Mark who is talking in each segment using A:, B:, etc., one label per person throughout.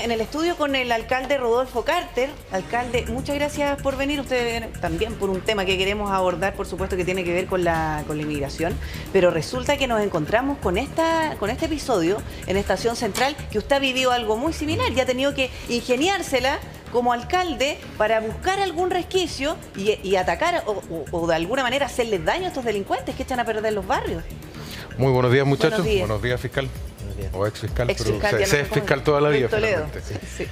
A: en el estudio con el alcalde Rodolfo Carter. Alcalde, muchas gracias por venir. Usted también por un tema que queremos abordar, por supuesto, que tiene que ver con la inmigración. Pero resulta que nos encontramos con este episodio en Estación Central, que usted ha vivido algo muy similar y ha tenido que ingeniársela como alcalde para buscar algún resquicio y atacar o de alguna manera hacerles daño a estos delincuentes que echan a perder los barrios.
B: Muy buenos días, muchachos.
A: Buenos días,
B: fiscal. O ex fiscal,
A: Ex-fiscal,
B: pero se es fiscal toda la vida.
A: Sí.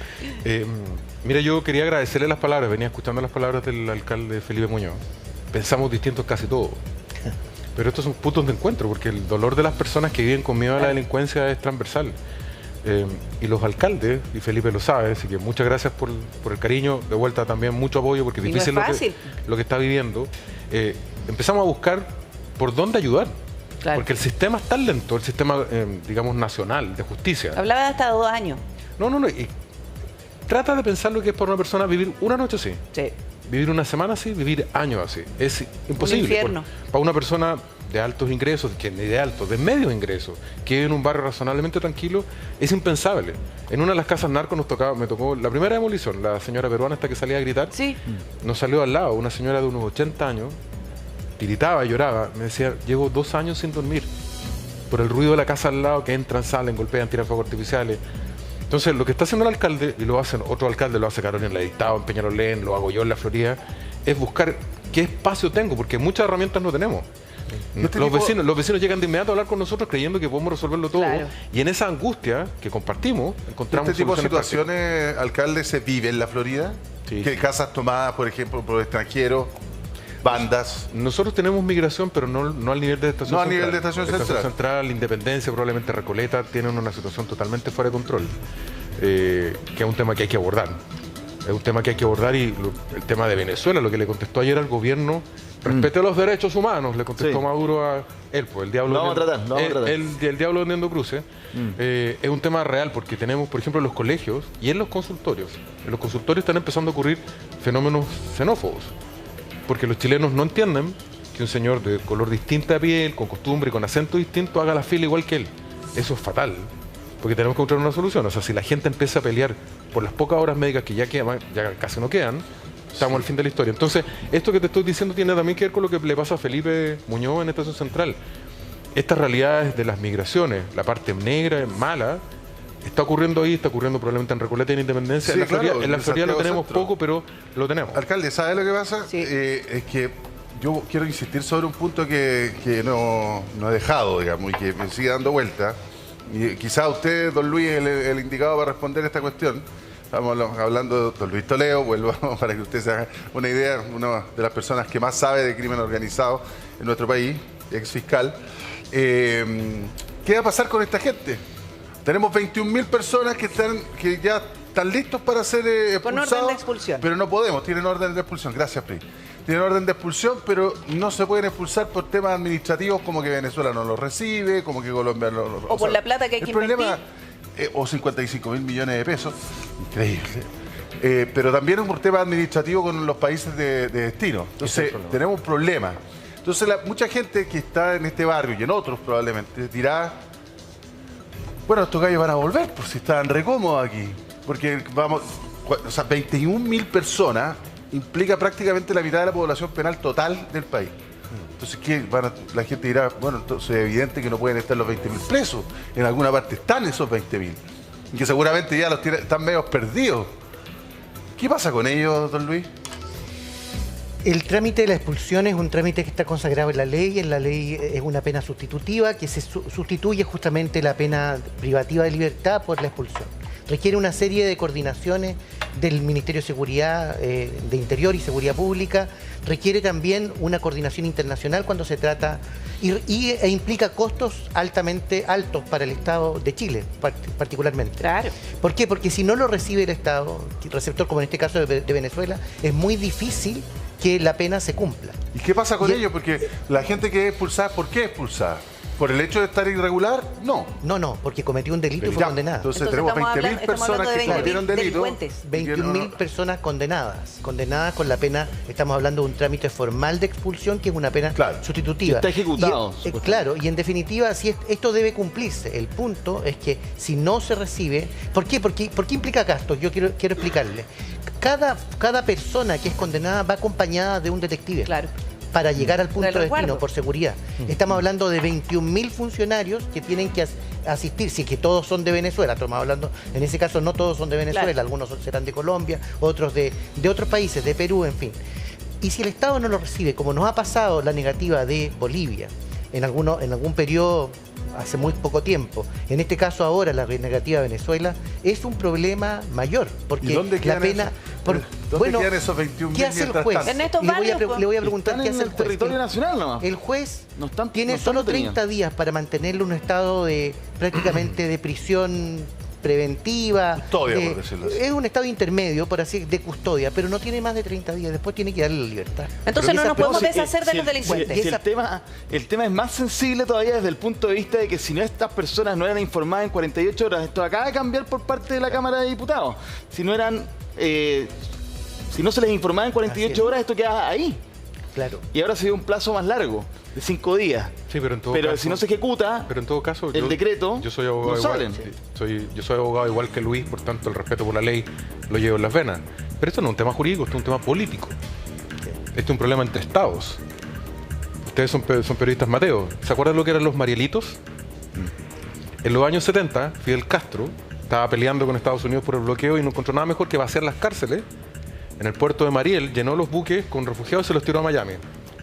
B: Mira, yo quería agradecerle las palabras, venía escuchando las palabras del alcalde Felipe Muñoz. Pensamos distintos casi todos. Pero estos son puntos de encuentro, porque el dolor de las personas que viven con miedo a la delincuencia es transversal. Y los alcaldes, y Felipe lo sabe, así que muchas gracias por el cariño, de vuelta también mucho apoyo, porque es difícil
A: no es fácil
B: lo que está viviendo. Empezamos a buscar por dónde ayudar.
A: Claro.
B: Porque el sistema es tan lento, el sistema, digamos, nacional de justicia.
A: Hablaba de hasta 2 años.
B: No. Y trata de pensar lo que es para una persona vivir una noche así.
A: Sí.
B: Vivir una semana así, vivir años así. Es imposible.
A: Un infierno.
B: Para una persona de altos ingresos, de medios ingresos, que vive en un barrio razonablemente tranquilo, es impensable. En una de las casas narcos me tocó la primera demolición, la señora peruana esta que salía a gritar.
A: Sí.
B: Nos salió al lado una señora de unos 80 años, tiritaba, lloraba, me decía, llevo 2 años sin dormir por el ruido de la casa al lado, que entran, salen, golpean, tiran fuegos artificiales. Entonces, lo que está haciendo el alcalde, y lo hacen otro alcalde, lo hace Carolina La Dictado, en Peñalolén, lo hago yo en La Florida, es buscar qué espacio tengo, porque muchas herramientas no tenemos. Los vecinos llegan de inmediato a hablar con nosotros creyendo que podemos resolverlo todo.
A: Claro.
B: Y en esa angustia que compartimos, encontramos
C: ¿Este tipo de
B: soluciones
C: situaciones, alcalde, se vive en La Florida?
B: Sí.
C: Que casas tomadas, por ejemplo, por extranjeros, bandas.
B: Nosotros tenemos migración, pero no al nivel de Estación
C: No
B: Central.
C: a nivel de Estación Central.
B: Central, Independencia, probablemente Recoleta, tienen una situación totalmente fuera de control, que es un tema que hay que abordar. Es un tema que hay que abordar y el tema de Venezuela, lo que le contestó ayer al gobierno, respete los derechos humanos, le contestó Maduro a él, pues el diablo.
D: No vamos a tratar.
B: El diablo vendiendo cruces. Es un tema real porque tenemos, por ejemplo, en los colegios y en los consultorios. En los consultorios están empezando a ocurrir fenómenos xenófobos. Porque los chilenos no entienden que un señor de color distinta de piel, con costumbre, con acento distinto, haga la fila igual que él. Eso es fatal, porque tenemos que encontrar una solución. O sea, si la gente empieza a pelear por las pocas horas médicas que ya casi no quedan, estamos al fin de la historia. Entonces, esto que te estoy diciendo tiene también que ver con lo que le pasa a Felipe Muñoz en Estación Central. Estas realidades de las migraciones, la parte negra, mala, está ocurriendo ahí, está ocurriendo probablemente en Recoleta y en Independencia.
C: Sí,
B: en la Florida lo tenemos
C: Centro.
B: Poco, pero lo tenemos.
C: Alcalde, ¿sabe lo que pasa?
A: Sí.
C: Es que yo quiero insistir sobre un punto que no he dejado, digamos, y que me sigue dando vuelta. Y quizá usted, don Luis, el indicado para responder esta cuestión. Estamos hablando de don Luis Toledo, vuelvo para que usted se haga una idea, una de las personas que más sabe de crimen organizado en nuestro país, ex fiscal. ¿Qué va a pasar con esta gente? Tenemos 21.000 personas que ya están listos para ser expulsados.
A: Con orden de expulsión.
C: Pero no podemos, tienen orden de expulsión. Gracias, Pri. Tienen orden de expulsión, pero no se pueden expulsar por temas administrativos como que Venezuela no los recibe, como que Colombia no los...
A: O por la plata que hay que
C: problema, o 55.000 millones de pesos. Increíble. Pero también es por tema administrativo con los países de destino. Entonces, tenemos un problema. Entonces, mucha gente que está en este barrio y en otros probablemente dirá... Bueno, estos gallos van a volver, por si estaban recómodos aquí. Porque vamos, o sea, 21.000 personas implica prácticamente la mitad de la población penal total del país. Entonces, ¿qué? La gente dirá, bueno, entonces es evidente que no pueden estar los 20.000 presos. En alguna parte están esos 20.000. Y que seguramente ya están medio perdidos. ¿Qué pasa con ellos, don Luis?
E: El trámite de la expulsión es un trámite que está consagrado en la ley. En la ley es una pena sustitutiva que se sustituye justamente la pena privativa de libertad por la expulsión. Requiere una serie de coordinaciones del Ministerio de Seguridad, de Interior y Seguridad Pública. Requiere también una coordinación internacional cuando se trata e implica costos altamente altos para el Estado de Chile, particularmente.
A: Claro.
E: ¿Por qué? Porque si no lo recibe el Estado, el receptor, como en este caso de Venezuela, es muy difícil que la pena se cumpla.
C: ¿Y qué pasa con ellos? Porque la gente que es expulsada, ¿por qué es expulsada? por el hecho de estar irregular, no.
E: No, porque cometió un delito y fue
C: Ya,
E: condenada.
C: Entonces
A: Entonces
C: tenemos
A: estamos
C: 20.000 personas
A: hablando de
C: que cometieron
A: 20.000
C: delitos.
A: delincuentes.
E: 21.000 personas condenadas con la pena, estamos hablando de un trámite formal de expulsión, que es una pena
C: Claro.
E: sustitutiva.
D: Está ejecutado,
E: Y, claro, y en definitiva, si esto debe cumplirse. El punto es que si no se recibe... ¿Por qué? ¿Por qué implica gastos? Yo quiero explicarle. Cada persona que es condenada va acompañada de un detective.
A: Claro.
E: Para llegar al punto
A: Del
E: de destino,
A: resguardo.
E: por seguridad. Estamos hablando de 21.000 funcionarios que tienen que asistir, si es que todos son de Venezuela. Estamos hablando, en ese caso no todos son de Venezuela,
A: Claro.
E: algunos serán de Colombia, otros de otros países, de Perú, en fin. Y si el Estado no lo recibe, como nos ha pasado la negativa de Bolivia, en algún periodo hace muy poco tiempo, en este caso ahora la negativa de Venezuela, es un problema mayor, porque
C: ¿Y dónde
E: la
C: quedan
E: pena...
C: ¿Dónde quedan esos 21.000
E: ¿qué hace el
C: mientras
E: juez?
C: tanto?
A: En estos
E: Y
A: barrios,
E: le voy a preguntar
D: Están
E: qué
D: en
E: hace el
D: el
E: juez.
D: territorio nacional nomás.
E: El juez
D: No están-
E: tiene
D: no están
E: solo
D: detenidos.
E: 30 días para mantenerlo en un estado de prácticamente de prisión preventiva.
C: Custodia, por decirlo así.
E: Es un estado intermedio, por así de custodia, pero no tiene más de 30 días. Después tiene que darle la libertad.
A: Entonces no nos podemos
D: Si-
A: deshacer de
D: si
A: los
D: el-
A: delincuentes.
D: si el tema es más sensible todavía desde el punto de vista de que si no estas personas no eran informadas en 48 horas, esto acaba de cambiar por parte de la Cámara de Diputados. Si no eran, si no se les informaba en
E: Así
D: 48
E: es.
D: horas, esto queda ahí.
E: Claro.
D: Y ahora se dio un plazo más largo, de 5 días.
B: Sí, pero en todo
D: Pero
B: caso,
D: si no se ejecuta,
B: pero en todo caso,
D: el decreto,
B: yo soy abogado
D: no
B: igual,
D: salen.
B: yo soy abogado igual que Luis, por tanto el respeto por la ley lo llevo en las venas. Pero esto no es un tema jurídico, esto es un tema político. Este es un problema entre estados. Ustedes son periodistas Mateo. ¿Se acuerdan lo que eran los Marielitos? En los años 70, Fidel Castro estaba peleando con Estados Unidos por el bloqueo y no encontró nada mejor que vaciar las cárceles. En el puerto de Mariel llenó los buques con refugiados y se los tiró a Miami.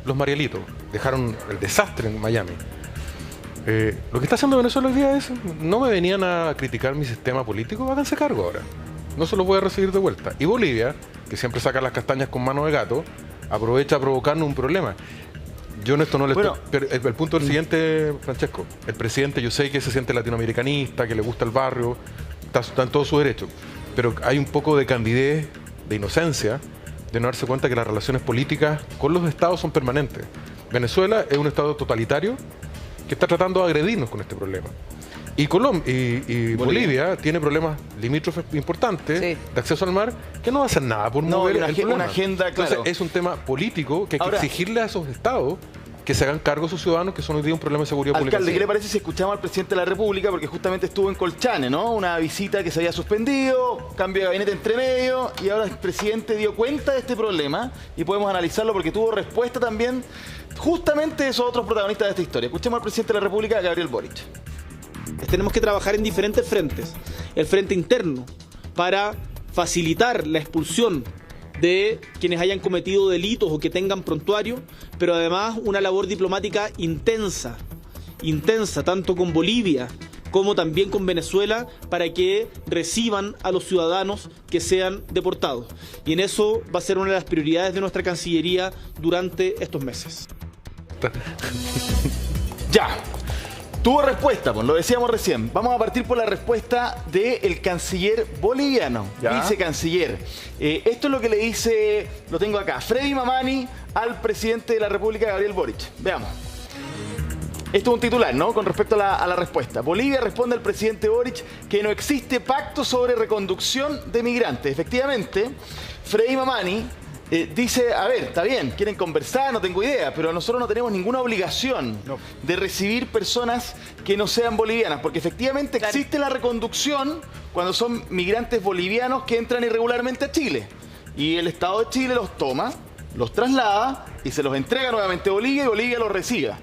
B: Los Marielitos dejaron el desastre en Miami. Lo que está haciendo Venezuela hoy día es, no me venían a criticar mi sistema político, háganse cargo ahora. No se los voy a recibir de vuelta. Y Bolivia, que siempre saca las castañas con mano de gato, aprovecha a provocarnos un problema. Yo en esto no le
D: Bueno.
B: estoy... Pero el punto es el siguiente, Francesco. El presidente, yo sé que se siente latinoamericanista, que le gusta el barrio, está en todo su derecho. Pero hay un poco de candidez, de inocencia, de no darse cuenta que las relaciones políticas con los estados son permanentes. Venezuela es un estado totalitario que está tratando de agredirnos con este problema. Y Bolivia tiene problemas limítrofes importantes
A: Sí.
B: de acceso al mar que no hacen nada por
D: No,
B: mover
D: y una
B: el
D: una
B: problema.
D: agenda, claro.
B: Entonces es un tema político que hay que
D: Ahora-
B: exigirle a esos estados que se hagan cargo a sus ciudadanos que son hoy día un problema de seguridad pública.
D: Alcalde, ¿qué le parece si escuchamos al presidente de la República? Porque justamente estuvo en Colchane, ¿no? Una visita que se había suspendido, cambio de gabinete entre medio, y ahora el presidente dio cuenta de este problema y podemos analizarlo porque tuvo respuesta también justamente de esos otros protagonistas de esta historia. Escuchemos al presidente de la República, Gabriel Boric.
F: Tenemos que trabajar en diferentes frentes. El frente interno, para facilitar la expulsión de quienes hayan cometido delitos o que tengan prontuario, pero además una labor diplomática intensa, tanto con Bolivia como también con Venezuela, para que reciban a los ciudadanos que sean deportados. Y en eso va a ser una de las prioridades de nuestra Cancillería durante estos meses.
D: Ya. Tuvo respuesta, pues lo decíamos recién. Vamos a partir por la respuesta del canciller boliviano,
C: Ya.
D: vicecanciller. Esto es lo que le dice, lo tengo acá, Freddy Mamani al presidente de la República, Gabriel Boric. Veamos. Esto es un titular, ¿no? Con respecto a la respuesta. Bolivia responde al presidente Boric que no existe pacto sobre reconducción de migrantes. Efectivamente, Freddy Mamani dice, a ver, está bien, quieren conversar, no tengo idea, pero nosotros no tenemos ninguna obligación de recibir personas que no sean bolivianas, porque efectivamente
A: Claro.
D: existe la reconducción cuando son migrantes bolivianos que entran irregularmente a Chile. Y el Estado de Chile los toma, los traslada y se los entrega nuevamente a Bolivia y Bolivia los reciba.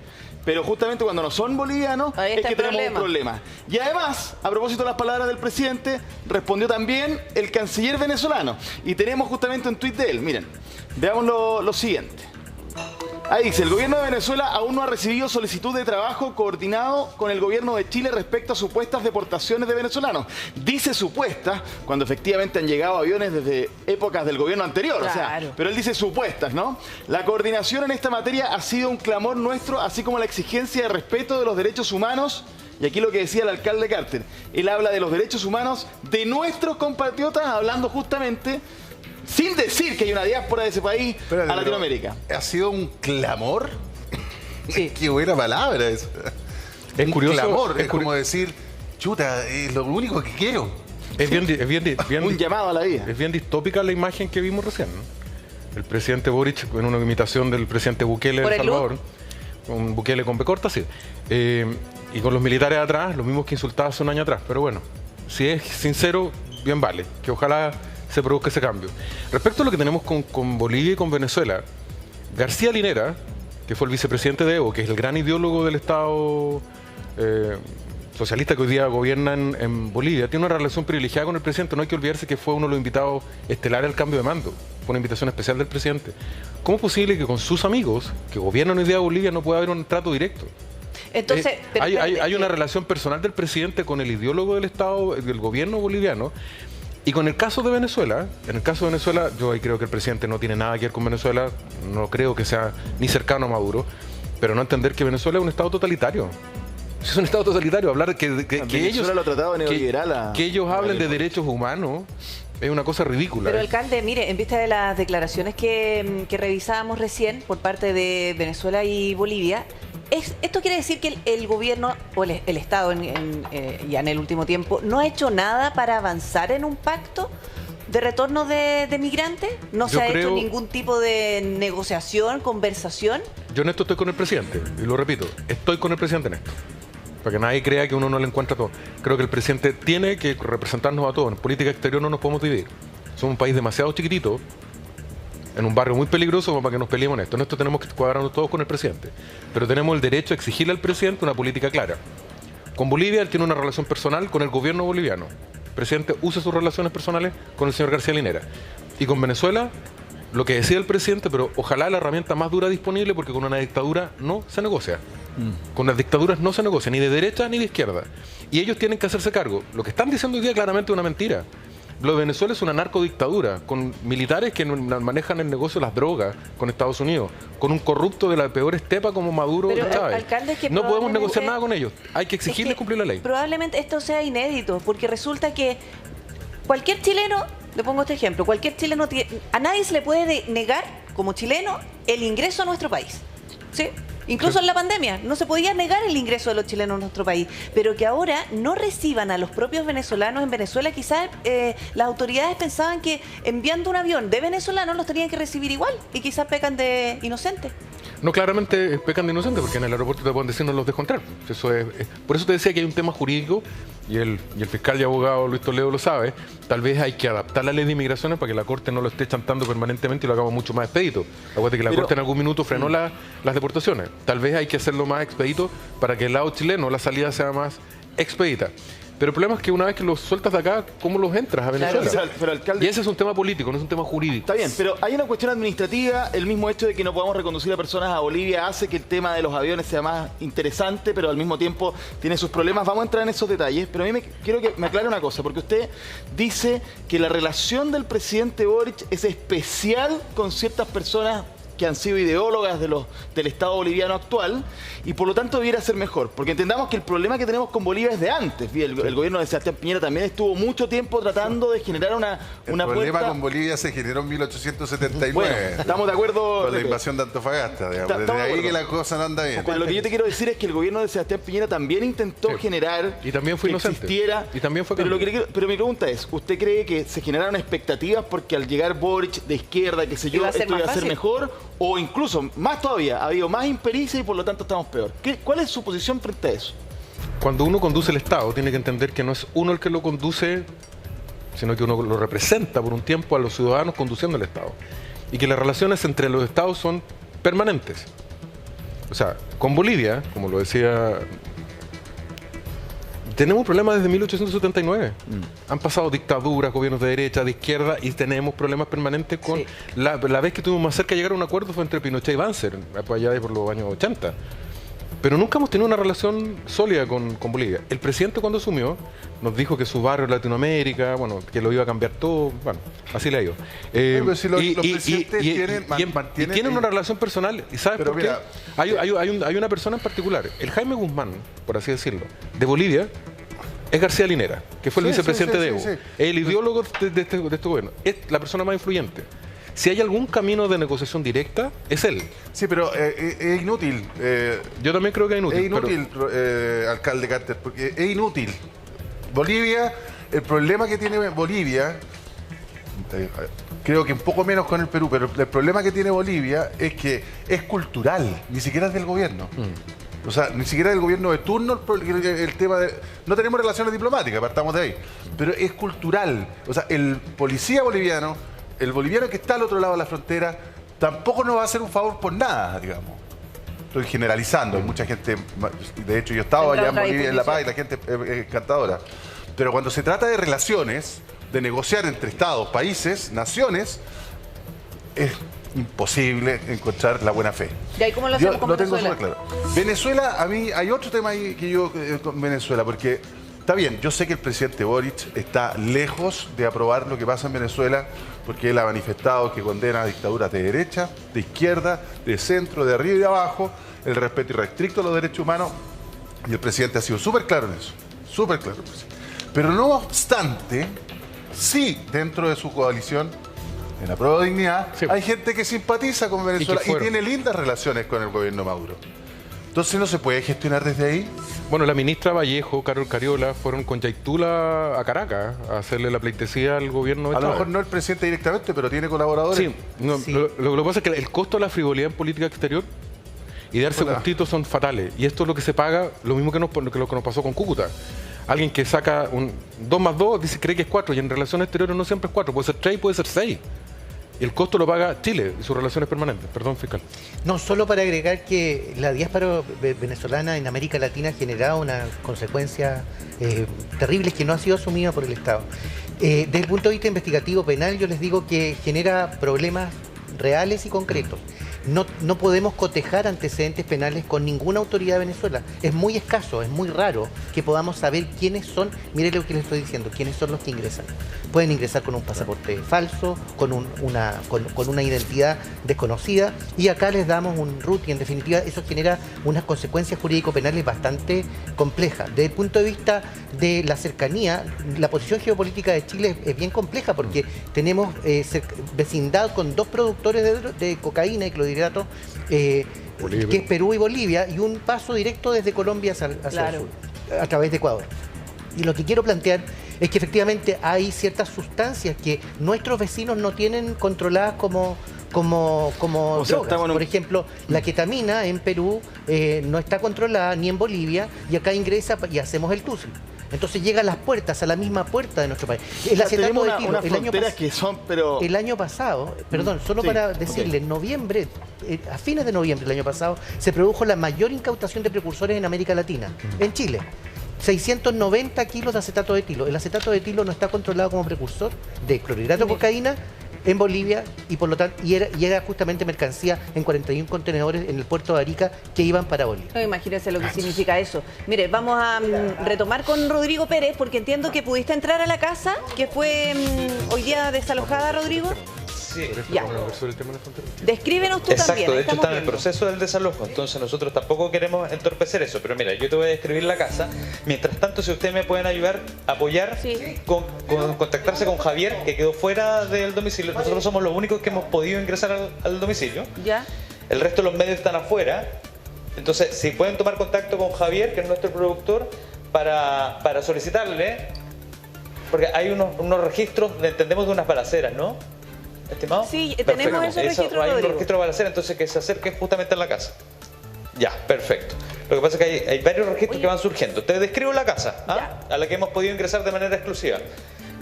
D: Pero justamente cuando no son bolivianos
A: Ahí
D: es
A: está
D: que
A: el
D: tenemos un
A: problema.
D: problema. Y además, a propósito de las palabras del presidente, respondió también el canciller venezolano. Y tenemos justamente un tuit de él. Miren, veamos lo siguiente. Ahí dice, el gobierno de Venezuela aún no ha recibido solicitud de trabajo coordinado con el gobierno de Chile respecto a supuestas deportaciones de venezolanos. Dice supuestas cuando efectivamente han llegado aviones desde épocas del gobierno anterior. O sea,
A: Claro.
D: pero él dice supuestas, ¿no? La coordinación en esta materia ha sido un clamor nuestro, así como la exigencia de respeto de los derechos humanos. Y aquí lo que decía el alcalde Carter, él habla de los derechos humanos de nuestros compatriotas, hablando justamente, sin decir que hay una diáspora de ese país
C: Espérate,
D: a Latinoamérica.
C: ¿Ha sido un clamor?
A: Sí.
C: Qué buena palabra eso.
B: Es curioso,
C: clamor,
B: es
C: es como decir, chuta, es lo único que quiero.
B: Es bien,
D: Un llamado a la vida.
B: es bien distópica la imagen que vimos recién, ¿no? El presidente Boric en una imitación del presidente Bukele de
A: ¿Por
B: El
A: el
B: Salvador. Un Bukele con B corta, sí. Y con los militares atrás, los mismos que insultaba hace un año atrás. Pero bueno, si es sincero, bien vale. Que ojalá se produzca ese cambio. Respecto a lo que tenemos con Bolivia y con Venezuela, García Linera, que fue el vicepresidente de Evo, que es el gran ideólogo del Estado socialista que hoy día gobierna en Bolivia, tiene una relación privilegiada con el presidente. No hay que olvidarse que fue uno de los invitados estelares al cambio de mando. Fue una invitación especial del presidente. ¿Cómo es posible que con sus amigos, que gobiernan hoy día Bolivia, no pueda haber un trato directo?
A: Entonces, pero
B: hay una relación personal del presidente con el ideólogo del Estado, del gobierno boliviano. Y con el caso de Venezuela, en el caso de Venezuela, yo ahí creo que el presidente no tiene nada que ver con Venezuela, no creo que sea ni cercano a Maduro, pero no entender que Venezuela es un Estado totalitario. Si es un Estado totalitario, hablar que ellos,
D: lo ha tratado de neoliberal
B: que ellos hablen de derechos humanos es una cosa ridícula.
A: Pero, alcalde, mire, en vista de las declaraciones que revisábamos recién por parte de Venezuela y Bolivia, esto quiere decir que el gobierno o el Estado ya en el último tiempo no ha hecho nada para avanzar en un pacto de retorno de migrantes. No se ha hecho ningún tipo de negociación, conversación.
B: Yo en esto estoy con el presidente, y lo repito, estoy con el presidente en esto. Para que nadie crea que uno no le encuentra todo. Creo que el presidente tiene que representarnos a todos. En política exterior no nos podemos dividir. Somos un país demasiado chiquitito, en un barrio muy peligroso como para que nos peleemos en esto. En esto tenemos que cuadrarnos todos con el presidente. Pero tenemos el derecho a exigirle al presidente una política clara. Con Bolivia él tiene una relación personal con el gobierno boliviano. El presidente usa sus relaciones personales con el señor García Linera. Y con Venezuela, lo que decía el presidente, pero ojalá la herramienta más dura disponible, porque con una dictadura no se negocia. Con las dictaduras no se negocia, ni de derecha ni de izquierda. Y ellos tienen que hacerse cargo. Lo que están diciendo hoy día claramente es una mentira. Lo de Venezuela es una narcodictadura, con militares que manejan el negocio de las drogas con Estados Unidos, con un corrupto de la peor estepa como Maduro o Chávez.
A: Alcalde, que
B: no podemos negociar nada con ellos. Hay que exigirles cumplir la ley.
A: Probablemente esto sea inédito, porque resulta que cualquier chileno, le pongo este ejemplo, cualquier chileno, a nadie se le puede negar, como chileno, el ingreso a nuestro país. ¿Sí? Incluso en la pandemia no se podía negar el ingreso de los chilenos a nuestro país, pero que ahora no reciban a los propios venezolanos en Venezuela. Quizás las autoridades pensaban que enviando un avión de venezolanos los tenían que recibir igual y quizás pecan de inocentes.
B: No, claramente pecan de inocentes, porque en el aeropuerto te pueden decir no los dejo entrar. Por eso te decía que hay un tema jurídico, y el fiscal y abogado Luis Toledo lo sabe. Tal vez hay que adaptar la ley de inmigraciones para que la Corte no lo esté chantando permanentemente y lo hagamos mucho más expedito. Acuérdate que la Corte en algún minuto frenó las deportaciones. Tal vez hay que hacerlo más expedito para que el lado chileno la salida sea más expedita. Pero el problema es que una vez que los sueltas de acá, ¿cómo los entras a Venezuela?
D: Claro, pero, alcalde,
B: y ese es un tema político, no es un tema jurídico.
D: Está bien, pero hay una cuestión administrativa. El mismo hecho de que no podamos reconducir a personas a Bolivia hace que el tema de los aviones sea más interesante, pero al mismo tiempo tiene sus problemas. Vamos a entrar en esos detalles, pero a mí quiero que me aclare una cosa, porque usted dice que la relación del presidente Boric es especial con ciertas personas que han sido ideólogas del Estado boliviano actual, y por lo tanto debiera ser mejor. Porque entendamos que el problema que tenemos con Bolivia es de antes. El gobierno de Sebastián Piñera también estuvo mucho tiempo tratando de generar una
C: problema con Bolivia se generó en 1879.
D: Bueno, estamos de acuerdo.
C: Con la invasión de Antofagasta, digamos. Desde ahí que la cosa no anda bien.
D: Pero lo que yo te quiero decir es que el gobierno de Sebastián Piñera también intentó generar
B: y también fue inocente.
D: Existiera.
B: Y también fue
D: pero mi pregunta es, ¿usted cree que se generaron expectativas porque al llegar Boric de izquierda, qué sé yo, esto iba a ser mejor? O incluso, más todavía, ha habido más impericia y por lo tanto estamos peor. ¿Cuál es su posición frente a eso?
B: Cuando uno conduce el Estado, tiene que entender que no es uno el que lo conduce, sino que uno lo representa por un tiempo a los ciudadanos conduciendo el Estado. Y que las relaciones entre los Estados son permanentes. O sea, con Bolivia, como lo decía, tenemos un problema desde 1879. Han pasado dictaduras, gobiernos de derecha, de izquierda, y tenemos problemas permanentes con... Sí. La vez que estuvimos más cerca de llegar a un acuerdo fue entre Pinochet y Banzer, allá por los años 80. Pero nunca hemos tenido una relación sólida con Bolivia. El presidente, cuando asumió, nos dijo que su barrio en Latinoamérica, bueno, que lo iba a cambiar todo. Bueno, así le digo.
C: Pero si los presidentes
B: tienen una relación personal. ¿Y sabes por qué? Hay una persona en particular, el Jaime Guzmán, por así decirlo, de Bolivia, es García Linera, que fue el vicepresidente de Evo. El ideólogo de este gobierno. Es la persona más influyente. Si hay algún camino de negociación directa, es él.
C: Sí, pero es inútil.
B: Yo también creo que es inútil.
C: Es inútil, alcalde Carter, porque es inútil. Bolivia, el problema que tiene Bolivia, creo que un poco menos con el Perú, pero el problema que tiene Bolivia es que es cultural, ni siquiera es del gobierno. O sea, ni siquiera del gobierno de turno el tema de... No tenemos relaciones diplomáticas, partamos de ahí, pero es cultural. O sea, el policía boliviano, el boliviano que está al otro lado de la frontera, tampoco nos va a hacer un favor por nada, digamos. Estoy generalizando, hay mucha gente, de hecho yo estaba allá en Bolivia, en La Paz, y la gente es encantadora. Pero cuando se trata de relaciones, de negociar entre estados, países, naciones, es imposible encontrar la buena fe.
A: ¿Y ahí cómo lo hacemos con
C: lo tengo
A: Venezuela?
C: súper claro. Venezuela, a mí hay otro tema ahí que yo con Venezuela, porque está bien, yo sé que el presidente Boric está lejos de aprobar lo que pasa en Venezuela, porque él ha manifestado que condena a dictaduras de derecha, de izquierda, de centro, de arriba y de abajo, el respeto irrestricto a los derechos humanos, y el presidente ha sido súper claro en eso, súper claro. Pero no obstante, sí, dentro de su coalición, en la Prueba de Dignidad,
B: sí,
C: hay gente que simpatiza con Venezuela y tiene lindas relaciones con el gobierno Maduro. Entonces, ¿no se puede gestionar desde ahí?
B: Bueno, la ministra Vallejo, Carol Cariola, fueron con Yaitula a Caracas a hacerle la pleitesía al gobierno de
C: A lo
B: Chávez.
C: mejor no el presidente directamente, pero tiene colaboradores.
B: Sí, no,
E: Sí.
B: Lo que pasa es que el costo de la frivolidad en política exterior y darse
C: Hola.
B: gustitos son fatales. Y esto es lo que se paga, lo mismo que lo que nos pasó con Cúcuta. Alguien que saca un 2 más 2, dice, cree que es 4, y en relaciones exteriores no siempre es 4, puede ser 3 y puede ser 6. Y el costo lo paga Chile y sus relaciones permanentes. Perdón, fiscal.
E: No, solo para agregar que la diáspora venezolana en América Latina ha generado unas consecuencias terribles que no ha sido asumida por el Estado. Desde el punto de vista investigativo penal, yo les digo que genera problemas reales y concretos. No podemos cotejar antecedentes penales con ninguna autoridad de Venezuela. Es muy escaso, es muy raro que podamos saber quiénes son, mire lo que les estoy diciendo, quiénes son los que ingresan. Pueden ingresar con un pasaporte falso, con una identidad desconocida, y acá les damos un root, y en definitiva eso genera unas consecuencias jurídico-penales bastante complejas. Desde el punto de vista de la cercanía, la posición geopolítica de Chile es bien compleja porque tenemos vecindad con 2 productores de cocaína y clorhidrato, que es Perú y Bolivia, y un paso directo desde Colombia hacia el sur, a través de Ecuador. Y lo que quiero plantear es que efectivamente hay ciertas sustancias que nuestros vecinos no tienen controladas como
D: O sea,
E: drogas. Por ejemplo, la ketamina en Perú no está controlada ni en Bolivia, y acá ingresa y hacemos el TUSI. Entonces llega a las puertas, a la misma puerta de nuestro país. El acetato
D: tenemos
E: de etilo,
D: unas fronteras que son, pero...
E: el año pasado, perdón, solo
D: Sí,
E: para decirle, en noviembre, a fines de noviembre del año pasado, se produjo la mayor incautación de precursores en América Latina, en Chile. 690 kilos de acetato de etilo. El acetato de etilo no está controlado como precursor de clorhidrato de cocaína en Bolivia, y por lo tanto era justamente mercancía en 41 contenedores en el puerto de Arica que iban para Bolivia.
A: No, imagínense lo que significa eso. Mire, vamos a retomar con Rodrigo Pérez, porque entiendo que pudiste entrar a la casa que fue hoy día desalojada, Rodrigo.
G: Sí.
A: Ya. Descríbenos tú
G: Exacto,
A: también.
G: de hecho
A: estamos
G: está en el
A: viendo.
G: proceso del desalojo, entonces nosotros tampoco queremos entorpecer eso, pero mira, yo te voy a describir la casa. Mientras tanto, si ustedes me pueden ayudar, apoyar,
A: Sí.
G: con contactarse con Javier, que quedó fuera del domicilio. Nosotros somos los únicos que hemos podido ingresar al domicilio.
A: Ya.
G: El resto de los medios están afuera. Entonces, si pueden tomar contacto con Javier, que es nuestro productor, para solicitarle, porque hay unos registros, entendemos, de unas balaceras, ¿no? ¿Estimado?
A: Sí,
G: Perfecto.
A: tenemos esos registros,
G: Hay un
A: Rodrigo.
G: registro de balacera, entonces que se acerque justamente a la casa. Ya, perfecto. Lo que pasa es que hay varios registros que van surgiendo. Te describo la casa, a la que hemos podido ingresar de manera exclusiva.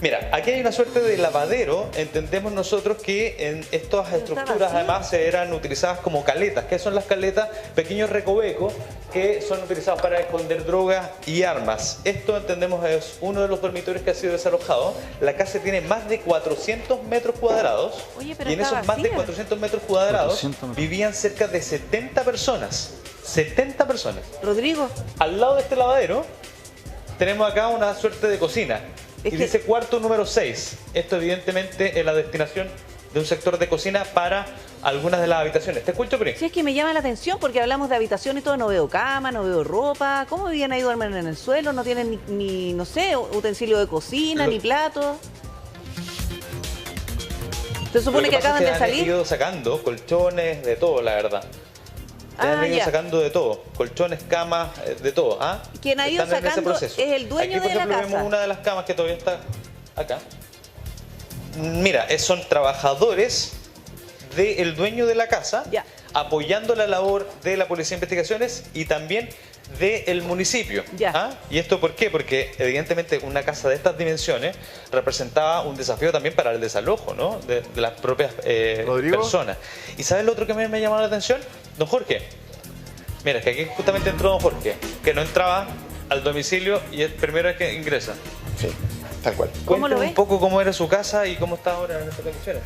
G: Mira, aquí hay una suerte de lavadero. Entendemos nosotros que en estas estructuras además eran utilizadas como caletas. ¿Qué son las caletas? Pequeños recovecos que son utilizados para esconder drogas y armas. Esto entendemos es uno de los dormitorios que ha sido desalojado. La casa tiene más de 400 metros cuadrados.
A: Oye, pero
G: y en
A: está
G: esos más de
A: vacía.
G: 400 metros cuadrados
D: 400 metros.
G: vivían cerca de 70 personas. 70 personas.
A: Rodrigo,
G: Al lado de este lavadero tenemos acá una suerte de cocina.
A: Es
G: Y
A: que-
G: dice cuarto número 6. Esto evidentemente es la destinación de un sector de cocina para algunas de las habitaciones. ¿Te escucho, Pri?
A: sí, es que me llama la atención porque hablamos de habitación y todo, no veo cama, no veo ropa. ¿Cómo vivían ahí? ¿Duermen en el suelo? ¿No tienen ni no sé, utensilio de cocina, ni platos? Se supone que acaban de
G: Han
A: salir.
G: ido sacando colchones, de todo, la verdad. Han ido
A: ya.
G: sacando de todo, colchones, camas, de todo.
A: Quien ha ido
G: Están en ese
A: sacando
G: proceso.
A: es el dueño
G: Aquí, por
A: de la
G: ejemplo,
A: casa.
G: vemos una de las camas que todavía está acá. Mira, son trabajadores del dueño de la casa,
A: Ya.
G: apoyando la labor de la Policía de Investigaciones y también del municipio.
A: Ya.
G: ¿Y esto por qué? Porque evidentemente una casa de estas dimensiones representaba un desafío también para el desalojo, ¿no? de las propias
C: Rodrigo.
G: personas. ¿Y sabes lo otro que me llamó la atención? Don Jorge. Mira, es que aquí justamente entró don Jorge, que no entraba al domicilio y es primera vez que ingresa.
D: Sí, tal cual.
A: ¿Cómo lo
G: Cuénteme
A: ve?
G: un poco cómo era su casa y cómo está ahora en estas condiciones.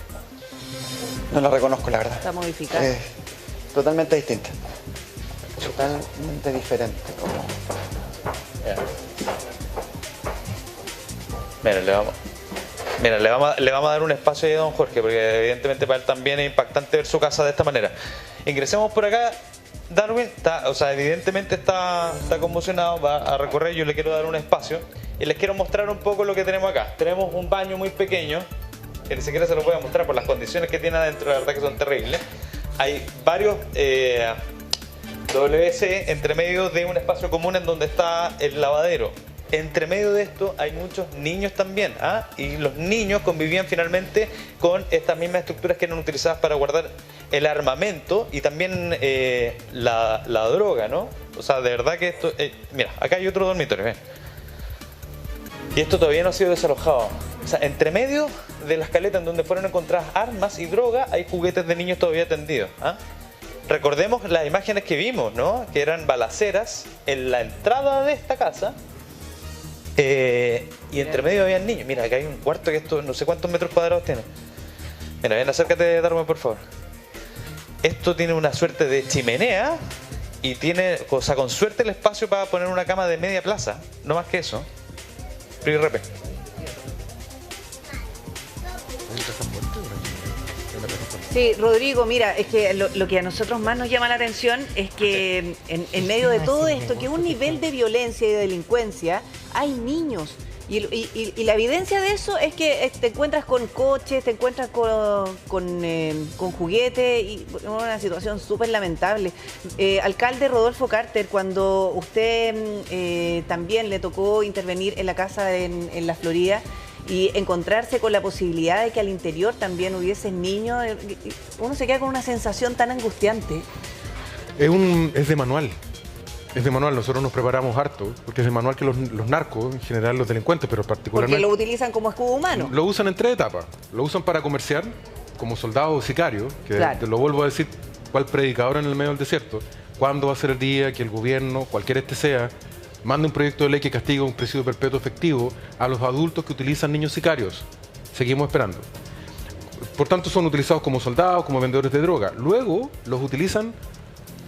H: No la reconozco, la verdad.
A: Está modificado.
H: Totalmente distinta. Totalmente diferente.
G: Mira, le vamos a dar un espacio ahí a don Jorge, porque evidentemente para él también es impactante ver su casa de esta manera. Ingresemos por acá. Darwin, evidentemente está conmocionado, va a recorrer, yo le quiero dar un espacio y les quiero mostrar un poco lo que tenemos acá. Tenemos un baño muy pequeño, que ni siquiera se lo voy a mostrar por las condiciones que tiene adentro, la verdad que son terribles. Hay varios WC entre medio de un espacio común en donde está el lavadero. Entre medio de esto hay muchos niños también, y los niños convivían finalmente con estas mismas estructuras que eran utilizadas para guardar el armamento y también la droga, ¿no? O sea, de verdad que esto... mira, acá hay otro dormitorio, ven. Y esto todavía no ha sido desalojado. O sea, entre medio de las caletas en donde fueron encontradas armas y droga, hay juguetes de niños todavía tendidos. Recordemos las imágenes que vimos, ¿no? Que eran balaceras en la entrada de esta casa. Y entre medio había niños. Mira, acá hay un cuarto que esto no sé cuántos metros cuadrados tiene. Mira, ven, acércate, Darwin, por favor. Esto tiene una suerte de chimenea y tiene, o sea, con suerte el espacio para poner una cama de media plaza. No más que eso. Repe.
A: Sí, Rodrigo, mira, es que lo que a nosotros más nos llama la atención es que en medio de todo esto, que un nivel de violencia y de delincuencia, hay niños. Y la evidencia de eso es que te encuentras con coches, te encuentras con juguetes y una situación súper lamentable. Alcalde Rodolfo Carter, cuando usted también le tocó intervenir en la casa en la Florida y encontrarse con la posibilidad de que al interior también hubiesen niños, uno se queda con una sensación tan angustiante.
B: Es de manual. Es de manual, nosotros nos preparamos harto, porque es de manual que los narcos, en general los delincuentes, pero particularmente...
A: Porque lo utilizan como escudo humano.
B: Lo usan en 3 etapas. Lo usan para comerciar, como soldado o sicario, que
A: Claro.
B: te lo vuelvo a decir, cual predicador en el medio del desierto. ¿Cuándo va a ser el día que el gobierno, cualquiera sea, mande un proyecto de ley que castiga un presidio perpetuo efectivo a los adultos que utilizan niños sicarios? Seguimos esperando. Por tanto, son utilizados como soldados, como vendedores de droga. Luego, los utilizan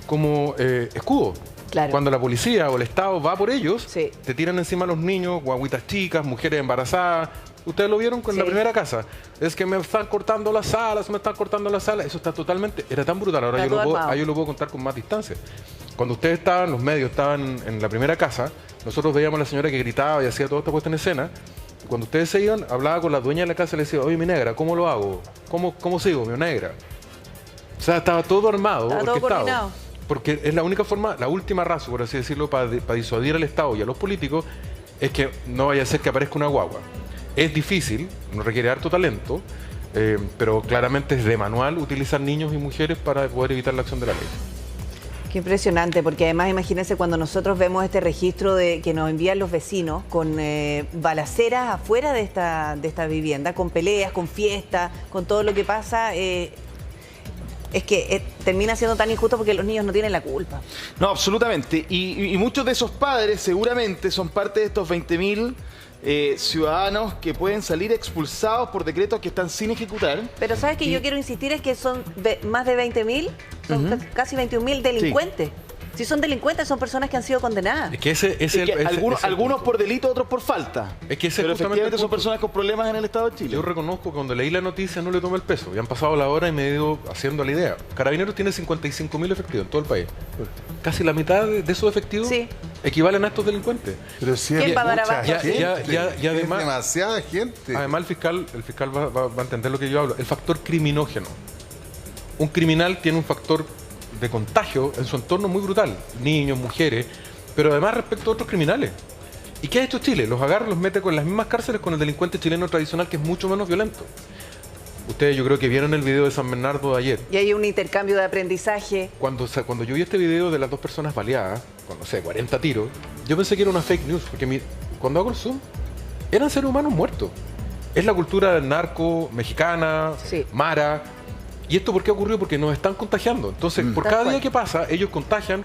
B: como escudo.
A: Claro.
B: Cuando la policía o el Estado va por ellos,
A: Sí.
B: te tiran encima a los niños, guaguitas chicas, mujeres embarazadas. Ustedes lo vieron con la
A: Sí.
B: primera casa. Es que me están cortando las salas, me están cortando las salas. Eso está totalmente... Era tan brutal. Ahora
A: Está
B: yo
A: todo armado.
B: yo lo puedo contar con más distancia. Cuando ustedes estaban, los medios estaban en la primera casa, nosotros veíamos a la señora que gritaba y hacía toda esta puesta en escena. Cuando ustedes se iban, hablaba con la dueña de la casa y le decía, oye, mi negra, ¿cómo lo hago? ¿Cómo sigo, mi negra? O sea, estaba todo armado,
A: Estaba todo
B: orquestado.
A: coordinado.
B: Porque es la única forma, la última razón, por así decirlo, para disuadir al Estado y a los políticos, es que no vaya a ser que aparezca una guagua. Es difícil, no requiere harto talento, pero claramente es de manual utilizar niños y mujeres para poder evitar la acción de la ley.
A: Qué impresionante, porque además imagínense cuando nosotros vemos este registro que nos envían los vecinos con balaceras afuera de esta vivienda, con peleas, con fiestas, con todo lo que pasa. Es que termina siendo tan injusto porque los niños no tienen la culpa.
D: No, absolutamente. Y muchos de esos padres seguramente son parte de estos 20.000 ciudadanos que pueden salir expulsados por decretos que están sin ejecutar.
A: Pero ¿sabes que yo quiero insistir? Es que son más de 20.000, son casi 21.000 delincuentes. Si son delincuentes, son personas que han sido condenadas.
B: Es que
D: algunos por delito, otros por falta.
B: Es que ese
D: pero
B: justamente
D: efectivamente son personas con problemas en el Estado de Chile.
B: Yo reconozco que cuando leí la noticia no le tomé el peso. Ya han pasado la hora y me he ido haciendo la idea. Carabineros tiene 55.000 efectivos en todo el país. Casi la mitad de esos efectivos equivalen a estos delincuentes.
C: Pero si
A: ¿Quién
C: es
A: va a dar
C: mucha
A: abasto?
C: gente.
B: Y además,
C: es demasiada gente.
B: Además, el fiscal va a entender lo que yo hablo. El factor criminógeno. Un criminal tiene un factor de contagio en su entorno muy brutal. Niños, mujeres, pero además respecto a otros criminales. ¿Y qué ha hecho Chile? Los agarra, los mete con las mismas cárceles con el delincuente chileno tradicional, que es mucho menos violento. Ustedes yo creo que vieron el video de San Bernardo de ayer.
A: Y hay un intercambio de aprendizaje.
B: Cuando yo vi este video de las 2 personas baleadas, con no sé, 40 tiros, yo pensé que era una fake news, porque cuando hago el zoom, eran seres humanos muertos. Es la cultura narco mexicana, mara. ¿Y esto por qué ocurrió? Porque nos están contagiando. Entonces, por cada día que pasa, ellos contagian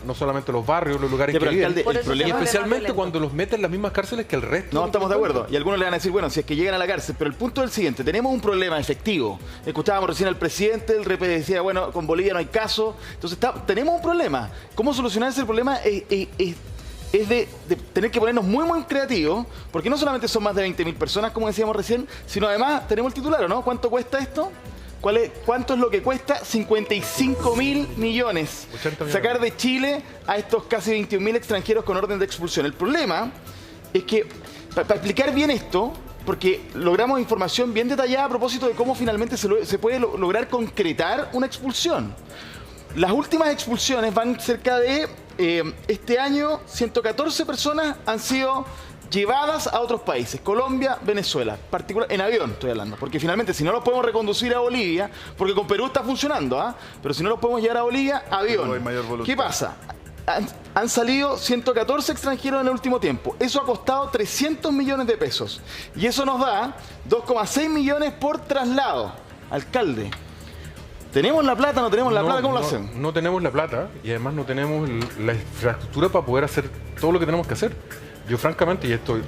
B: no solamente los barrios, los lugares que viven. Y especialmente cuando los meten en las mismas cárceles que el resto.
D: No, estamos de acuerdo. Y algunos le van a decir, bueno, si es que llegan a la cárcel. Pero el punto es el siguiente. Tenemos un problema efectivo. Escuchábamos recién al presidente, el RP decía, bueno, con Bolivia no hay caso. Entonces, tenemos un problema. ¿Cómo solucionar ese problema? Es de tener que ponernos muy, muy creativos, porque no solamente son más de 20.000 personas, como decíamos recién, sino además tenemos el titular, ¿no? ¿Cuánto cuesta esto? ¿Cuánto es lo que cuesta? 55.000 millones. Sacar de Chile a estos casi 21.000 extranjeros con orden de expulsión. El problema es que, para explicar bien esto, porque logramos información bien detallada a propósito de cómo finalmente se puede lograr concretar una expulsión. Las últimas expulsiones van cerca de, este año, 114 personas han sido llevadas a otros países, Colombia, Venezuela, en avión estoy hablando, porque finalmente si no los podemos reconducir a Bolivia, porque con Perú está funcionando, pero si no los podemos llevar a Bolivia, avión. ¿Qué pasa? Han salido 114 extranjeros en el último tiempo. Eso ha costado 300 millones de pesos. Y eso nos da 2,6 millones por traslado. Alcalde, ¿tenemos la plata? ¿No tenemos la plata? ¿Cómo lo hacemos?
B: No tenemos la plata y además no tenemos la infraestructura para poder hacer todo lo que tenemos que hacer. Yo francamente, y estoy,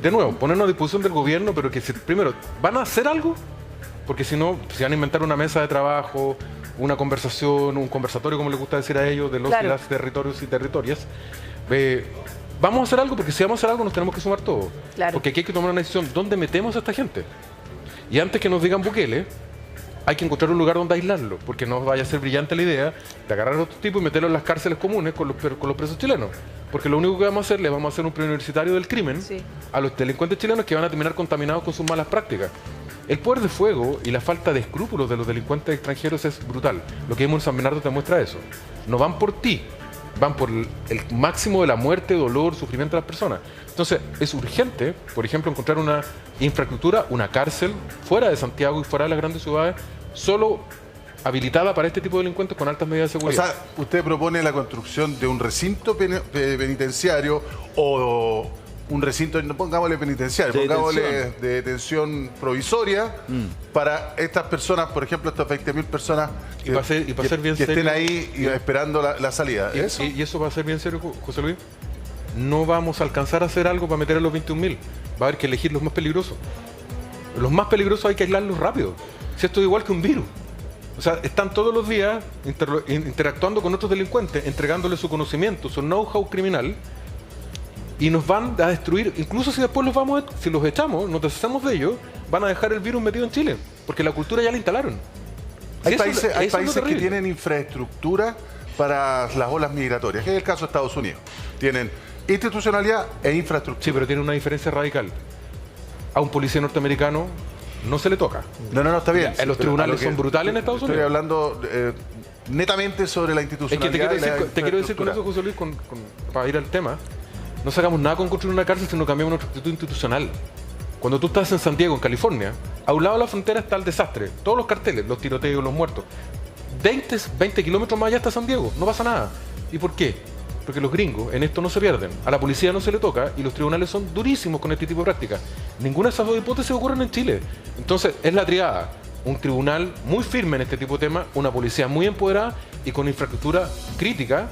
B: de nuevo, ponernos a disposición del gobierno, pero que primero, ¿van a hacer algo? Porque si no, se van a inventar una mesa de trabajo, una conversación, un conversatorio, como les gusta decir a ellos, de los y las territorios y territorias. Vamos a hacer algo, porque si vamos a hacer algo nos tenemos que sumar todos. Porque aquí hay que tomar una decisión, ¿dónde metemos a esta gente? Y antes que nos digan Bukele, hay que encontrar un lugar donde aislarlo, porque no vaya a ser brillante la idea de agarrar a otro tipo y meterlo en las cárceles comunes con los presos chilenos. Porque lo único que vamos a hacer, les vamos a hacer un preuniversitario del crimen a los delincuentes chilenos que van a terminar contaminados con sus malas prácticas. El poder de fuego y la falta de escrúpulos de los delincuentes extranjeros es brutal. Lo que vimos en San Bernardo te muestra eso. No van por ti, van por el máximo de la muerte, dolor, sufrimiento de las personas. Entonces, es urgente, por ejemplo, encontrar una infraestructura, una cárcel fuera de Santiago y fuera de las grandes ciudades, solo habilitada para este tipo de delincuentes con altas medidas de seguridad.
C: O sea, usted propone la construcción de un recinto penitenciario o un recinto, no pongámosle penitenciario, pongámosle de detención provisoria para estas personas, por ejemplo, estas 20.000 personas que estén ahí y esperando la salida.
B: Y eso va a ser bien serio, José Luis. No vamos a alcanzar a hacer algo para meter a los 21.000. Va a haber que elegir los más peligrosos. Los más peligrosos hay que aislarlos rápido. Si esto es igual que un virus. O sea, están todos los días interactuando con otros delincuentes, entregándoles su conocimiento, su know-how criminal, y nos van a destruir. Incluso si después si los echamos, nos deshacemos de ellos, van a dejar el virus metido en Chile, porque la cultura ya la instalaron.
C: Hay países que tienen infraestructura para las olas migratorias, que es el caso de Estados Unidos. Tienen institucionalidad e infraestructura.
B: Sí, pero tiene una diferencia radical. A un policía norteamericano no se le toca.
C: No, está bien.
B: Los tribunales son brutales en Estados Unidos.
C: Estoy hablando netamente sobre la institucionalidad.
B: Es que te quiero decir con eso, José Luis, para ir al tema, no sacamos nada con construir una cárcel, sino cambiamos nuestra actitud institucional. Cuando tú estás en San Diego, en California, a un lado de la frontera está el desastre. Todos los carteles, los tiroteos, los muertos. 20 kilómetros más allá está San Diego. No pasa nada. ¿Y por qué? Porque los gringos en esto no se pierden. A la policía no se le toca y los tribunales son durísimos con este tipo de prácticas. Ninguna de esas dos hipótesis ocurren en Chile. Entonces, es la triada. Un tribunal muy firme en este tipo de temas, una policía muy empoderada y con infraestructura crítica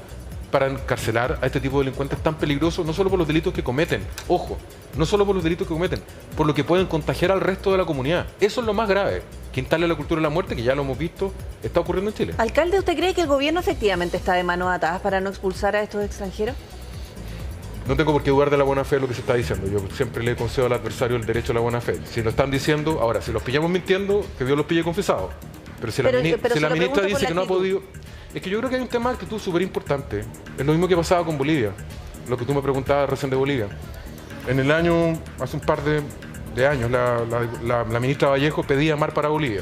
B: para encarcelar a este tipo de delincuentes tan peligrosos, no solo por los delitos que cometen, ojo, no solo por los delitos que cometen, por lo que pueden contagiar al resto de la comunidad. Eso es lo más grave, que instale la cultura de la muerte, que ya lo hemos visto, está ocurriendo en Chile.
A: Alcalde, ¿usted cree que el gobierno efectivamente está de manos atadas para no expulsar a estos extranjeros?
B: No tengo por qué dudar de la buena fe de lo que se está diciendo. Yo siempre le concedo al adversario el derecho a la buena fe. Si lo están diciendo, ahora, si los pillamos mintiendo, que Dios los pille confesados. Pero si la ministra dice que no ha podido... Es que yo creo que hay un tema de actitud súper importante. Es lo mismo que pasaba con Bolivia, lo que tú me preguntabas recién de Bolivia. En el año, hace un par de años, la ministra Vallejo pedía mar para Bolivia.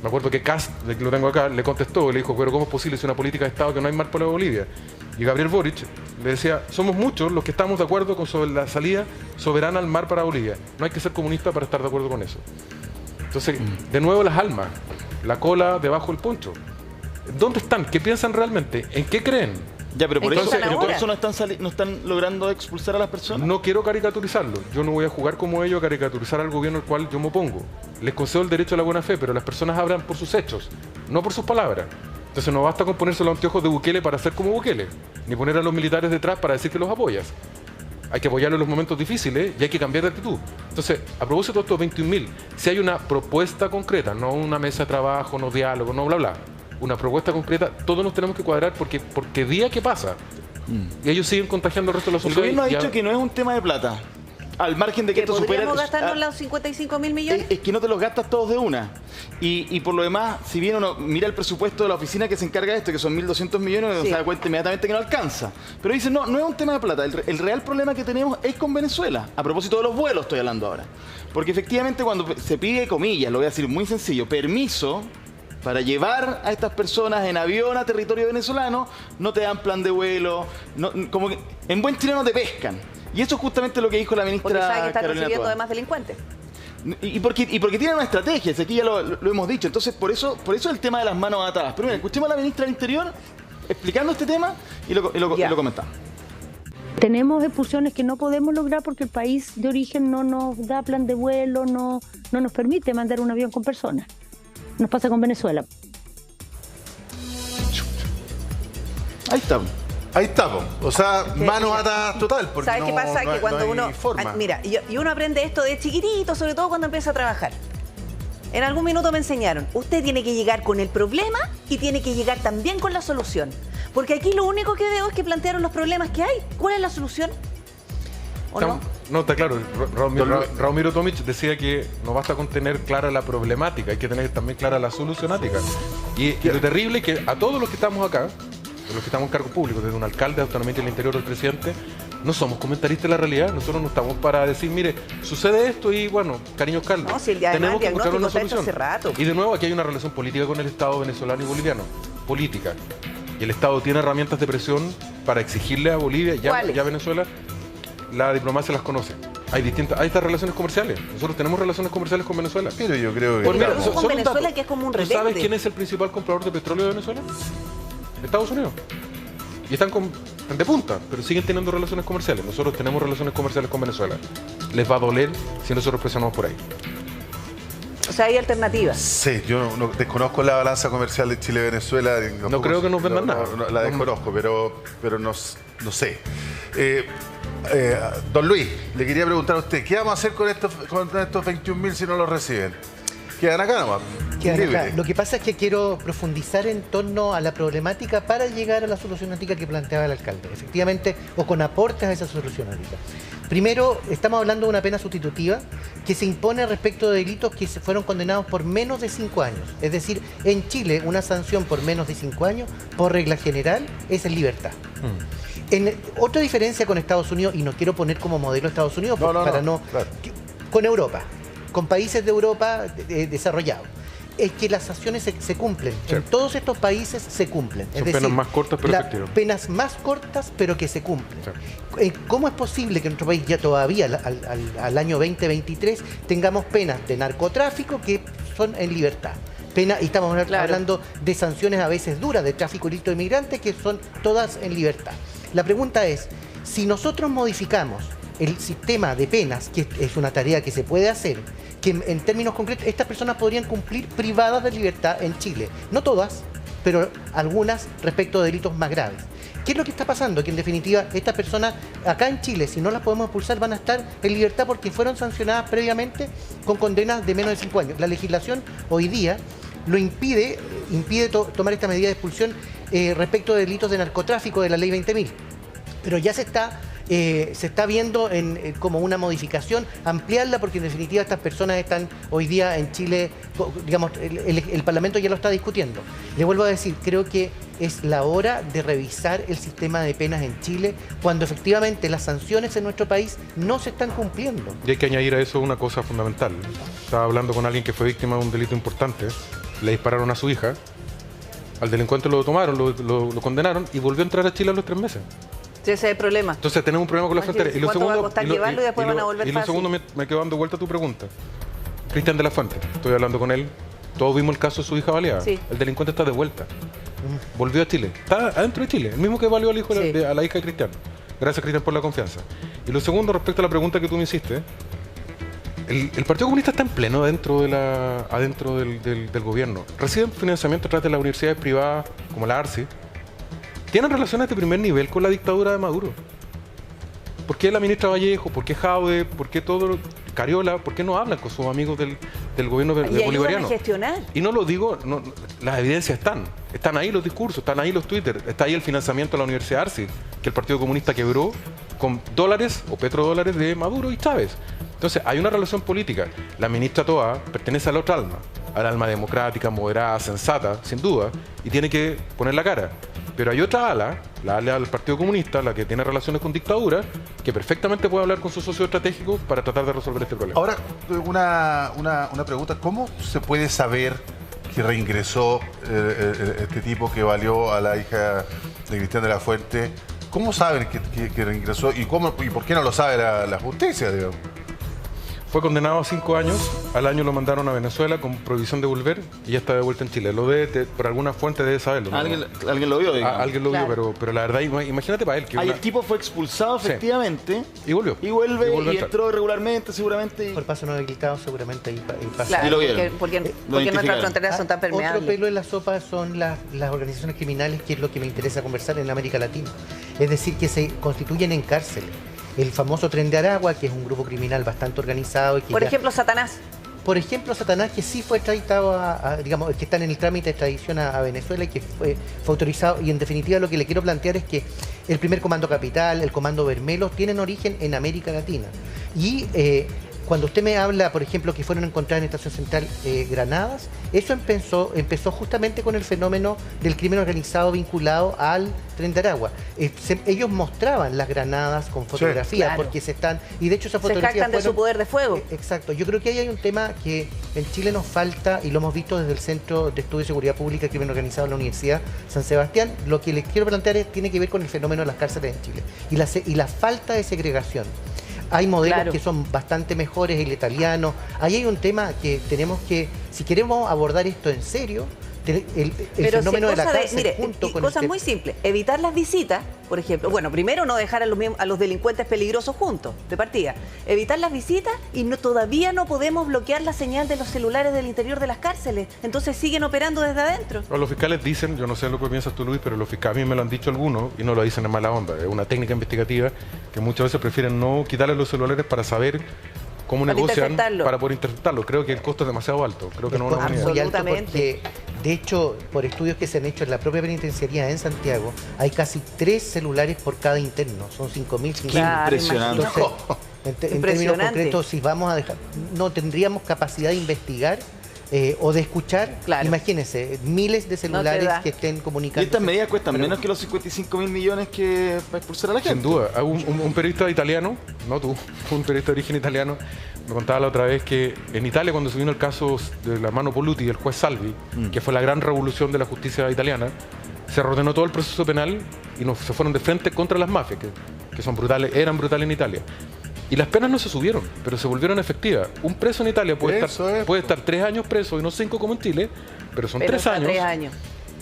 B: Me acuerdo que Kast, que lo tengo acá, le contestó, le dijo, pero ¿cómo es posible si una política de Estado que no hay mar para Bolivia? Y Gabriel Boric le decía, somos muchos los que estamos de acuerdo con sobre la salida soberana al mar para Bolivia. No hay que ser comunista para estar de acuerdo con eso. Entonces, de nuevo las almas, la cola debajo del poncho. ¿Dónde están? ¿Qué piensan realmente? ¿En qué creen?
D: Ya, pero por
A: Entonces,
D: eso no están logrando expulsar a las personas.
B: No quiero caricaturizarlo. Yo no voy a jugar como ellos a caricaturizar al gobierno al cual yo me opongo. Les concedo el derecho a la buena fe, pero las personas hablan por sus hechos, no por sus palabras. Entonces no basta con ponerse los anteojos de Bukele para ser como Bukele, ni poner a los militares detrás para decir que los apoyas. Hay que apoyarlos en los momentos difíciles y hay que cambiar de actitud. Entonces, a propósito de estos 21.000, si hay una propuesta concreta, no una mesa de trabajo, no diálogo, no bla bla, una propuesta concreta, todos nos tenemos que cuadrar porque día que pasa, y ellos siguen contagiando al resto de la
D: El
B: sociedad.
D: gobierno ha dicho que no es un tema de plata. Al margen de que esto supera...
A: ¿Podríamos gastarnos los 55.000 millones?
D: Es que no te los gastas todos de una. Y por lo demás, si bien uno mira el presupuesto de la oficina que se encarga de esto, que son 1.200 millones, uno se da cuenta inmediatamente que no alcanza. Pero dicen, no es un tema de plata. El real problema que tenemos es con Venezuela. A propósito de los vuelos estoy hablando ahora. Porque efectivamente cuando se pide, comillas, lo voy a decir muy sencillo, permiso para llevar a estas personas en avión a territorio venezolano, no te dan plan de vuelo, como que en buen chileno te pescan. Y eso es justamente lo que dijo la ministra
A: Porque sabe que están
D: Carolina
A: recibiendo
D: Toa.
A: además delincuentes.
D: Y porque tienen una estrategia, si aquí ya lo hemos dicho. Entonces, por eso el tema de las manos atadas. Pero mira, escuchemos a la ministra del Interior explicando este tema y lo comentamos.
I: Tenemos expulsiones que no podemos lograr porque el país de origen no nos da plan de vuelo, no nos permite mandar un avión con personas. Nos pasa con Venezuela.
D: Ahí está.
C: Ahí estamos. O sea, manos atadas total. Porque
A: ¿Sabes qué pasa? Que cuando uno...
C: forma.
A: Mira, y uno aprende esto de chiquitito, sobre todo cuando empieza a trabajar. En algún minuto me enseñaron, usted tiene que llegar con el problema y tiene que llegar también con la solución. Porque aquí lo único que veo es que plantearon los problemas que hay. ¿Cuál es la solución? ¿O no?
B: No, está claro. Raumiro Tomic decía que no basta con tener clara la problemática, hay que tener también clara la solucionática. Y lo terrible es que a todos los que estamos acá, los que estamos en cargos públicos, desde un alcalde, Autonomía del Interior o el presidente, no somos comentaristas de la realidad. Nosotros no estamos para decir, mire, sucede esto y bueno, cariño alcalde,
A: No, si el
B: tenemos que encontrar una
A: diagnóstico está hecho
B: solución.
A: hace rato.
B: Y de nuevo aquí hay una relación política con el Estado venezolano y boliviano. Política. Y el Estado tiene herramientas de presión para exigirle a Bolivia y a Venezuela. La diplomacia las conoce. Hay estas relaciones comerciales. Nosotros tenemos relaciones comerciales con Venezuela.
C: Pero yo creo que...
B: Pues mira,
A: Incluso con
B: solo un
A: Venezuela,
B: dato.
A: que es como un
B: ¿Tú
A: rebelde.
B: sabes quién es el principal comprador de petróleo de Venezuela? Estados Unidos. Y están de punta, pero siguen teniendo relaciones comerciales. Nosotros tenemos relaciones comerciales con Venezuela. Les va a doler si nosotros presionamos por ahí.
A: O sea, hay alternativas.
C: Sí, yo no desconozco la balanza comercial de Chile-Venezuela.
B: No creo que nos vendan nada.
C: La desconozco, pero no sé. Don Luis, le quería preguntar a usted, ¿qué vamos a hacer con estos 21.000 si no los reciben? ¿Quedan acá nomás?
E: Quedan acá. Lo que pasa es que quiero profundizar en torno a la problemática para llegar a la solucionática que planteaba el alcalde. Efectivamente, o con aportes a esa solucionática. Primero, estamos hablando de una pena sustitutiva que se impone respecto de delitos que se fueron condenados por menos de 5 años. Es decir, en Chile, una sanción por menos de 5 años, por regla general, es en libertad. Otra diferencia con Estados Unidos, y no quiero poner como modelo Estados Unidos, claro. Con Europa, con países de Europa desarrollados, es que las sanciones se cumplen. Sí. En todos estos países se cumplen.
B: Son penas más cortas, pero efectivas.
E: Penas más cortas, pero que se cumplen. Sí. ¿Cómo es posible que en nuestro país ya todavía, al año 2023, tengamos penas de narcotráfico que son en libertad? Y estamos hablando de sanciones a veces duras, de tráfico ilícito de inmigrantes, que son todas en libertad. La pregunta es, si nosotros modificamos el sistema de penas, que es una tarea que se puede hacer, que en términos concretos estas personas podrían cumplir privadas de libertad en Chile. No todas, pero algunas respecto de delitos más graves. ¿Qué es lo que está pasando? Que en definitiva estas personas acá en Chile, si no las podemos expulsar, van a estar en libertad porque fueron sancionadas previamente con condenas de menos de 5 años. La legislación hoy día lo impide tomar esta medida de expulsión respecto de delitos de narcotráfico de la ley 20.000. Pero ya se está viendo como una modificación, ampliarla, porque en definitiva estas personas están hoy día en Chile, digamos, el Parlamento ya lo está discutiendo. Le vuelvo a decir, creo que es la hora de revisar el sistema de penas en Chile cuando efectivamente las sanciones en nuestro país no se están cumpliendo.
B: Y hay que añadir a eso una cosa fundamental. Estaba hablando con alguien que fue víctima de un delito importante, le dispararon a su hija, al delincuente lo tomaron, lo condenaron y volvió a entrar a Chile a los 3 meses.
A: Ese es el problema.
B: Entonces tenemos un problema con la frontera. Y lo
A: ¿cuánto va a
B: segundo,
A: costar llevarlo y después van a volver
B: y lo
A: fácil?
B: segundo, me quedo dando vuelta a tu pregunta. Cristian de la Fuente, estoy hablando con él. Todos vimos el caso de su hija baleada.
A: Sí.
B: El delincuente está de vuelta. Volvió a Chile. Está adentro de Chile. El mismo que valió al hijo a la hija de Cristian. Gracias, Cristian, por la confianza. Y lo segundo, respecto a la pregunta que tú me hiciste, el Partido Comunista está en pleno adentro del gobierno. Reciben financiamiento a través de las universidades privadas, como la ARCI. Tienen relaciones de primer nivel con la dictadura de Maduro. ¿Por qué la ministra Vallejo? ¿Por qué Jaude? ¿Por qué todo Cariola? ¿Por qué no hablan con sus amigos del gobierno bolivariano?
A: A gestionar.
B: Y no lo digo, las evidencias están ahí los discursos, están ahí los Twitter, está ahí el financiamiento a la Universidad Arce, que el Partido Comunista quebró con dólares o petrodólares de Maduro y Chávez. Entonces, hay una relación política. La ministra Toa pertenece al otro alma, al alma democrática, moderada, sensata, sin duda, y tiene que poner la cara. Pero hay otra ala, la ala del Partido Comunista, la que tiene relaciones con dictadura, que perfectamente puede hablar con sus socios estratégicos para tratar de resolver este problema.
C: Ahora, una pregunta. ¿Cómo se puede saber que reingresó este tipo que valió a la hija de Cristian de la Fuente? ¿Cómo saben que reingresó y por qué no lo sabe la justicia, digamos?
B: Fue condenado a 5 años, al año lo mandaron a Venezuela con prohibición de volver y ya está de vuelta en Chile. Por alguna fuente debe saberlo, ¿no?
D: Alguien lo vio, digamos.
B: Alguien lo vio, pero la verdad, imagínate para él que...
D: El tipo fue expulsado efectivamente.
B: Y volvió.
D: Y vuelve y entró regularmente, seguramente.
E: Por paso no habilitado, seguramente ahí pasa.
A: Claro,
D: y lo vieron.
A: porque nuestras fronteras son tan permeables.
E: Otro pelo en la sopa son las organizaciones criminales, que es lo que me interesa conversar en América Latina. Es decir, que se constituyen en cárceles. El famoso Tren de Aragua, que es un grupo criminal bastante organizado. Y que
A: por ejemplo, Satanás.
E: Por ejemplo, Satanás, que sí fue extraditado digamos, que están en el trámite de extradición a Venezuela y que fue autorizado. Y en definitiva lo que le quiero plantear es que el primer Comando Capital, el Comando Bermelos, tienen origen en América Latina. Y cuando usted me habla, por ejemplo, que fueron encontradas en Estación Central granadas, eso empezó justamente con el fenómeno del crimen organizado vinculado al Tren de Aragua. Ellos mostraban las granadas con fotografías,
A: sí, claro.
E: porque y de hecho esas fotografías
A: se jactan de su poder de fuego.
E: Exacto. Yo creo que ahí hay un tema que en Chile nos falta, y lo hemos visto desde el Centro de Estudio de Seguridad Pública y Crimen Organizado de la Universidad San Sebastián. Lo que les quiero plantear tiene que ver con el fenómeno de las cárceles en Chile y la falta de segregación. Hay modelos que son bastante mejores, el italiano. Ahí hay un tema que tenemos que, si queremos abordar esto en serio, el fenómeno de la cárcel junto con
A: cosas muy simples. Evitar las visitas, por ejemplo. Bueno, primero no dejar a los delincuentes peligrosos juntos, de partida. Evitar las visitas y todavía no podemos bloquear la señal de los celulares del interior de las cárceles. Entonces siguen operando desde adentro.
B: Los fiscales dicen, yo no sé lo que piensas tú, Luis, pero los fiscales a mí me lo han dicho algunos y no lo dicen en mala onda. Es una técnica investigativa que muchas veces prefieren no quitarle los celulares para saber cómo negocian para poder interceptarlo. Creo que el costo es demasiado alto. Creo que no es
E: muy alto porque, de hecho, por estudios que se han hecho en la propia penitenciaría en Santiago, hay casi 3 celulares por cada interno. Son 5.000.
D: Impresionante.
E: Entonces, en términos concretos, si vamos a dejar, no tendríamos capacidad de investigar o de escuchar, imagínense, miles de celulares que estén comunicando.
D: Y estas medidas cuestan menos que los 55.000 millones que para expulsar a la gente.
B: Sin duda. Un periodista italiano, no tú, un periodista de origen italiano, me contaba la otra vez que en Italia, cuando se vino el caso de la mano Poluti del juez Salvi, que fue la gran revolución de la justicia italiana, se reordenó todo el proceso penal y se fueron de frente contra las mafias, que son brutales, eran brutales en Italia. Y las penas no se subieron, pero se volvieron efectivas. Un preso en Italia puede estar 3 años preso y no 5 como en Chile, pero son 3 años.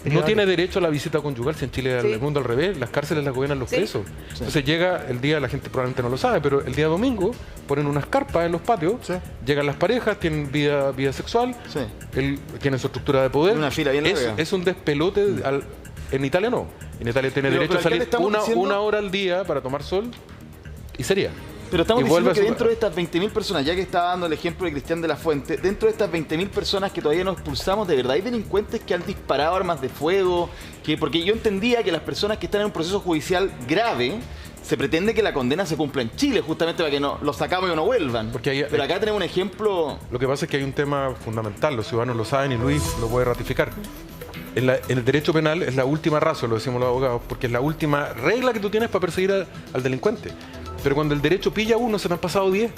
B: no tiene derecho a la visita conyugal, si en Chile es el mundo al revés, las cárceles las gobiernan los presos. Entonces llega el día, la gente probablemente no lo sabe, pero el día domingo ponen unas carpas en los patios, llegan las parejas, tienen vida sexual, tienen su estructura de poder.
D: Una fila bien larga.
B: Es un despelote. En Italia no. En Italia tiene derecho a salir una hora al día para tomar sol y sería.
D: Pero estamos diciendo que dentro de estas 20.000 personas, ya que estaba dando el ejemplo de Cristian de la Fuente, dentro de estas 20.000 personas que todavía no expulsamos, ¿de verdad hay delincuentes que han disparado armas de fuego? Porque yo entendía que las personas que están en un proceso judicial grave, se pretende que la condena se cumpla en Chile, justamente para que no los sacamos y no vuelvan. Pero acá tenemos un ejemplo...
B: Lo que pasa es que hay un tema fundamental, los ciudadanos lo saben y Luis lo puede ratificar. En el derecho penal es la última ratio, lo decimos los abogados, porque es la última regla que tú tienes para perseguir al delincuente. Pero cuando el derecho pilla a uno, se te han pasado 10.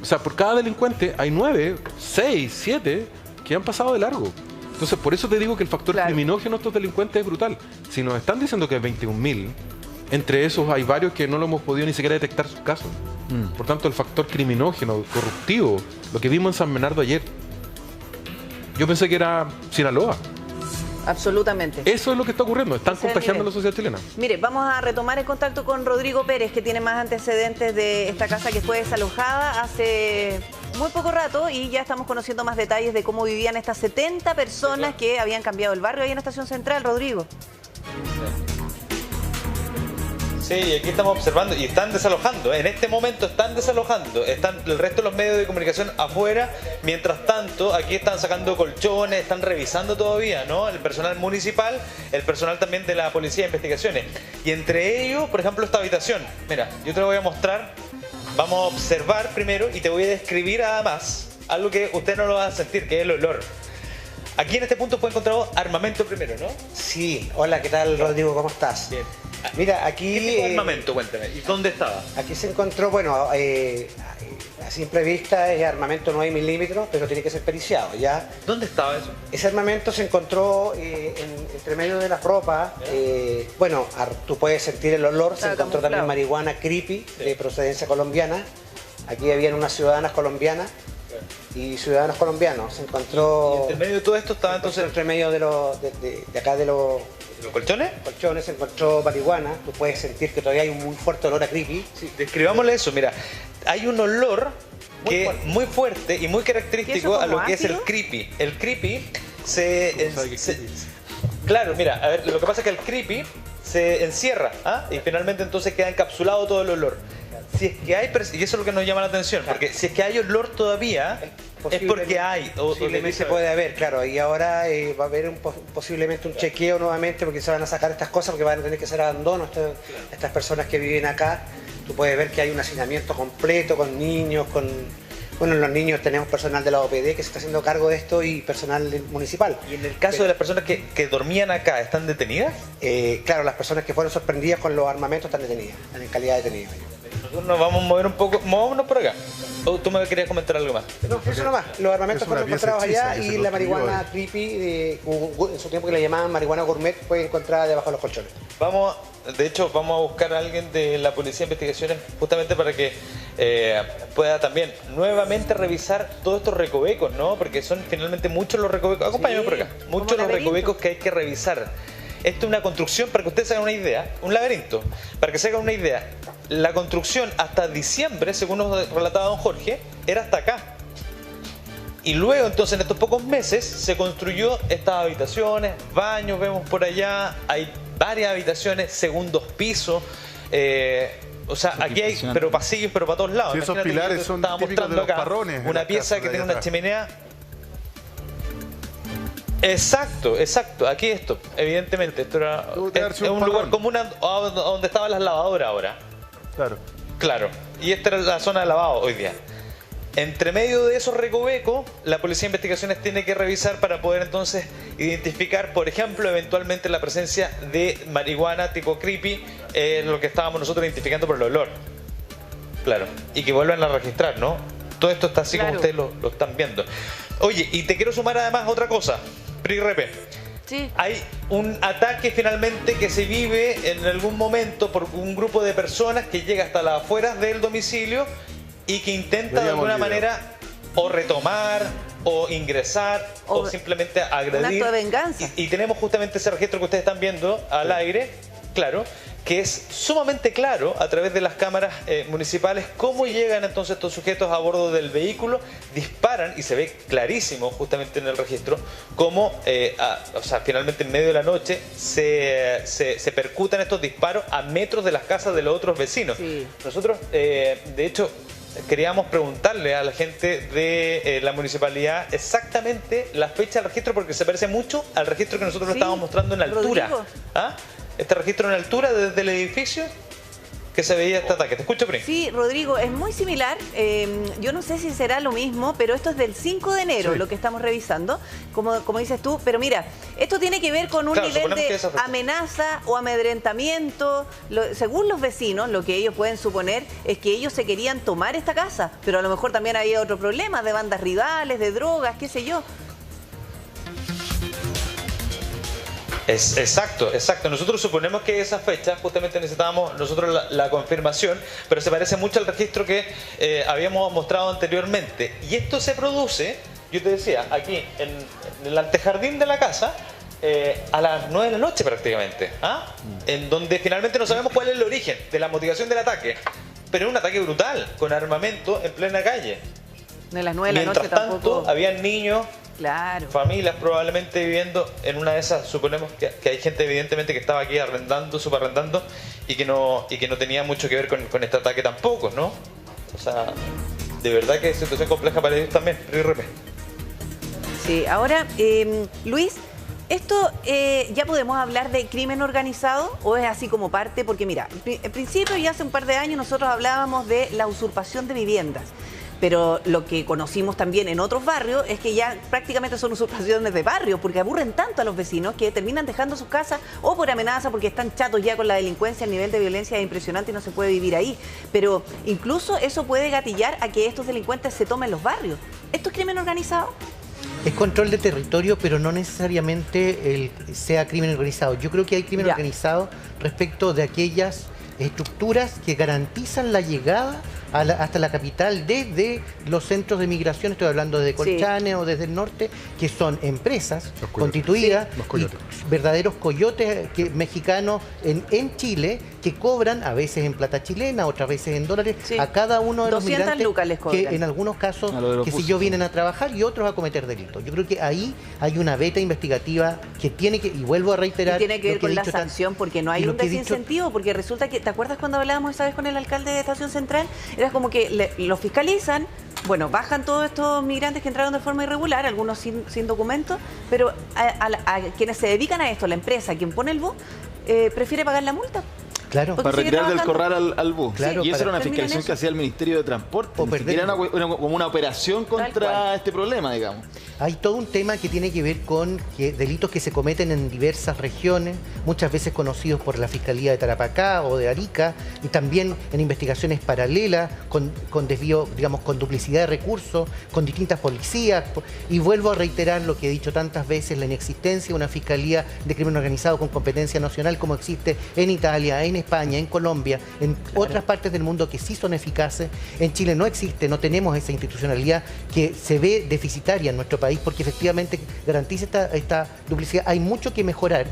B: O sea, por cada delincuente hay 9, 6, 7 que han pasado de largo. Entonces, por eso te digo que el factor criminógeno de estos delincuentes es brutal. Si nos están diciendo que es 21.000, entre esos hay varios que no lo hemos podido ni siquiera detectar sus casos. Por tanto, el factor criminógeno, corruptivo, lo que vimos en San Bernardo ayer, yo pensé que era Sinaloa.
A: Absolutamente.
B: Eso es lo que está ocurriendo, están contagiando a la sociedad chilena.
A: Mire, vamos a retomar el contacto con Rodrigo Pérez, que tiene más antecedentes de esta casa que fue desalojada hace muy poco rato y ya estamos conociendo más detalles de cómo vivían estas 70 personas que habían cambiado el barrio ahí en la Estación Central. Rodrigo.
G: Sí, aquí estamos observando y están desalojando. En este momento están desalojando. Están el resto de los medios de comunicación afuera. Mientras tanto, aquí están sacando colchones, están revisando todavía, ¿no? El personal municipal, el personal también de la Policía de Investigaciones. Y entre ellos, por ejemplo, esta habitación. Mira, yo te lo voy a mostrar. Vamos a observar primero y te voy a describir además algo que usted no lo va a sentir, que es el olor. Aquí en este punto fue encontrado armamento primero, ¿no?
J: Sí. Hola, ¿qué tal, Rodrigo? ¿Cómo estás?
G: Bien.
J: Mira, aquí...
G: ¿Qué tipo de armamento? Cuéntame. ¿Y dónde estaba?
J: Aquí se encontró, bueno, a simple vista es armamento 9 milímetros, pero tiene que ser periciado, ¿ya?
G: ¿Dónde estaba eso?
J: Ese armamento se encontró entre medio de las ropas. Bueno, tú puedes sentir el olor. Se encontró también marihuana creepy, de procedencia colombiana. Aquí habían unas ciudadanas colombianas y ciudadanos colombianos. Se encontró...
G: ¿Y entre medio de todo esto estaba entonces...?
J: Entre medio de acá de los...
G: ¿Los colchones?
J: Colchones, se encontró marihuana. Tú puedes sentir que todavía hay un muy fuerte olor a creepy.
G: Sí, describámosle eso. Mira, hay un olor muy fuerte y muy característico a lo que es el creepy. El creepy claro, mira, a ver, lo que pasa es que el creepy se encierra y finalmente entonces queda encapsulado todo el olor. Si es que hay, y eso es lo que nos llama la atención, porque si es que hay olor todavía, es porque hay.
J: Posiblemente se puede haber, claro, y ahora va a haber posiblemente un chequeo nuevamente porque se van a sacar estas cosas, porque van a tener que hacer abandono estas personas que viven acá. Tú puedes ver que hay un hacinamiento completo con niños, bueno, los niños tenemos personal de la OPD que se está haciendo cargo de esto y personal municipal.
G: ¿Y en el caso de las personas que dormían acá, están detenidas?
J: Claro, las personas que fueron sorprendidas con los armamentos están detenidas, están en calidad de detenidas.
G: Nosotros nos vamos a mover un poco, movámonos por acá. ¿O tú me querías comentar algo más?
J: No, eso nomás. Los armamentos fueron encontrados allá y la marihuana creepy, en su tiempo que le llamaban marihuana gourmet, fue encontrada debajo de los colchones.
G: De hecho, vamos a buscar a alguien de la Policía de Investigaciones justamente para que pueda también nuevamente revisar todos estos recovecos, ¿no? Porque son finalmente muchos los recovecos. Acompáñame por acá. Muchos los recovecos que hay que revisar. Esto es una construcción, para que ustedes se hagan una idea, un laberinto. Para que se hagan una idea, la construcción hasta diciembre, según nos relataba don Jorge, era hasta acá. Y luego, entonces, en estos pocos meses, se construyó estas habitaciones, baños, vemos por allá, hay varias habitaciones, segundos pisos. O sea, aquí hay pasillos, pero para todos lados.
C: Sí, esos pilares son típicos de los parrones.
G: Una pieza que tiene una chimenea. Exacto. Aquí esto, evidentemente, esto era es un lugar común a donde estaban las lavadoras ahora. Claro. Y esta era la zona de lavado hoy día. Entre medio de esos recovecos, la Policía de Investigaciones tiene que revisar para poder entonces identificar, por ejemplo, eventualmente la presencia de marihuana tipo creepy, lo que estábamos nosotros identificando por el olor. Claro. Y que vuelvan a registrar, ¿no? Todo esto está así como ustedes lo están viendo. Oye, y te quiero sumar además otra cosa. Pri Repe.
A: Sí.
G: Hay un ataque finalmente que se vive en algún momento por un grupo de personas que llega hasta las afueras del domicilio y que intenta de alguna manera o retomar o ingresar o simplemente agredir.
A: Un acto de venganza.
G: Y tenemos justamente ese registro que ustedes están viendo al aire, claro, que es sumamente claro a través de las cámaras municipales cómo llegan entonces estos sujetos a bordo del vehículo, disparan y se ve clarísimo justamente en el registro cómo, o sea, finalmente en medio de la noche se percutan estos disparos a metros de las casas de los otros vecinos. Sí. Nosotros, de hecho, queríamos preguntarle a la gente de la municipalidad exactamente la fecha del registro porque se parece mucho al registro que nosotros lo estábamos mostrando en altura. ¿Ah? Este registro en altura desde el edificio que se veía este ataque. ¿Te escucho, Pri?
A: Sí, Rodrigo, es muy similar. Yo no sé si será lo mismo, pero esto es del 5 de enero, lo que estamos revisando, como dices tú. Pero mira, esto tiene que ver con un nivel de amenaza o amedrentamiento. Según los vecinos, lo que ellos pueden suponer es que ellos se querían tomar esta casa, pero a lo mejor también había otro problema de bandas rivales, de drogas, qué sé yo.
G: Exacto. Nosotros suponemos que esa fecha, justamente necesitábamos nosotros la confirmación, pero se parece mucho al registro que habíamos mostrado anteriormente. Y esto se produce, yo te decía, aquí en el antejardín de la casa, a las 9 de la noche prácticamente, en donde finalmente no sabemos cuál es el origen de la motivación del ataque. Pero es un ataque brutal, con armamento en plena calle.
A: De las 9 de la noche
G: tampoco. Mientras tanto, habían niños, familias probablemente viviendo en una de esas. Suponemos que hay gente evidentemente que estaba aquí arrendando, subarrendando y que no tenía mucho que ver con este ataque tampoco, ¿no? O sea, de verdad que es situación compleja para ellos también.
A: Sí, ahora, Luis, ¿esto ya podemos hablar de crimen organizado o es así como parte? Porque mira, en principio ya hace un par de años nosotros hablábamos de la usurpación de viviendas. Pero lo que conocimos también en otros barrios es que ya prácticamente son usurpaciones de barrios, porque aburren tanto a los vecinos que terminan dejando sus casas o por amenaza, porque están chatos ya con la delincuencia, el nivel de violencia es impresionante y no se puede vivir ahí. Pero incluso eso puede gatillar a que estos delincuentes se tomen los barrios. ¿Esto es crimen organizado?
E: Es control de territorio, pero no necesariamente sea crimen organizado. Yo creo que hay crimen organizado respecto de aquellas estructuras que garantizan la llegada hasta la capital desde los centros de migración, estoy hablando de Colchane o desde el norte, que son empresas constituidas, y verdaderos coyotes mexicanos en Chile que cobran a veces en plata chilena, otras veces en dólares, a cada uno de los migrantes que en algunos casos que si yo vienen a trabajar y otros a cometer delitos. Yo creo que ahí hay una beta investigativa que tiene que, y vuelvo a reiterar,
A: y tiene que ver con la sanción, porque no hay un desincentivo, porque resulta que, ¿te acuerdas cuando hablábamos esa vez con el alcalde de Estación Central? Era como que lo fiscalizan, bueno, bajan todos estos migrantes que entraron de forma irregular, algunos sin documentos, pero a quienes se dedican a esto, la empresa, quien pone el bus, prefiere pagar la multa.
E: Claro,
D: para retirar del corral al bus.
E: Claro,
D: y esa era una fiscalización que hacía el Ministerio de Transporte. Era como una operación contra este problema, digamos.
E: Hay todo un tema que tiene que ver con delitos que se cometen en diversas regiones, muchas veces conocidos por la Fiscalía de Tarapacá o de Arica, y también en investigaciones paralelas, con desvío, digamos, con duplicidad de recursos, con distintas policías. Y vuelvo a reiterar lo que he dicho tantas veces, la inexistencia de una Fiscalía de Crimen Organizado con competencia nacional como existe en Italia, en España, en Colombia, en otras partes del mundo que sí son eficaces. En Chile no existe, no tenemos esa institucionalidad que se ve deficitaria en nuestro país porque efectivamente garantiza esta duplicidad. Hay mucho que mejorar,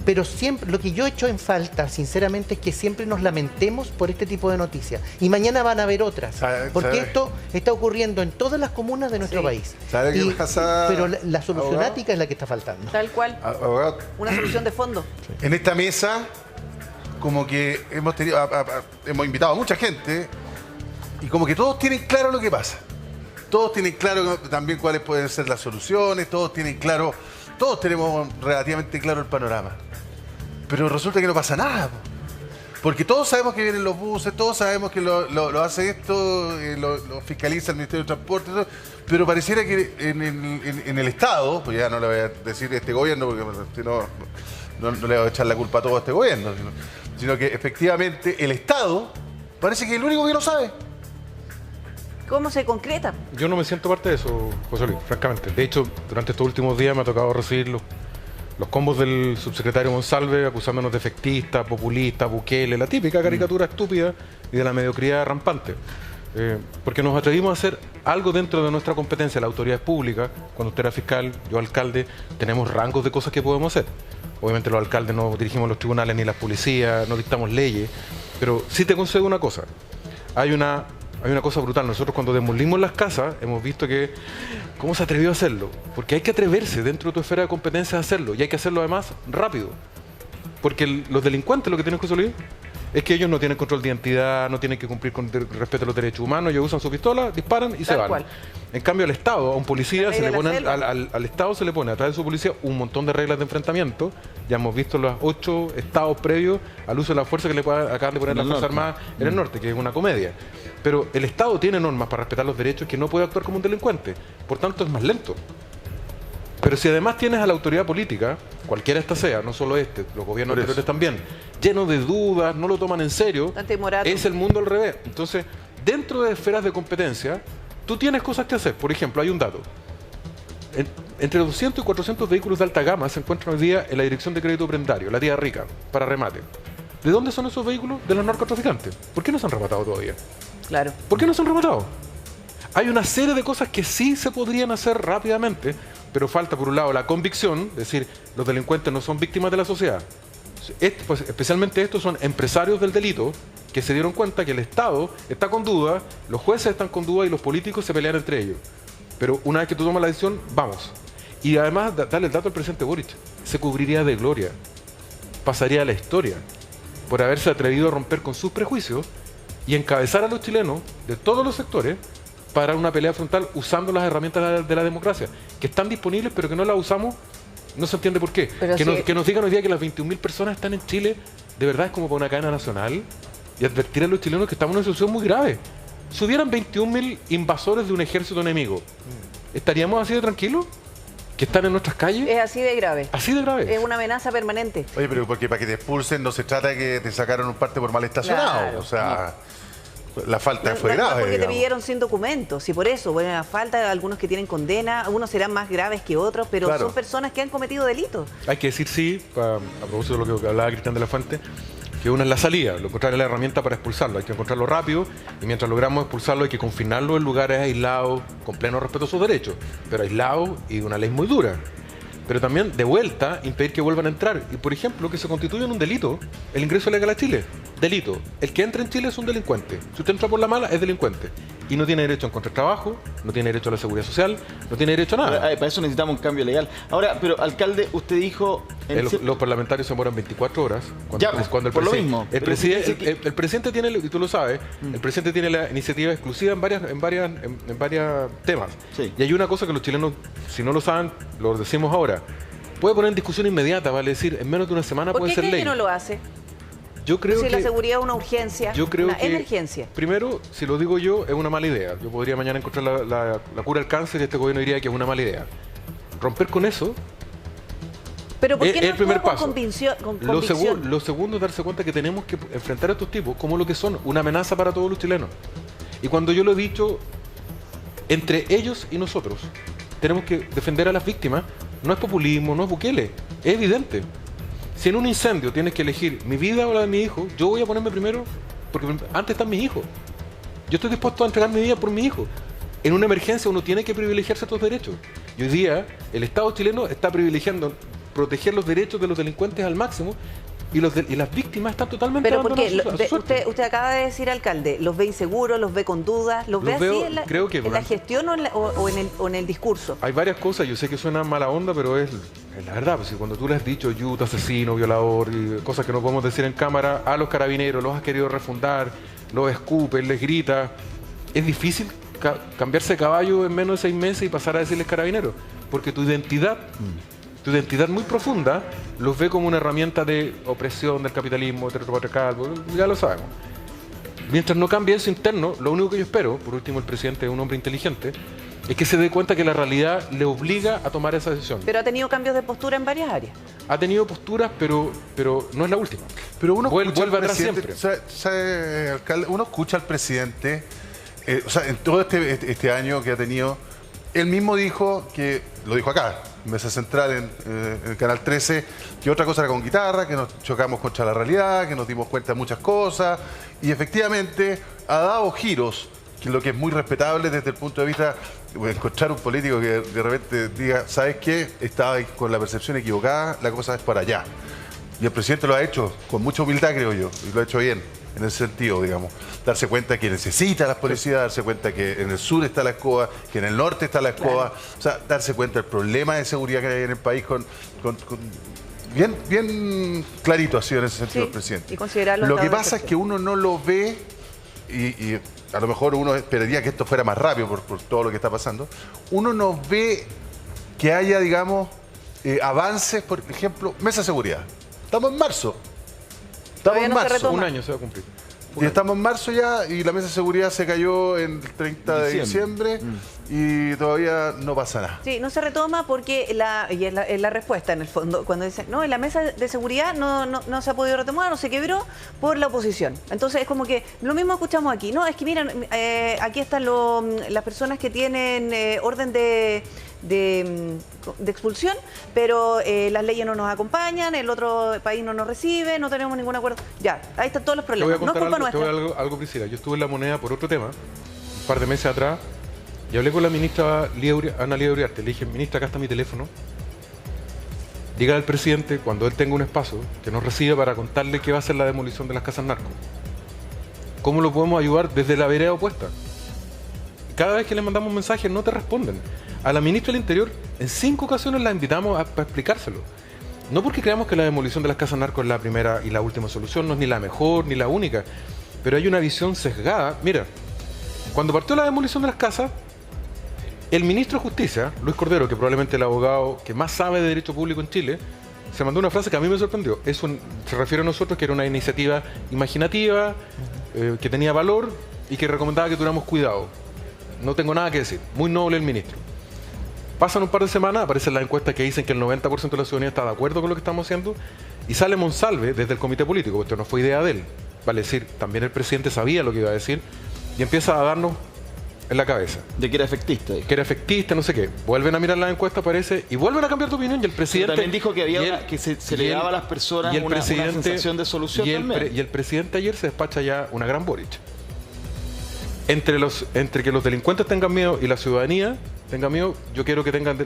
E: pero siempre lo que yo he hecho en falta, sinceramente, es que siempre nos lamentemos por este tipo de noticias. Y mañana van a haber otras, porque esto está ocurriendo en todas las comunas de nuestro país. Pero la solución ática es la que está faltando.
A: Tal cual. Una solución de fondo.
C: En esta mesa, como que hemos invitado a mucha gente y como que todos tienen claro lo que pasa. Todos tienen claro también cuáles pueden ser las soluciones, todos tenemos relativamente claro el panorama. Pero resulta que no pasa nada. Porque todos sabemos que vienen los buses, todos sabemos que lo hace esto, lo fiscaliza el Ministerio de Transporte, pero pareciera que en el Estado, pues ya no le voy a decir este gobierno, porque si no le voy a echar la culpa a todo este gobierno, sino que efectivamente el Estado parece que es el único que lo sabe.
A: ¿Cómo se concreta?
B: Yo no me siento parte de eso, José Luis, francamente. De hecho, durante estos últimos días me ha tocado recibir los combos del subsecretario Monsalve acusándonos de efectistas, populistas, Bukele, la típica caricatura estúpida y de la mediocridad rampante. porque nos atrevimos a hacer algo dentro de nuestra competencia. La autoridad pública, cuando usted era fiscal, yo alcalde, tenemos rangos de cosas que podemos hacer. Obviamente los alcaldes no dirigimos los tribunales ni las policías, no dictamos leyes, pero sí te concedo una cosa. Hay una cosa brutal. Nosotros cuando demolimos las casas hemos visto que ¿cómo se atrevió a hacerlo? Porque hay que atreverse dentro de tu esfera de competencia a hacerlo, y hay que hacerlo además rápido. Porque los delincuentes lo que tienen que solucionar es que ellos no tienen control de identidad, no tienen que cumplir con respeto a los derechos humanos, ellos usan su pistola, disparan y se van.
A: Cual.
B: En cambio al Estado, a un policía se le pone, al Estado se le pone a través de su policía un montón de reglas de enfrentamiento. Ya hemos visto los 8 estados previos al uso de la fuerza que le acaban de poner las Fuerzas Armadas en el norte, que es una comedia. Pero el Estado tiene normas para respetar los derechos, que no puede actuar como un delincuente. Por tanto es más lento. Pero si además tienes a la autoridad política, cualquiera esta sea, no solo los gobiernos anteriores también, llenos de dudas, no lo toman en serio, es el mundo al revés. Entonces, dentro de esferas de competencia, tú tienes cosas que hacer. Por ejemplo, hay un dato. Entre 200 y 400 vehículos de alta gama se encuentran hoy día en la Dirección de Crédito Prendario, la tía rica, para remate. ¿De dónde son esos vehículos? De los narcotraficantes. ¿Por qué no se han rematado todavía?
A: Claro.
B: ¿Por qué no se han rematado? Hay una serie de cosas que sí se podrían hacer rápidamente, pero falta por un lado la convicción, es decir, los delincuentes no son víctimas de la sociedad. Pues, especialmente estos son empresarios del delito que se dieron cuenta que el Estado está con duda, los jueces están con duda y los políticos se pelean entre ellos. Pero una vez que tú tomas la decisión, vamos. Y además, darle el dato al presidente Boric, se cubriría de gloria, pasaría a la historia por haberse atrevido a romper con sus prejuicios y encabezar a los chilenos de todos los sectores para una pelea frontal usando las herramientas de la democracia, que están disponibles pero que no las usamos, no se entiende por qué. Que nos digan hoy día que las 21.000 personas están en Chile, de verdad es como para una cadena nacional, y advertir a los chilenos que estamos en una situación muy grave. Si hubieran 21.000 invasores de un ejército enemigo, ¿estaríamos así de tranquilos? ¿Que están en nuestras calles?
A: Es así de grave.
B: Así de grave.
A: Es una amenaza permanente.
C: Oye, pero porque para que te expulsen no se trata de que te sacaron un parte por mal estacionado.
A: Claro.
C: O sea, la falta fue
A: No
C: grave.
A: porque
C: digamos.
A: te pidieron sin documentos, y por eso, bueno, la falta, algunos que tienen condena, algunos serán más graves que otros, pero
C: Claro.
A: son personas que han cometido delitos.
B: Hay que decir sí, a propósito de lo que hablaba Cristian de la Fuente, que una es la salida, lo contrario es la herramienta para expulsarlo. Hay que encontrarlo rápido y mientras logramos expulsarlo hay que confinarlo en lugares aislados, con pleno respeto a sus derechos, pero aislados y de una ley muy dura. Pero también, de vuelta, impedir que vuelvan a entrar. Y, por ejemplo, que se constituya en un delito el ingreso ilegal a Chile. Delito. El que entra en Chile es un delincuente. Si usted entra por la mala, es delincuente. Y no tiene derecho a encontrar trabajo, no tiene derecho a la seguridad social, no tiene derecho a nada.
D: Para eso necesitamos un cambio legal. Ahora, pero alcalde, usted dijo...
B: Los parlamentarios se demoran 24 horas. Cuando el
D: por lo
B: presidente,
D: mismo.
B: el presidente tiene, y tú lo sabes, el presidente tiene la iniciativa exclusiva en varios temas.
D: Sí.
B: Y hay una cosa que los chilenos, si no lo saben, lo decimos ahora. Puede poner en discusión inmediata, vale decir, en menos de una semana
A: ¿Por
B: puede
A: qué
B: ser
A: cree
B: ley.
A: que no lo hace?
B: Yo creo
A: Si
B: que
A: la seguridad es una urgencia,
B: yo creo
A: una
B: que,
A: emergencia.
B: primero, si lo digo yo, es una mala idea. Yo podría mañana encontrar la cura al cáncer y este gobierno diría que es una mala idea. Romper con eso
A: Pero ¿por qué no
B: el primer
A: actúa
B: paso.
A: con convicción?
B: Lo segundo es darse cuenta que tenemos que enfrentar a estos tipos como lo que son, una amenaza para todos los chilenos. Y cuando yo lo he dicho, entre ellos y nosotros, tenemos que defender a las víctimas. No es populismo, no es Bukele, es evidente. Si en un incendio tienes que elegir mi vida o la de mi hijo, yo voy a ponerme primero porque antes están mis hijos. Yo estoy dispuesto a entregar mi vida por mi hijo. En una emergencia uno tiene que privilegiar ciertos derechos. Y hoy día el Estado chileno está privilegiando proteger los derechos de los delincuentes al máximo y las víctimas están totalmente
A: Pero ¿por qué?
B: abandonadas a su suerte.
A: Usted acaba de decir, alcalde, ¿los ve inseguros, los ve con dudas? ¿Los ve
B: veo,
A: así en
B: creo que
A: en la gestión o en el discurso?
B: Hay varias cosas, yo sé que suena mala onda, pero es la verdad. Pues, si cuando tú le has dicho yuta, asesino, violador y cosas que no podemos decir en cámara, a los carabineros los has querido refundar, los escupes, les grita, es difícil cambiarse de caballo en menos de 6 meses y pasar a decirles carabineros, porque tu identidad muy profunda los ve como una herramienta de opresión del capitalismo heteropatriarcal, ya lo sabemos. Mientras no cambie eso interno, lo único que yo espero, por último el presidente es un hombre inteligente, es que se dé cuenta que la realidad le obliga a tomar esa decisión.
A: Pero ha tenido cambios de postura en varias áreas.
B: Ha tenido posturas, pero no es la última.
C: Pero uno
B: vuelve atrás
C: siempre.
B: siempre.
C: Alcalde, uno escucha al presidente, en todo este año que ha tenido, él mismo dijo que, lo dijo acá, en Mesa Central en el Canal 13, que otra cosa era con guitarra, que nos chocamos contra la realidad, que nos dimos cuenta de muchas cosas, y efectivamente ha dado giros lo que es muy respetable desde el punto de vista de encontrar un político que de repente diga, ¿sabes qué? Estaba con la percepción equivocada, la cosa es para allá. Y el presidente lo ha hecho con mucha humildad, creo yo, y lo ha hecho bien, en ese sentido, digamos. Darse cuenta que necesita las policías, darse cuenta que en el sur está la escoba, que en el norte está la escoba, o sea, darse cuenta del problema de seguridad que hay en el país bien clarito ha sido en ese sentido el presidente.
A: Y considerarlo.
C: Lo que pasa es que uno no lo ve y a lo mejor uno esperaría que esto fuera más rápido por todo lo que está pasando. Uno no ve que haya, digamos, avances, por ejemplo, mesa de seguridad. Estamos en marzo. Estamos en marzo.
B: Un año se va a cumplir.
C: Y estamos en marzo ya y la mesa de seguridad se cayó el 30 de diciembre y todavía no pasa nada.
A: Sí, no se retoma porque es la respuesta en el fondo, cuando dicen, no, en la mesa de seguridad no se ha podido retomar, no se quebró por la oposición. Entonces es como que lo mismo escuchamos aquí, no, es que miren, aquí están las personas que tienen orden de expulsión, pero las leyes no nos acompañan, el otro país no nos recibe, no tenemos ningún acuerdo. Ya, ahí están todos los problemas. No es culpa nuestra.
B: Te voy a contar algo, Priscila. Yo estuve en La Moneda por otro tema, un par de meses atrás, y hablé con la ministra Ana Lía Uriarte. Le dije, ministra, acá está mi teléfono. Dígale al presidente, cuando él tenga un espacio, que nos reciba para contarle qué va a ser la demolición de las casas narcos. ¿Cómo lo podemos ayudar desde la vereda opuesta? Cada vez que le mandamos mensajes no te responden. A la ministra del Interior, en 5 ocasiones la invitamos para explicárselo. No porque creamos que la demolición de las casas narcos es la primera y la última solución, no es ni la mejor ni la única, pero hay una visión sesgada. Mira, cuando partió la demolición de las casas, el ministro de Justicia, Luis Cordero, que probablemente el abogado que más sabe de derecho público en Chile, se mandó una frase que a mí me sorprendió. Se refiere a nosotros que era una iniciativa imaginativa, que tenía valor y que recomendaba que tuviéramos cuidado. No tengo nada que decir. Muy noble el ministro. Pasan un par de semanas, aparecen las encuestas que dicen que el 90% de la ciudadanía está de acuerdo con lo que estamos haciendo, y sale Monsalve desde el comité político. Esto no fue idea de él. Vale decir, también el presidente sabía lo que iba a decir y empieza a darnos en la cabeza.
D: De que era efectista.
B: Que era efectista, no sé qué. Vuelven a mirar las encuestas, parece, y vuelven a cambiar de opinión. Y el presidente...
D: Pero también dijo que había que se le daba a las personas una sensación de solución
B: y el presidente ayer se despacha ya una gran Boric. Entre que los delincuentes tengan miedo y la ciudadanía tenga miedo, yo quiero que tengan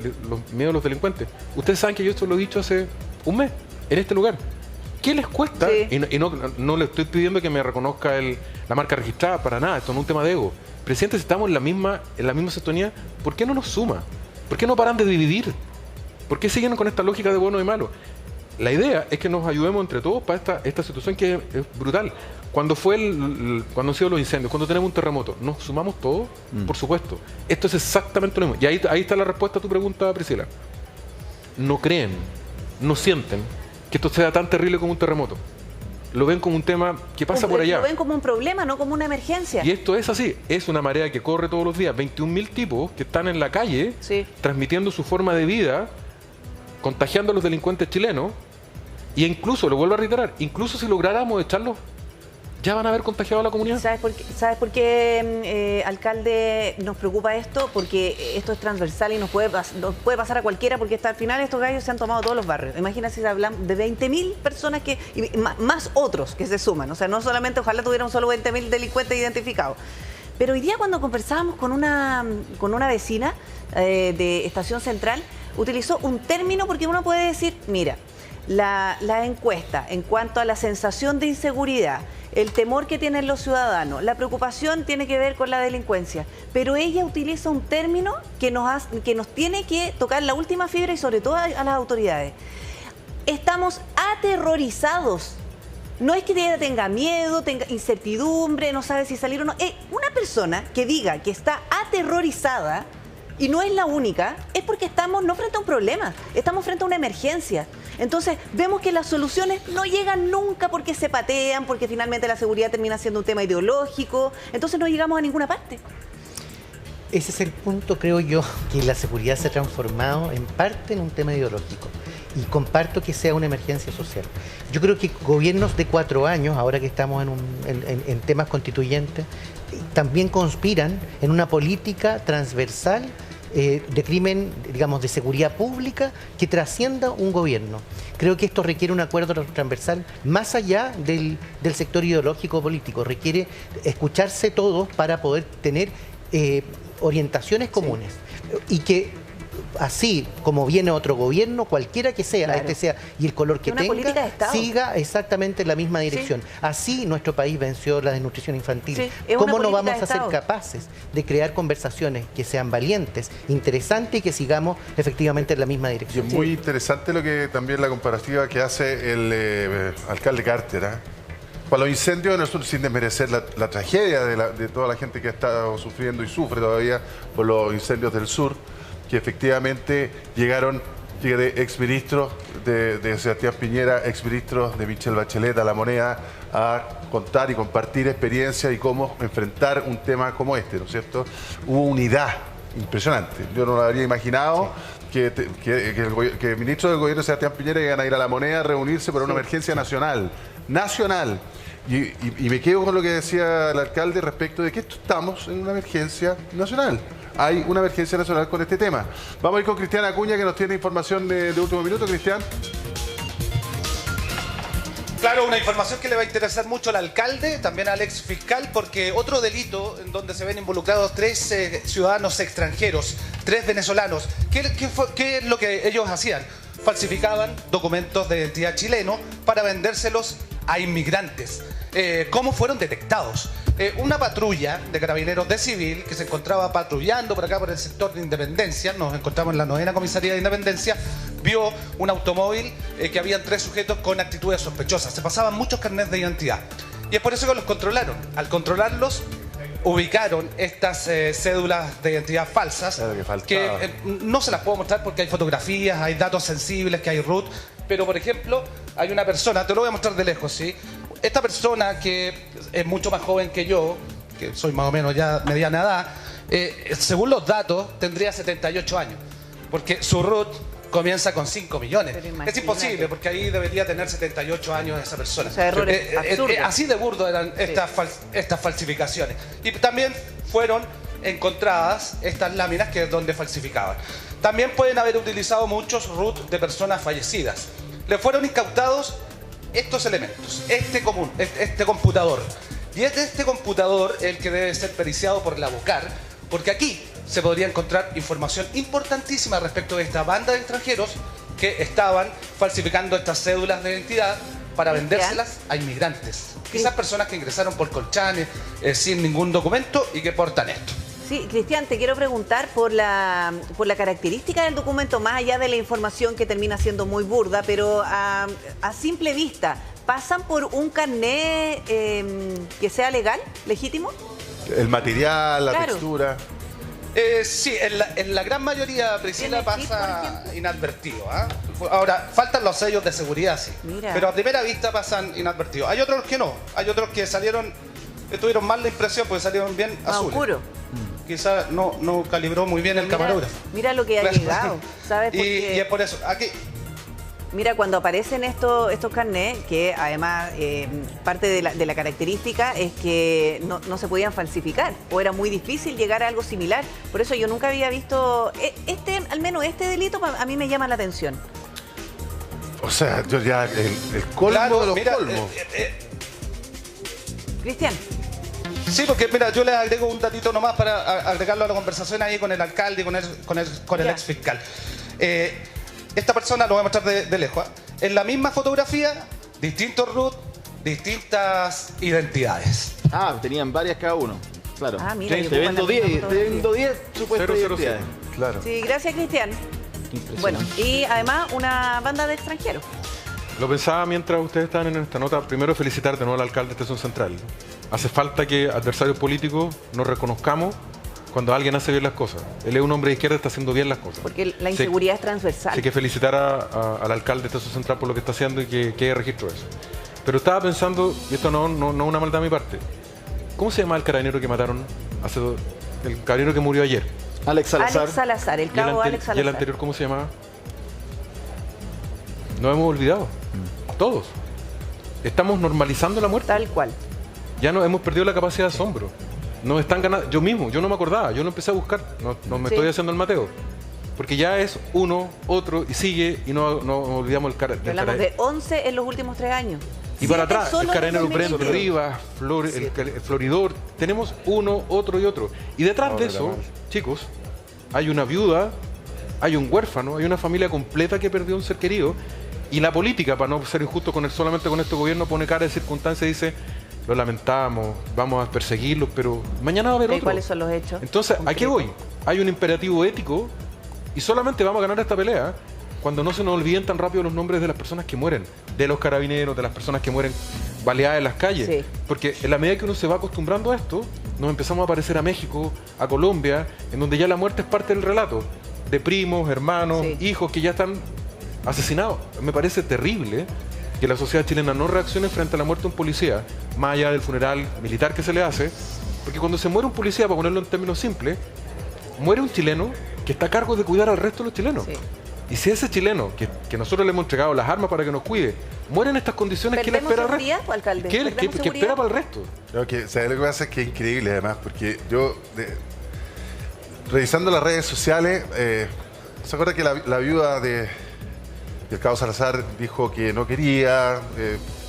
B: miedo los delincuentes. Ustedes saben que yo esto lo he dicho hace un mes, en este lugar. ¿Qué les cuesta? Sí. Y no le estoy pidiendo que me reconozca la marca registrada, para nada, esto no es un tema de ego. Presidente, si estamos en la misma sintonía, ¿por qué no nos suma? ¿Por qué no paran de dividir? ¿Por qué siguen con esta lógica de bueno y malo? La idea es que nos ayudemos entre todos para esta situación que es brutal. Cuando han sido los incendios, cuando tenemos un terremoto, ¿nos sumamos todos? Por supuesto. Esto es exactamente lo mismo. Y ahí está la respuesta a tu pregunta, Priscila. No creen, no sienten que esto sea tan terrible como un terremoto. Lo ven como un tema que pasa por allá.
A: Lo ven como un problema, no como una emergencia.
B: Y esto es así. Es una marea que corre todos los días. 21.000 tipos que están en la calle, transmitiendo su forma de vida, contagiando a los delincuentes chilenos. Y incluso, lo vuelvo a reiterar, incluso si lográramos echarlos, ya van a haber contagiado a la comunidad.
A: ¿Sabes por qué, alcalde, nos preocupa esto? Porque esto es transversal y nos puede pasar a cualquiera, porque hasta al final estos gallos se han tomado todos los barrios. Imagínate si hablamos de 20.000 personas más otros que se suman. O sea, no solamente, ojalá tuviéramos solo 20.000 delincuentes identificados. Pero hoy día cuando conversábamos con una vecina de Estación Central, utilizó un término porque uno puede decir, mira, la encuesta en cuanto a la sensación de inseguridad, el temor que tienen los ciudadanos, la preocupación tiene que ver con la delincuencia, pero ella utiliza un término que nos tiene que tocar la última fibra y sobre todo a las autoridades. Estamos aterrorizados. No es que ella tenga miedo, tenga incertidumbre, no sabe si salir o no. Una persona que diga que está aterrorizada, y no es la única, es porque estamos no frente a un problema, estamos frente a una emergencia. Entonces vemos que las soluciones no llegan nunca porque se patean, porque finalmente la seguridad termina siendo un tema ideológico, entonces no llegamos a ninguna parte.
E: Ese es el punto, creo yo, que la seguridad se ha transformado en parte en un tema ideológico. Y comparto que sea una emergencia social. Yo creo que gobiernos de 4 años, ahora que estamos en temas constituyentes, también conspiran en una política transversal de crimen, digamos, de seguridad pública que trascienda un gobierno. Creo que esto requiere un acuerdo transversal más allá del sector ideológico político. Requiere escucharse todos para poder tener orientaciones comunes. Y que así como viene otro gobierno, cualquiera que sea,
A: Claro.
E: este sea y el color que
A: Una política de
E: tenga,
A: Estado.
E: siga exactamente en la misma dirección.
A: Sí.
E: Así nuestro país venció la desnutrición infantil.
A: Sí, es una
E: ¿Cómo no
A: política
E: vamos
A: de
E: a ser
A: Estado.
E: capaces de crear conversaciones que sean valientes, interesantes y que sigamos efectivamente en la misma
C: Y
E: dirección?
C: es muy interesante lo que también la comparativa que hace el alcalde Carter, ¿eh? Para los incendios en el sur, sin desmerecer la tragedia de toda la gente que ha estado sufriendo y sufre todavía por los incendios del sur, que efectivamente llegaron, fíjate, exministros de Sebastián Piñera, exministros de Michelle Bachelet a La Moneda a contar y compartir experiencias y cómo enfrentar un tema como este, ¿no es cierto? Hubo unidad impresionante. Yo no lo habría imaginado. Que ministros del gobierno de Sebastián Piñera iban a ir a La Moneda a reunirse por una emergencia nacional. Y me quedo con lo que decía el alcalde respecto de que estamos en una emergencia nacional. Hay una emergencia nacional con este tema. Vamos a ir con Cristian Acuña, que nos tiene información de último minuto. Cristian.
K: Claro, una información que le va a interesar mucho al alcalde, también al ex fiscal, porque otro delito en donde se ven involucrados 3 ciudadanos extranjeros, 3 venezolanos. ¿Qué es lo que ellos hacían? Falsificaban documentos de identidad chileno para vendérselos a inmigrantes. ¿Cómo fueron detectados? Una patrulla de carabineros de civil que se encontraba patrullando por acá por el sector de Independencia, nos encontramos en la 9ª comisaría de Independencia, vio un automóvil que habían 3 sujetos con actitudes sospechosas. Se pasaban muchos carnets de identidad. Y es por eso que los controlaron. Al controlarlos, ubicaron estas cédulas de identidad falsas,
C: Claro,
K: que no se las puedo mostrar porque hay fotografías, hay datos sensibles, que hay root, pero por ejemplo hay una persona, te lo voy a mostrar de lejos, ¿sí? Esta persona que es mucho más joven que yo, que soy más o menos ya mediana edad, según los datos tendría 78 años, porque su root comienza con 5 millones.
A: Pero imagínate.
K: Es imposible, porque ahí debería tener 78 años esa persona.
A: O sea, errores absurdos.
K: Así de burdo eran estas falsificaciones. Y también fueron encontradas estas láminas que es donde falsificaban. También pueden haber utilizado muchos root de personas fallecidas. Le fueron incautados estos elementos, este computador. Y es de este computador el que debe ser periciado por la BOCAR, porque aquí se podría encontrar información importantísima respecto de esta banda de extranjeros que estaban falsificando estas cédulas de identidad para vendérselas a inmigrantes. Quizás personas que ingresaron por Colchanes sin ningún documento y que portan esto.
A: Sí, Cristian, te quiero preguntar por la característica del documento, más allá de la información que termina siendo muy burda, pero a simple vista, ¿pasan por un carné que sea legal, legítimo?
C: El material, la
A: Claro.
C: textura.
K: Sí, en la gran mayoría, Priscila,
A: ¿Tiene chip, por
K: pasa
A: ejemplo?
K: inadvertido. Ahora, faltan los sellos de seguridad, sí.
A: Mira.
K: Pero a primera vista pasan inadvertidos. Hay otros que no. Hay otros que tuvieron mal la impresión porque salieron bien
A: Más
K: azules.
A: oscuro.
K: Quizás no calibró muy bien el
A: Mira,
K: camarógrafo.
A: mira lo que ha llegado, ¿sabes?
K: Y
A: Porque
K: es por eso. Aquí,
A: mira, cuando aparecen estos carnés, que además parte de la característica es que no se podían falsificar o era muy difícil llegar a algo similar. Por eso yo nunca había visto, al menos este delito a mí me llama la atención.
C: O sea, yo ya el colmo
K: claro,
C: de los
K: mira,
C: colmos.
A: Cristian.
K: sí, porque mira, yo les agrego un datito nomás para agregarlo a la conversación ahí con el alcalde y con el
A: Ya.
K: ex fiscal. Esta persona, lo voy a mostrar de lejos, en la misma fotografía, distintos root, distintas identidades.
D: Ah, tenían varias cada uno. Claro.
A: Ah, mira,
D: Sí,
A: que
D: te
A: ocupan
D: vendo
A: la misma
D: 10, te
A: fotografía.
D: vendo 10 supuestas
B: 007.
D: identidades.
C: Claro.
A: Sí, gracias, Cristian. Bueno, y además una banda de extranjeros.
B: Lo pensaba mientras ustedes estaban en esta nota. Primero, felicitar de nuevo al alcalde de Estación Central. Hace falta que adversarios políticos nos reconozcamos cuando alguien hace bien las cosas. Él es un hombre de izquierda, está haciendo bien las cosas.
A: Porque la inseguridad es transversal.
B: Hay que felicitar al alcalde de Estación Central por lo que está haciendo y que quede registro de eso. Pero estaba pensando, y esto no es una maldad de mi parte, ¿cómo se llama el carabinero que mataron el carabinero que murió ayer?
D: Alex Salazar.
A: Alex Salazar, el
B: ¿Y
A: cabo Alex
B: ¿Y el
A: Salazar.
B: anterior cómo se llamaba? Nos hemos olvidado. Todos. Estamos normalizando la muerte.
A: Tal cual.
B: Ya no hemos perdido la capacidad de asombro. nos están ganando. Yo mismo, yo no me acordaba, yo lo empecé a buscar, no me estoy haciendo el Mateo. Porque ya es uno, otro, y sigue, y no olvidamos el carabinero.
A: Hablamos de 11 en los últimos 3 años.
B: Y para atrás, el carabinero Brendo Rivas, el Floridor, tenemos uno, otro y otro. Y detrás de eso, chicos, hay una viuda, hay un huérfano, hay una familia completa que perdió un ser querido. Y la política, para no ser injusto solamente con este gobierno, pone cara de circunstancia y dice, lo lamentamos, vamos a perseguirlos, pero mañana va a haber otro.
A: ¿Cuáles son los hechos?
B: Entonces, ¿a qué voy? Hay un imperativo ético y solamente vamos a ganar esta pelea cuando no se nos olviden tan rápido los nombres de las personas que mueren, de los carabineros, de las personas que mueren baleadas en las calles. Sí. Porque en la medida que uno se va acostumbrando a esto, nos empezamos a parecer a México, a Colombia, en donde ya la muerte es parte del relato, de primos, hermanos, hijos que ya están asesinados. Me parece terrible que la sociedad chilena no reaccione frente a la muerte de un policía, más allá del funeral militar que se le hace, porque cuando se muere un policía, para ponerlo en términos simples, muere un chileno que está a cargo de cuidar al resto de los chilenos. Sí. Y si ese chileno, que nosotros le hemos entregado las armas para que nos cuide, muere en estas condiciones, ¿qué le espera al resto?
A: Alcalde?
B: ¿Qué espera para el resto?
C: ¿Sabes lo que pasa? Es que es increíble, además, porque yo, revisando las redes sociales, ¿se acuerda que la viuda del cabo Salazar dijo que no quería,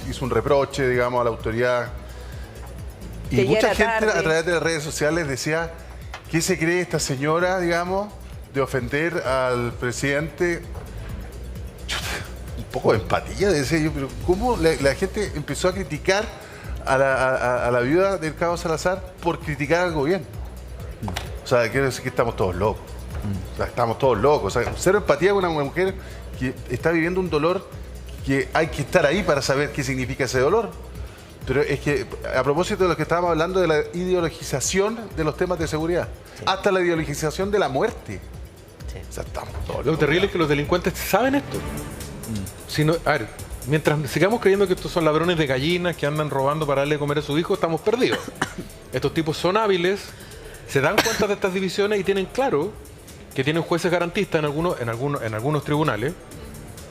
C: hizo un reproche, digamos, a la autoridad? Y mucha gente a través de las redes sociales decía, ¿qué se cree esta señora, digamos, de ofender al presidente? Un poco de empatía, decía yo, pero ¿cómo la gente empezó a criticar a la viuda del cabo Salazar por criticar al gobierno? O sea, quiero decir que estamos todos locos. O sea, estamos todos locos. O sea, cero empatía con una mujer que está viviendo un dolor que hay que estar ahí para saber qué significa ese dolor. Pero es que, a propósito de lo que estábamos hablando de la ideologización de los temas de seguridad, hasta la ideologización de la muerte. O sea, estamos todos locos.
B: Lo terrible es que los delincuentes saben esto. Si no, a ver, mientras sigamos creyendo que estos son ladrones de gallinas que andan robando para darle de comer a su hijo, estamos perdidos. Estos tipos son hábiles, se dan cuenta de estas divisiones y tienen claro que tienen jueces garantistas en algunos tribunales,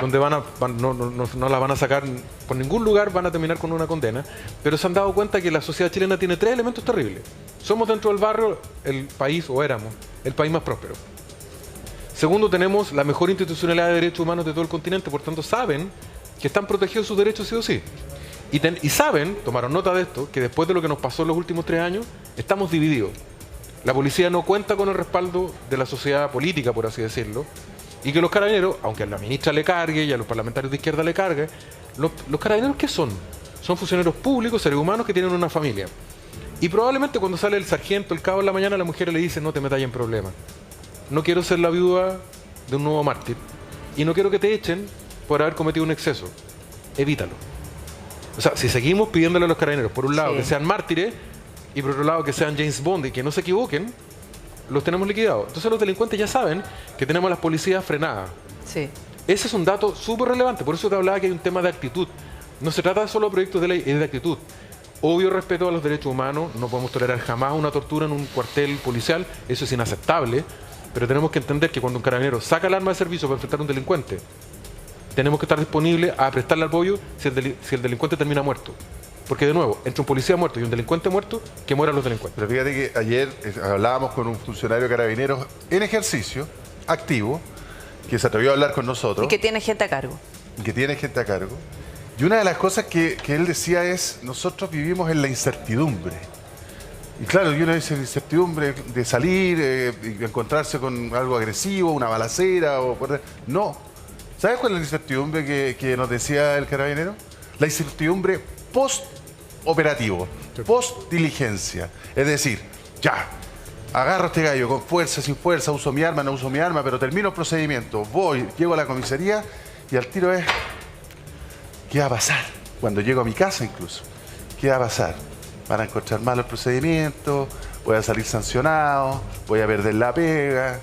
B: donde no la van a sacar por ningún lugar, van a terminar con una condena, pero se han dado cuenta que la sociedad chilena tiene 3 elementos terribles. Somos dentro del barrio el país, o éramos, el país más próspero. Segundo, tenemos la mejor institucionalidad de derechos humanos de todo el continente, por tanto saben que están protegidos sus derechos sí o sí. Y saben, tomaron nota de esto, que después de lo que nos pasó en los últimos 3 años, estamos divididos. La policía no cuenta con el respaldo de la sociedad política, por así decirlo, y que los carabineros, aunque a la ministra le cargue y a los parlamentarios de izquierda le cargue, los carabineros, ¿qué son? Son funcionarios públicos, seres humanos que tienen una familia. Y probablemente cuando sale el sargento, el cabo en la mañana, la mujer le dice, no te metas en problemas. No quiero ser la viuda de un nuevo mártir. Y no quiero que te echen por haber cometido un exceso. Evítalo. O sea, si seguimos pidiéndole a los carabineros, por un lado, que sean mártires, y por otro lado, que sean James Bond y que no se equivoquen, los tenemos liquidados. Entonces los delincuentes ya saben que tenemos a las policías frenadas.
A: Sí.
B: Ese es un dato súper relevante. Por eso te hablaba que hay un tema de actitud. No se trata solo de proyectos de ley, es de actitud. Obvio respeto a los derechos humanos. No podemos tolerar jamás una tortura en un cuartel policial. Eso es inaceptable. Pero tenemos que entender que cuando un carabinero saca el arma de servicio para enfrentar a un delincuente, tenemos que estar disponibles a prestarle apoyo si el delincuente termina muerto. Porque de nuevo, entre un policía muerto y un delincuente muerto, que mueran los delincuentes.
C: Pero fíjate que ayer hablábamos con un funcionario carabinero en ejercicio, activo, que se atrevió a hablar con nosotros.
A: Y que tiene gente a cargo.
C: Y una de las cosas que él decía es, nosotros vivimos en la incertidumbre. Y claro, y uno dice la incertidumbre de salir, y encontrarse con algo agresivo, una balacera, no. ¿Sabes cuál es la incertidumbre que nos decía el carabinero? La incertidumbre post-operativo, post-diligencia. Es decir, ya, agarro a este gallo con fuerza, sin fuerza, uso mi arma, no uso mi arma, pero termino el procedimiento, voy, llego a la comisaría y al tiro es, ¿qué va a pasar? Cuando llego a mi casa incluso, ¿qué va a pasar? Van a encontrar mal el procedimiento, voy a salir sancionado, voy a perder la pega.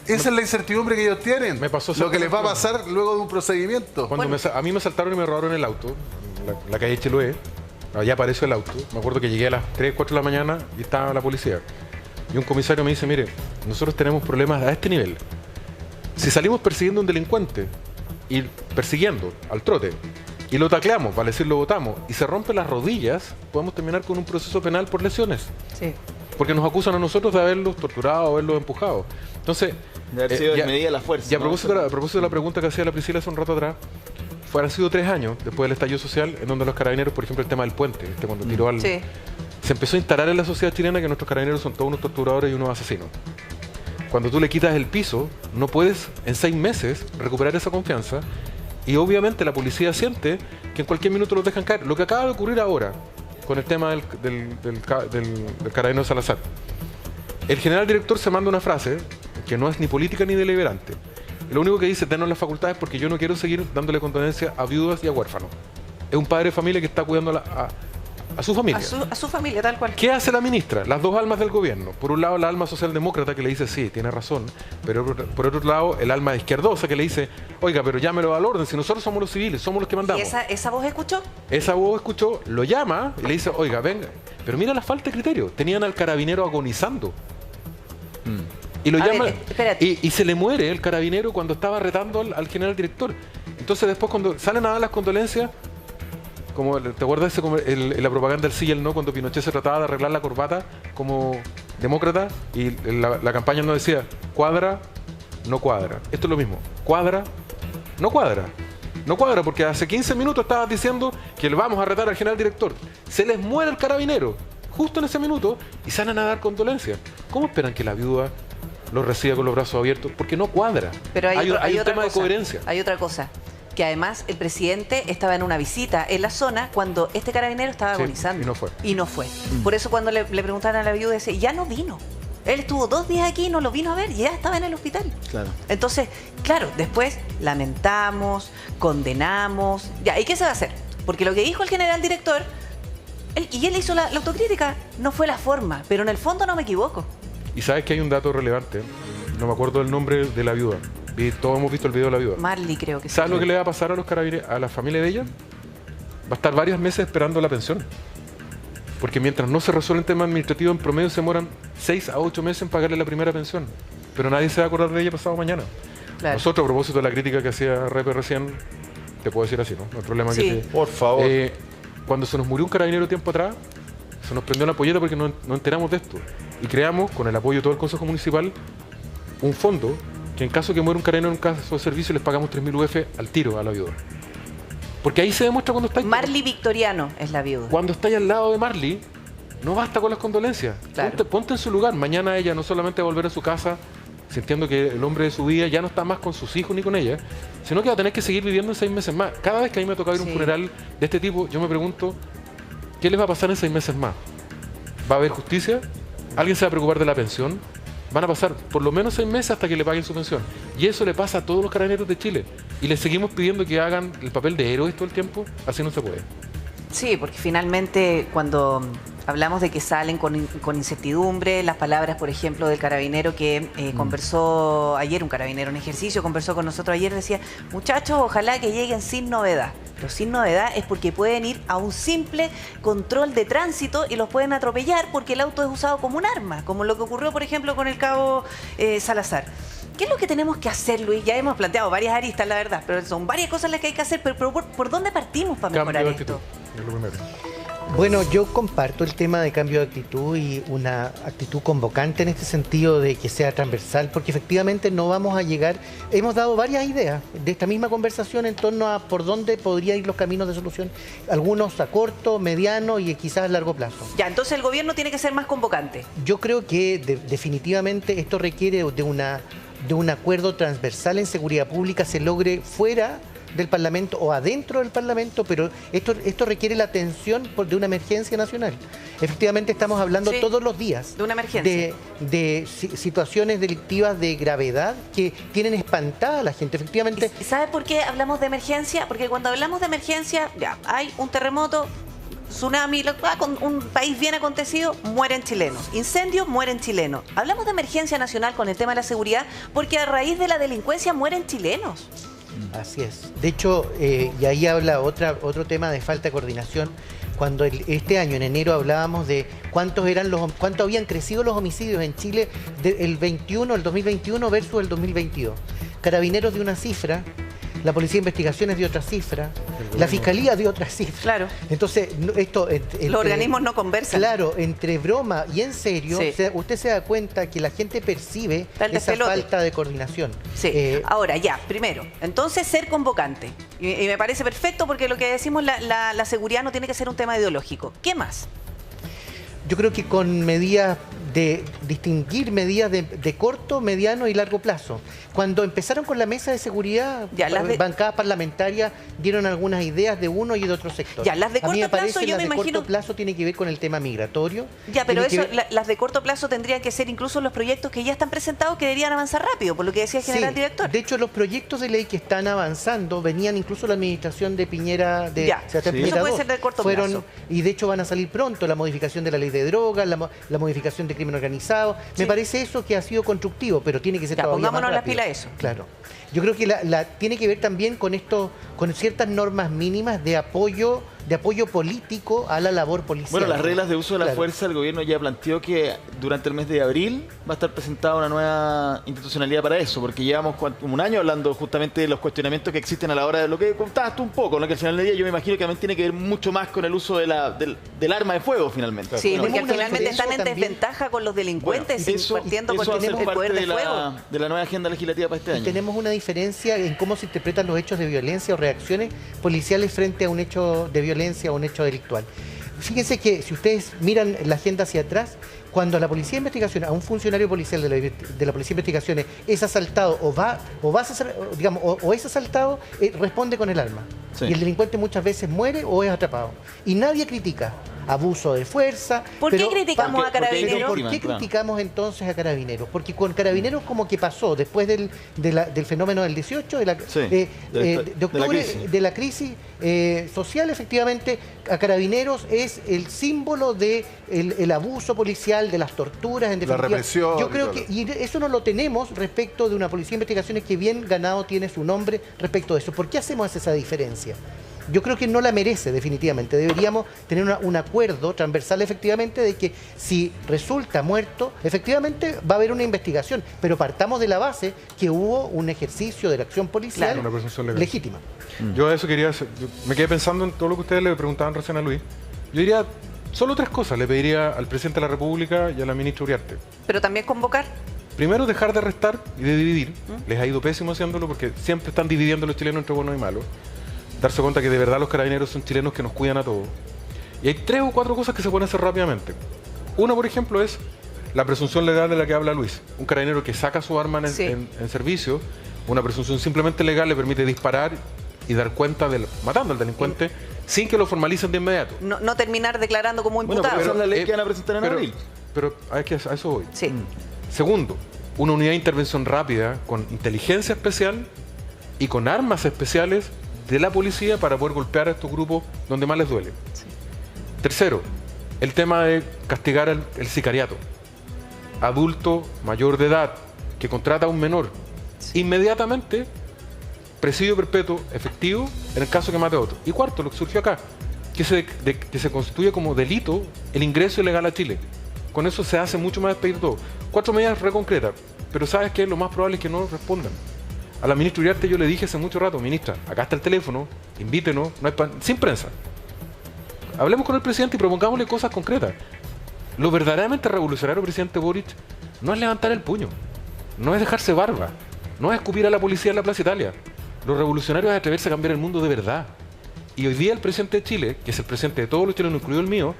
C: Esa es la incertidumbre que ellos tienen.
B: Me pasó
C: lo que les va a pasar luego de un procedimiento.
B: A mí me saltaron y me robaron el auto, la calle Chiloé, allá apareció el auto. Me acuerdo que llegué a las 3, 4 de la mañana y estaba la policía. Y un comisario me dice, mire, nosotros tenemos problemas a este nivel. Si salimos persiguiendo a un delincuente y persiguiendo al trote, y lo tacleamos, vale decir, lo votamos, y se rompe las rodillas, podemos terminar con un proceso penal por lesiones.
A: Sí.
B: Porque nos acusan a nosotros de haberlos torturado, haberlos empujado. Entonces,
D: de haber sido desmedida la fuerza.
B: Y a propósito de la pregunta que hacía la Priscila hace un rato atrás, han sido 3 años después del estallido social en donde los carabineros, por ejemplo, el tema del puente, cuando tiró al...
A: Sí.
B: Se empezó a instalar en la sociedad chilena que nuestros carabineros son todos unos torturadores y unos asesinos. Cuando tú le quitas el piso, no puedes en 6 meses recuperar esa confianza, y obviamente la policía siente que en cualquier minuto los dejan caer. Lo que acaba de ocurrir ahora con el tema del carabinero Salazar. El general director se manda una frase que no es ni política ni deliberante. Lo único que dice, denos las facultades porque yo no quiero seguir dándole condolencia a viudas y a huérfanos. Es un padre de familia que está cuidando a su familia.
A: A su familia, tal cual.
B: ¿Qué hace la ministra? Las dos almas del gobierno. Por un lado, la alma socialdemócrata que le dice, sí, tiene razón. Pero por otro lado, el alma izquierdosa que le dice, oiga, pero llámelo al orden. Si nosotros somos los civiles, somos los que mandamos.
A: ¿Y esa voz escuchó?
B: Esa voz escuchó, lo llama y le dice, oiga, venga. Pero mira la falta de criterio. Tenían al carabinero agonizando. Y lo llama. Y se le muere el carabinero cuando estaba retando al general director. Entonces después cuando salen a dar las condolencias, como ¿te acuerdas la propaganda del sí y el no cuando Pinochet se trataba de arreglar la corbata como demócrata y la campaña no decía cuadra, no cuadra? Esto es lo mismo, cuadra, no cuadra. No cuadra porque hace 15 minutos estabas diciendo que le vamos a retar al general director. Se les muere el carabinero justo en ese minuto y salen a dar condolencias. ¿Cómo esperan que la viuda lo reciba con los brazos abiertos? Porque no cuadra.
A: Pero hay
B: un tema de coherencia.
A: Hay otra cosa. Que además el presidente estaba en una visita en la zona cuando este carabinero estaba agonizando. Y no fue. Por eso cuando le preguntaron a la viuda, decía, ya no vino. Él estuvo 2 días aquí y no lo vino a ver, ya estaba en el hospital. Claro. Entonces, claro, después lamentamos, condenamos. Ya, ¿y qué se va a hacer? Porque lo que dijo el general director, él hizo la autocrítica, no fue la forma, pero en el fondo no me equivoco.
B: Y sabes que hay un dato relevante, no me acuerdo el nombre de la viuda. Todos hemos visto el video de la viuda.
A: Marley creo que sí.
B: ¿Sabes lo que le va a pasar a los carabineros, a la familia de ella? Va a estar varios meses esperando la pensión. Porque mientras no se resuelve el tema administrativo, en promedio se demoran 6 a 8 meses en pagarle la primera pensión. Pero nadie se va a acordar de ella pasado mañana. Claro. Nosotros, a propósito de la crítica que hacía Repe recién, te puedo decir así, ¿no? No hay problema que te...
C: Por favor.
B: Cuando se nos murió un carabinero tiempo atrás, se nos prendió la polleta porque no enteramos de esto. Y creamos, con el apoyo de todo el Consejo Municipal, un fondo que en caso que muera un carabinero en un caso de servicio les pagamos 3.000 UF al tiro a la viuda. Porque ahí se demuestra cuando está...
A: Marley Victoriano es la viuda.
B: Cuando está ahí al lado de Marley, no basta con las condolencias. Claro. Ponte en su lugar. Mañana ella no solamente va a volver a su casa sintiendo que el hombre de su vida ya no está más con sus hijos ni con ella, sino que va a tener que seguir viviendo en 6 meses más. Cada vez que a mí me toca ir a un funeral de este tipo, yo me pregunto, ¿qué les va a pasar en 6 meses más? ¿Va a haber justicia? ¿Alguien se va a preocupar de la pensión? Van a pasar por lo menos 6 meses hasta que le paguen su pensión. Y eso le pasa a todos los carabineros de Chile. Y les seguimos pidiendo que hagan el papel de héroes todo el tiempo. Así no se puede.
A: Sí, porque finalmente cuando hablamos de que salen con incertidumbre, las palabras, por ejemplo, del carabinero que conversó ayer, un carabinero en ejercicio, conversó con nosotros ayer, decía, muchachos, ojalá que lleguen sin novedad. Pero sin novedad es porque pueden ir a un simple control de tránsito y los pueden atropellar porque el auto es usado como un arma, como lo que ocurrió, por ejemplo, con el cabo Salazar. ¿Qué es lo que tenemos que hacer, Luis? Ya hemos planteado varias aristas, la verdad, pero son varias cosas las que hay que hacer, pero ¿por dónde partimos para mejorar esto?
B: Es lo primero.
E: Bueno, yo comparto el tema de cambio de actitud y una actitud convocante en este sentido de que sea transversal, porque efectivamente no vamos a llegar. Hemos dado varias ideas de esta misma conversación en torno a por dónde podrían ir los caminos de solución, algunos a corto, mediano y quizás a largo plazo.
A: Ya, entonces el gobierno tiene que ser más convocante.
E: Yo creo que definitivamente esto requiere de un acuerdo transversal en seguridad pública, se logre fuera del Parlamento o adentro del Parlamento, pero esto requiere la atención de una emergencia nacional. Efectivamente estamos hablando todos los días
A: de una emergencia,
E: de situaciones delictivas de gravedad que tienen espantada a la gente. Efectivamente.
A: ¿Sabe por qué hablamos de emergencia? Porque cuando hablamos de emergencia, ya hay un terremoto, tsunami, con un país bien acontecido, mueren chilenos. Incendios, mueren chilenos. Hablamos de emergencia nacional con el tema de la seguridad porque a raíz de la delincuencia mueren chilenos.
E: Así es. De hecho, y ahí habla otro tema de falta de coordinación. Cuando este año, en enero, hablábamos de cuánto habían crecido los homicidios en Chile el 2021 versus el 2022. Carabineros de una cifra, la Policía de Investigaciones dio otra cifra, la Fiscalía dio otra cifra.
A: Claro.
E: Entonces, esto...
A: Los organismos no conversan.
E: Claro, entre broma y en serio,
A: Sí.
E: usted se da cuenta que la gente percibe
A: Está el
E: esa
A: despelote.
E: falta de coordinación.
A: Sí. Ahora, ya, primero, entonces ser convocante. Y me parece perfecto porque lo que decimos, la seguridad no tiene que ser un tema ideológico. ¿Qué más?
E: Yo creo que con medidas de distinguir medidas de corto, mediano y largo plazo. Cuando empezaron con la mesa de seguridad, bancadas parlamentarias dieron algunas ideas de uno y de otro sector.
A: Ya, las de
E: A mí me
A: corto plazo,
E: parece
A: yo
E: las
A: me
E: de
A: imagino...
E: corto plazo tiene que ver con el tema migratorio.
A: Ya, pero
E: Tiene
A: eso,
E: que ver-
A: las de corto plazo tendrían que ser incluso los proyectos que ya están presentados que deberían avanzar rápido, por lo que decía el general
E: Sí,
A: director.
E: de hecho, los proyectos de ley que están avanzando venían incluso de la administración de Piñera, de
A: Ya,
E: Sebastián
A: sí.
E: Piñera
A: Eso puede
E: II.
A: ser de corto plazo.
E: Y de hecho van a salir pronto la modificación de la ley de drogas, la modificación de crimen organizado.
A: Sí.
E: Me parece eso que ha sido constructivo, pero tiene que ser
A: Ya,
E: todavía más
A: pongámonos las
E: rápido.
A: pilas a eso.
E: Claro. Yo creo que tiene que ver también con esto, con ciertas normas mínimas de apoyo político a la labor policial.
D: Bueno, las reglas de uso de la
E: Claro.
D: fuerza, el gobierno ya planteó que durante el mes de abril va a estar presentada una nueva institucionalidad para eso, porque llevamos como un año hablando justamente de los cuestionamientos que existen a la hora de lo que contabas tú un poco, ¿no? Que al final del día yo me imagino que también tiene que ver mucho más con el uso del arma de fuego, finalmente.
A: Sí,
E: Bueno,
A: porque
E: una
A: finalmente están en
E: también-
A: desventaja con los delincuentes, partiendo
D: eso
A: con
D: va a ser
A: el
D: parte
A: poder de
D: de
A: fuego.
D: de la nueva agenda legislativa para este
E: Y
D: año.
E: tenemos una diferencia en cómo se interpretan los hechos de violencia o reacciones policiales frente a un hecho de violencia o un hecho delictual. Fíjense que si ustedes miran la agenda hacia atrás, cuando a la Policía de Investigaciones, a un funcionario policial de la Policía de Investigaciones es asaltado o es asaltado, responde con el arma.
D: Sí.
E: Y el delincuente muchas veces muere o es atrapado. Y nadie critica abuso de fuerza.
A: ¿Por qué criticamos a Carabineros?
E: Pero ¿por qué
D: Claro.
E: criticamos entonces a Carabineros? Porque con Carabineros como que pasó, después del fenómeno del 18, de octubre, de la crisis social, efectivamente, a Carabineros es el símbolo de el abuso policial, de las torturas, en definitiva.
C: represión
E: Yo
C: y
E: creo
C: todo
E: que,
C: eso.
E: y eso no lo tenemos respecto de una Policía de Investigaciones que bien ganado tiene su nombre respecto de eso. ¿Por qué hacemos esa diferencia? Yo creo que no la merece definitivamente. Deberíamos tener un acuerdo transversal efectivamente de que si resulta muerto, efectivamente va a haber una investigación, pero partamos de la base que hubo un ejercicio de la acción policial
B: Claro, una presunción legal.
E: legítima.
B: Yo a eso quería hacer, me quedé pensando en todo lo que ustedes le preguntaban recién a Luis. Yo diría solo tres cosas. Le pediría al presidente de la República y a la ministra Uriarte.
A: Pero también convocar.
B: Primero, dejar de restar y de dividir. Les ha ido pésimo haciéndolo porque siempre están dividiendo a los chilenos entre buenos y malos. Darse cuenta que de verdad los carabineros son chilenos que nos cuidan a todos. Y hay 3 o 4 cosas que se pueden hacer rápidamente. Una, por ejemplo, es la presunción legal de la que habla Luis. Un carabinero que saca su arma en servicio, una presunción simplemente legal le permite disparar y dar cuenta matando al delincuente sin que lo formalicen de inmediato.
A: No terminar declarando como
D: Bueno,
A: imputado.
D: pero esa es la ley que van a presentar en abril.
B: Pero a eso voy.
A: Sí.
B: Segundo, una unidad de intervención rápida con inteligencia especial y con armas especiales de la policía para poder golpear a estos grupos donde más les duele. Tercero, el tema de castigar el sicariato. Adulto mayor de edad que contrata a un menor. Inmediatamente, presidio perpetuo efectivo en el caso que mate a otro. Y cuarto, lo que surgió acá, que se constituye como delito el ingreso ilegal a Chile. Con eso se hace mucho más despedir todo. 4 medidas re concretas, pero ¿sabes qué? Lo más probable es que no respondan. A la ministra Uriarte yo le dije hace mucho rato, ministra, acá está el teléfono, invítenos, no hay sin prensa. Hablemos con el presidente y propongámosle cosas concretas. Lo verdaderamente revolucionario, presidente Boric, no es levantar el puño, no es dejarse barba, no es escupir a la policía en la Plaza Italia. Lo revolucionario es atreverse a cambiar el mundo de verdad. Y hoy día el presidente de Chile, que es el presidente de todos los chilenos, incluido el mío,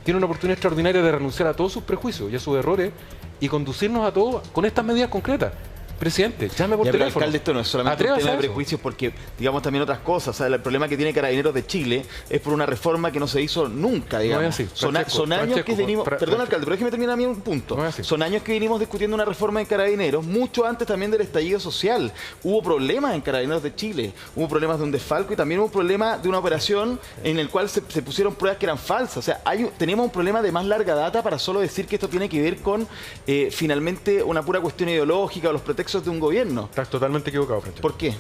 B: tiene una oportunidad extraordinaria de renunciar a todos sus prejuicios y a sus errores y conducirnos a todos con estas medidas concretas. Presidente, llame por
D: Ya, pero,
B: teléfono.
D: alcalde, esto no es solamente un
B: Atrévase
D: tema
B: a
D: de
B: eso.
D: prejuicios, porque digamos también otras cosas. O sea, el problema que tiene Carabineros de Chile es por una reforma que no se hizo nunca, digamos.
B: No es así.
D: Son
B: Francesco,
D: años que venimos... Perdón, alcalde, pero déjeme terminar a mí un punto.
B: No es así.
D: Son años que venimos discutiendo una reforma en Carabineros, mucho antes también del estallido social. Hubo problemas en Carabineros de Chile, hubo problemas de un desfalco y también hubo un problema de una operación en el cual se pusieron pruebas que eran falsas. O sea, tenemos un problema de más larga data para solo decir que esto tiene que ver con finalmente una pura cuestión ideológica o los pretextos de un gobierno.
B: Estás totalmente equivocado, Francesco.
D: ¿Por qué?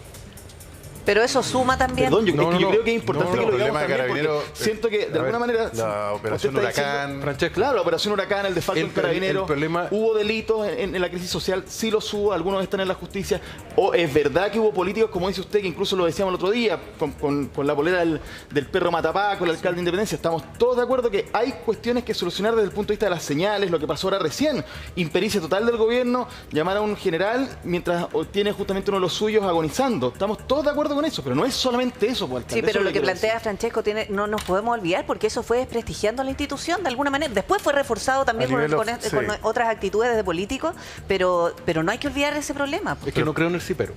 A: Pero eso suma también.
D: Perdón, yo
B: No,
D: creo que es importante que lo digamos
C: problema de
D: también, porque
C: Carabineros,
D: siento que de alguna manera...
C: la operación
D: usted está
C: Huracán,
D: diciendo-
B: Francesco.
D: Claro, la operación Huracán, el desfalco
B: El
D: del Carabinero,
B: el problema-
D: hubo delitos en la crisis social, sí los hubo, algunos están en la justicia, o es verdad que hubo políticos, como dice usted, que incluso lo decíamos el otro día, con la polera del perro Matapaco, el alcalde de Independencia, estamos todos de acuerdo que hay cuestiones que solucionar desde el punto de vista de las señales, lo que pasó ahora recién, impericia total del gobierno, llamar a un general mientras tiene justamente uno de los suyos agonizando. Estamos todos de acuerdo con eso, pero no es solamente eso, pues, alcalde.
A: Sí, pero
D: Eso
A: lo
D: es
A: que
D: quiero
A: plantea
D: decir.
A: Francesco no nos podemos olvidar porque eso fue desprestigiando a la institución de alguna manera. Después fue reforzado también
C: A nivel
A: con otras actitudes de políticos, pero no hay que olvidar ese problema.
B: Es que no creo en el cipero.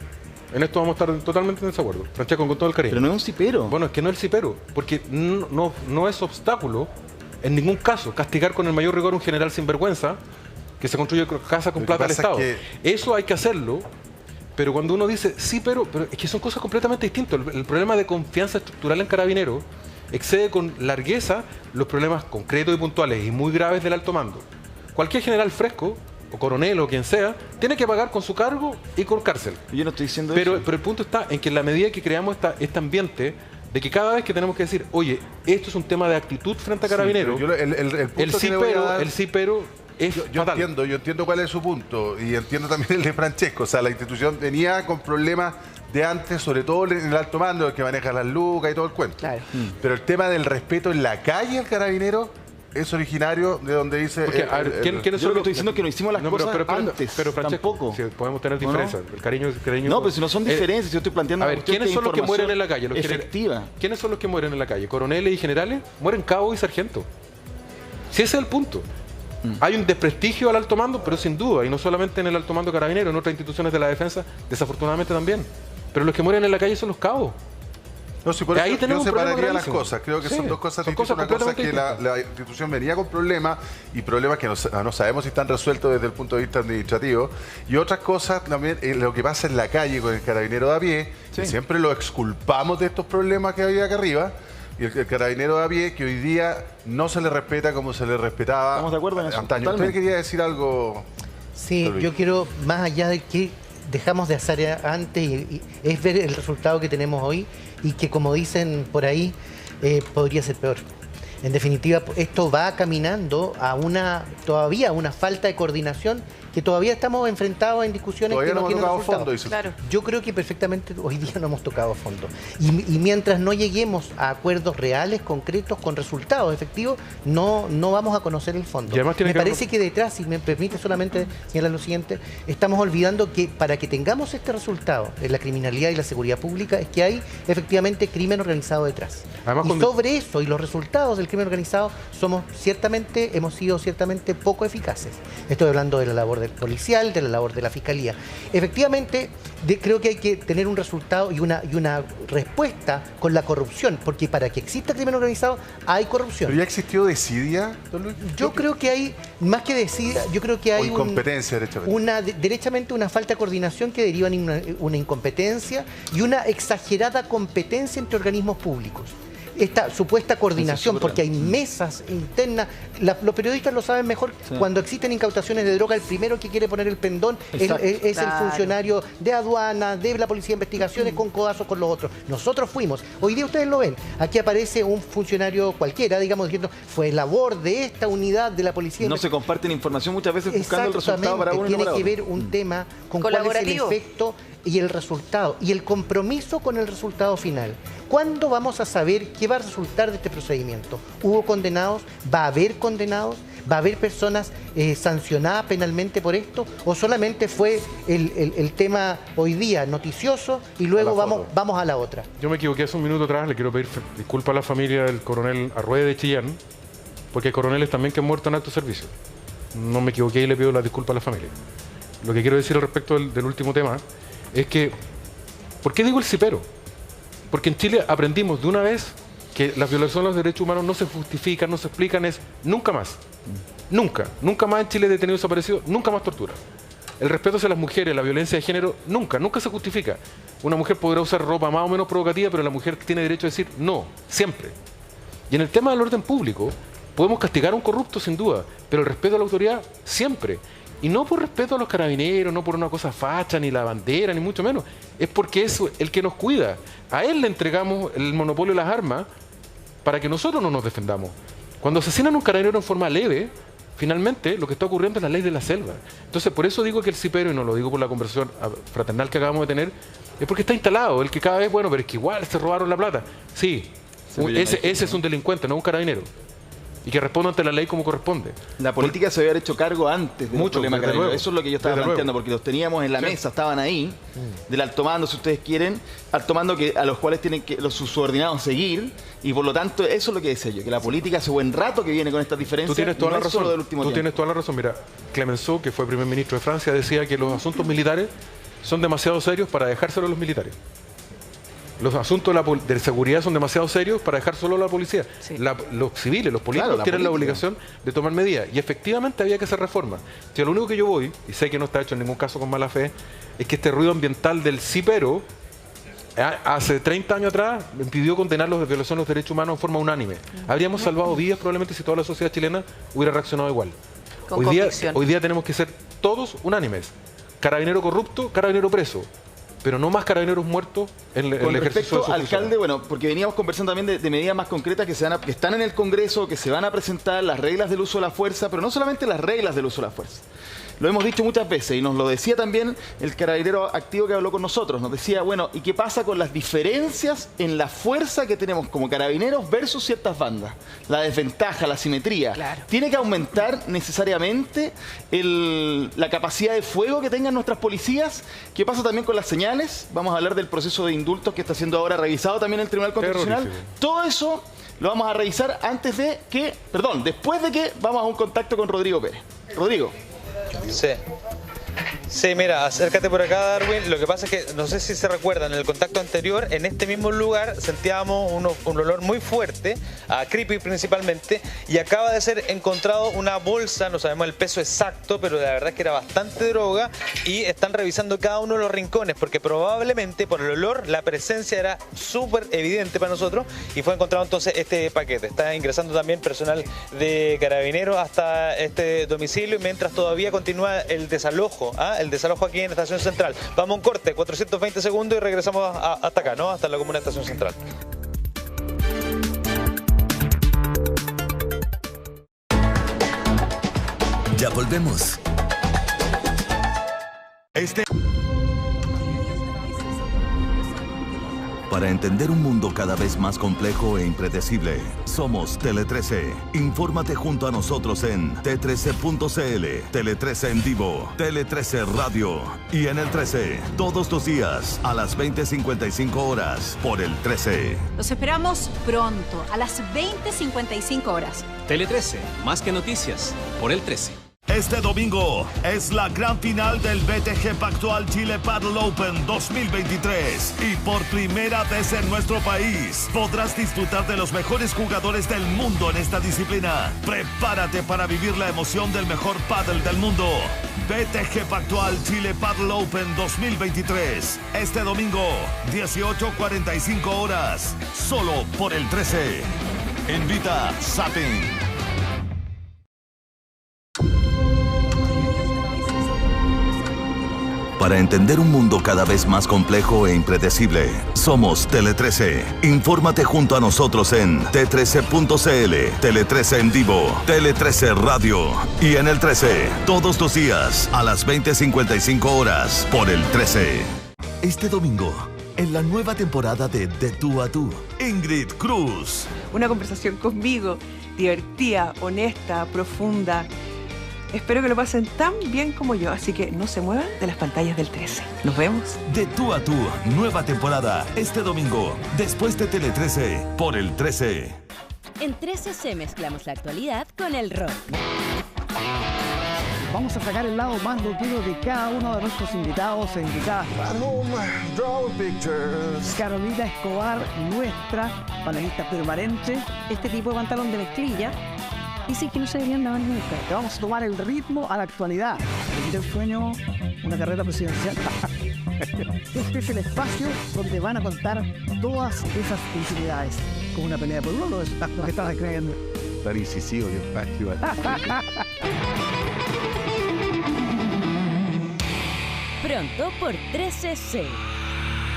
B: En esto vamos a estar totalmente en desacuerdo. Francesco, con todo el cariño.
D: Pero no es un cipero.
B: Bueno, es que no es el cipero, porque no es obstáculo, en ningún caso, castigar con el mayor rigor a un general sinvergüenza que se construye casa con
C: Lo que
B: plata del
C: pasa
B: Estado.
C: es
B: Eso hay que hacerlo, pero cuando uno dice sí, pero es que son cosas completamente distintas. El problema de confianza estructural en Carabineros excede con largueza los problemas concretos y puntuales y muy graves del alto mando. Cualquier general fresco, o coronel o quien sea, tiene que pagar con su cargo y con cárcel.
D: Yo no estoy diciendo
B: Pero
D: eso.
B: el punto está en que en la medida que creamos este ambiente de que cada vez que tenemos que decir, oye, esto es un tema de actitud frente a Carabineros, el sí pero es
C: Yo
B: fatal.
C: entiendo cuál es su punto y entiendo también el de Francesco. O sea, la institución venía con problemas de antes, sobre todo en el alto mando, el que maneja las lucas y todo el cuento.
A: Claro.
C: Pero el tema del respeto en la calle al carabinero es originario de donde dice...
B: Porque, a ver, ¿quiénes
D: Yo
B: son
D: lo que
B: los-
D: estoy diciendo es que no hicimos las cosas antes,
B: pero Francesco,
D: tampoco.
B: si podemos tener
D: ¿No, no?
B: diferencias. El cariño.
D: No, pero si no son diferencias, yo estoy planteando
B: A
D: una
B: ver,
D: cuestión
B: ¿quiénes
D: de
B: son los que
D: información
B: mueren en la calle? Los
D: efectiva.
B: ¿Quiénes son los que mueren en la calle? ¿Coroneles y generales? Mueren cabos y sargentos. Si ese es el punto. Hay un desprestigio al alto mando, pero sin duda, y no solamente en el alto mando carabinero, en otras instituciones de la defensa, desafortunadamente también. Pero los que mueren en la calle son los cabos.
C: No, sí, por
B: Ahí
C: eso
B: tenemos
C: yo
B: un problema
C: separaría las
B: gravísimo.
C: cosas. Creo que
B: Sí,
C: son dos cosas
B: son
C: distintas.
B: cosas
C: Una cosa es que
B: completamente
C: la institución venía con problemas y problemas que no sabemos si están resueltos desde el punto de vista administrativo. Y otras cosas también, lo que pasa en la calle con el carabinero de a pie,
D: Sí.
C: que siempre lo exculpamos de estos problemas que había acá arriba. Y el carabinero de a pie, que hoy día no se le respeta como se le respetaba
D: Estamos de acuerdo en eso,
C: antaño. Usted
D: totalmente.
C: quería decir algo...
E: Sí,
C: Don Luis.
E: yo quiero, más allá de que dejamos de hacer antes, es ver el resultado que tenemos hoy y que, como dicen por ahí, podría ser peor. En definitiva, esto va caminando a todavía una falta de coordinación que todavía estamos enfrentados en discusiones
C: Todavía
E: que
C: no
E: no
C: hemos
E: tienen
C: tocado
E: resultados.
C: fondo, dice.
A: Claro.
E: Yo creo que perfectamente hoy día no hemos tocado fondo. Y mientras no lleguemos a acuerdos reales, concretos, con resultados efectivos, no vamos a conocer el fondo.
B: Y además tiene
E: Me
B: que haber-
E: parece que detrás, si me permite solamente señalar lo siguiente, estamos olvidando que para que tengamos este resultado en la criminalidad y la seguridad pública es que hay efectivamente crimen organizado detrás.
B: Además,
E: y
B: cuando-
E: sobre eso y los resultados del crimen organizado hemos sido ciertamente poco eficaces. Estoy hablando de la labor del policial, de la labor de la fiscalía. Efectivamente, creo que hay que tener un resultado y una respuesta con la corrupción, porque para que exista crimen organizado hay corrupción.
C: ¿Pero ya existió desidia, don Luis?
E: Yo creo que hay, más que decir, yo creo que
C: O
E: hay
C: incompetencia, derechamente.
E: derechamente una falta de coordinación que deriva en una incompetencia y una exagerada competencia entre organismos públicos. Esta supuesta coordinación,
D: Eso es
E: porque hay mesas internas, los periodistas lo saben mejor,
D: Sí.
E: cuando existen incautaciones de droga, el primero que quiere poner el pendón
D: Exacto.
E: es el
A: Claro.
E: funcionario de aduana, de la policía de investigaciones, con codazos con los otros. Nosotros fuimos, hoy día ustedes lo ven, aquí aparece un funcionario cualquiera, digamos, diciendo, fue labor de esta unidad de la policía de
D: No se comparten información muchas veces buscando el resultado
E: Exactamente,
D: para uno y no
E: tiene
D: para
E: que
D: otro.
E: ver un tema con cuál es el
A: Colaborativo.
E: efecto y el resultado y el compromiso con el resultado final. ¿Cuándo vamos a saber qué va a resultar de este procedimiento? ¿Hubo condenados? ¿Va a haber condenados? ¿Va a haber personas sancionadas penalmente por esto? ¿O solamente fue el tema hoy día noticioso y luego vamos a la otra?
B: Yo me equivoqué hace un minuto atrás, le quiero pedir disculpas a la familia del coronel Arrué de Chillán, porque hay coroneles también que han muerto en alto servicio. No me equivoqué y le pido las disculpas a la familia. Lo que quiero decir al respecto del último tema es que, ¿por qué digo el cipero? Porque en Chile aprendimos de una vez que las violaciones de los derechos humanos no se justifican, no se explican, es nunca más. Nunca más en Chile detenido desaparecido, nunca más tortura. El respeto hacia las mujeres, la violencia de género, nunca se justifica. Una mujer podrá usar ropa más o menos provocativa, pero la mujer tiene derecho a decir no, siempre. Y en el tema del orden público, podemos castigar a un corrupto sin duda, pero el respeto a la autoridad siempre. Y no por respeto a los carabineros, no por una cosa facha, ni la bandera, ni mucho menos. Es porque es el que nos cuida. A él le entregamos el monopolio de las armas para que nosotros no nos defendamos. Cuando asesinan a un carabinero en forma leve, finalmente lo que está ocurriendo es la ley de la selva. Entonces, por eso digo que el cipero, y no lo digo por la conversación fraternal que acabamos de tener, es porque está instalado. El que cada vez, bueno, pero es que igual se robaron la plata. Sí, ese es un delincuente, no un carabinero. Y que responda ante la ley como corresponde.
D: La política se había hecho cargo antes del problema carabinero. Eso es lo que yo estaba planteando, porque los teníamos en la mesa, estaban ahí, del alto mando, si ustedes quieren, alto mando a los cuales tienen que los subordinados seguir, y por lo tanto, eso es lo que decía yo, que la política hace buen rato que viene con estas diferencias.
B: Tú tienes toda la razón.
D: Del último
B: Tú tienes toda la razón. Mira, Clemenceau, que fue primer ministro de Francia, decía que los asuntos militares son demasiado serios para dejárselo a los militares. Los asuntos de seguridad son demasiado serios para dejar solo a la policía. Sí. Los civiles, los políticos tienen la obligación de tomar medidas. Y efectivamente había que hacer reformas. Si lo único que yo voy, y sé que no está hecho en ningún caso con mala fe, es que este ruido ambiental del cipero, hace 30 años atrás, impidió condenar las violaciones de los derechos humanos en forma unánime. Habríamos salvado vidas probablemente si toda la sociedad chilena hubiera reaccionado igual. Hoy día tenemos que ser todos unánimes. Carabinero corrupto, carabinero preso. Pero no más carabineros muertos en el ejercicio de su
D: alcalde, bueno, porque veníamos conversando también de medidas más concretas que están en el Congreso, que se van a presentar, las reglas del uso de la fuerza, pero no solamente las reglas del uso de la fuerza. Lo hemos dicho muchas veces y nos lo decía también el carabinero activo que habló con nosotros. Nos decía, bueno, ¿y qué pasa con las diferencias en la fuerza que tenemos como carabineros versus ciertas bandas? La desventaja, la asimetría. Claro. ¿Tiene que aumentar necesariamente la capacidad de fuego que tengan nuestras policías? ¿Qué pasa también con las señales? Vamos a hablar del proceso de indultos que está siendo ahora revisado también en el Tribunal Constitucional. Todo eso lo vamos a revisar después de que vamos a un contacto con Rodrigo Pérez. Rodrigo.
G: Sí, mira, acércate por acá, Darwin. Lo que pasa es que, no sé si se recuerdan, en el contacto anterior, en este mismo lugar, sentíamos un olor muy fuerte, a creepy principalmente, y acaba de ser encontrado una bolsa, no sabemos el peso exacto, pero la verdad es que era bastante droga, y están revisando cada uno de los rincones, porque probablemente por el olor, la presencia era súper evidente para nosotros, y fue encontrado entonces este paquete. Está ingresando también personal de Carabineros hasta este domicilio, mientras todavía continúa el desalojo, el desalojo aquí en Estación Central. Vamos a un corte, 420 segundos y regresamos hasta acá, ¿no? Hasta la comuna de Estación Central.
L: Ya volvemos. Para entender un mundo cada vez más complejo e impredecible, somos Tele 13. Infórmate junto a nosotros en t13.cl, Tele 13 en vivo, Tele 13 Radio y en el 13, todos los días a las 20:55 horas por el 13.
M: Los esperamos pronto, a las 20:55 horas.
N: Tele 13, más que noticias, por el 13.
L: Este domingo es la gran final del BTG Pactual Chile Paddle Open 2023 y por primera vez en nuestro país podrás disfrutar de los mejores jugadores del mundo en esta disciplina. Prepárate para vivir la emoción del mejor paddle del mundo. BTG Pactual Chile Paddle Open 2023 este domingo 18:45 horas solo por el 13. Invita Sapin. Para entender un mundo cada vez más complejo e impredecible, somos Tele 13. Infórmate junto a nosotros en t13.cl, Tele 13 en vivo, Tele 13 Radio y en el 13, todos los días a las 20:55 horas por el 13. Este domingo, en la nueva temporada de Tú a Tú, Ingrid Cruz.
O: Una conversación conmigo, divertida, honesta, profunda. Espero que lo pasen tan bien como yo, así que no se muevan de las pantallas del 13. Nos vemos.
L: De Tú a Tú, nueva temporada, este domingo, después de Tele 13, por el 13.
P: En 13C mezclamos la actualidad con el rock.
Q: Vamos a sacar el lado más loquero de cada uno de nuestros invitados e invitadas. Carolina Escobar, nuestra panelista permanente.
O: Este tipo de pantalón de mezclilla dicen que no se deberían lavar nunca.
Q: Te vamos a tomar el ritmo a la actualidad. Le quita el sueño, una carrera presidencial. Este es el espacio donde van a contar todas esas intimidades. Como una pelea por uno, lo que estabas creyendo.
R: Very Sicilian, back you
P: Pronto por 13C.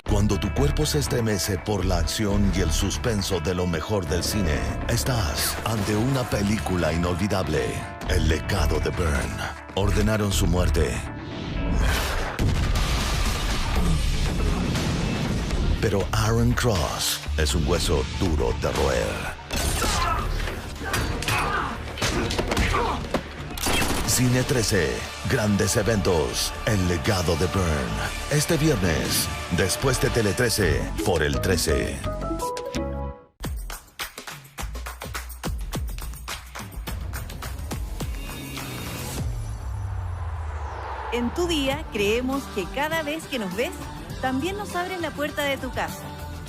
L: Cuando tu cuerpo se estremece por la acción y el suspenso de lo mejor del cine, estás ante una película inolvidable. El legado de Bourne. Ordenaron su muerte. Pero Aaron Cross es un hueso duro de roer. Cine 13, grandes eventos, el legado de Bourne. Este viernes, después de Tele 13, por el 13.
R: En Tu Día creemos que cada vez que nos ves, también nos abres la puerta de tu casa.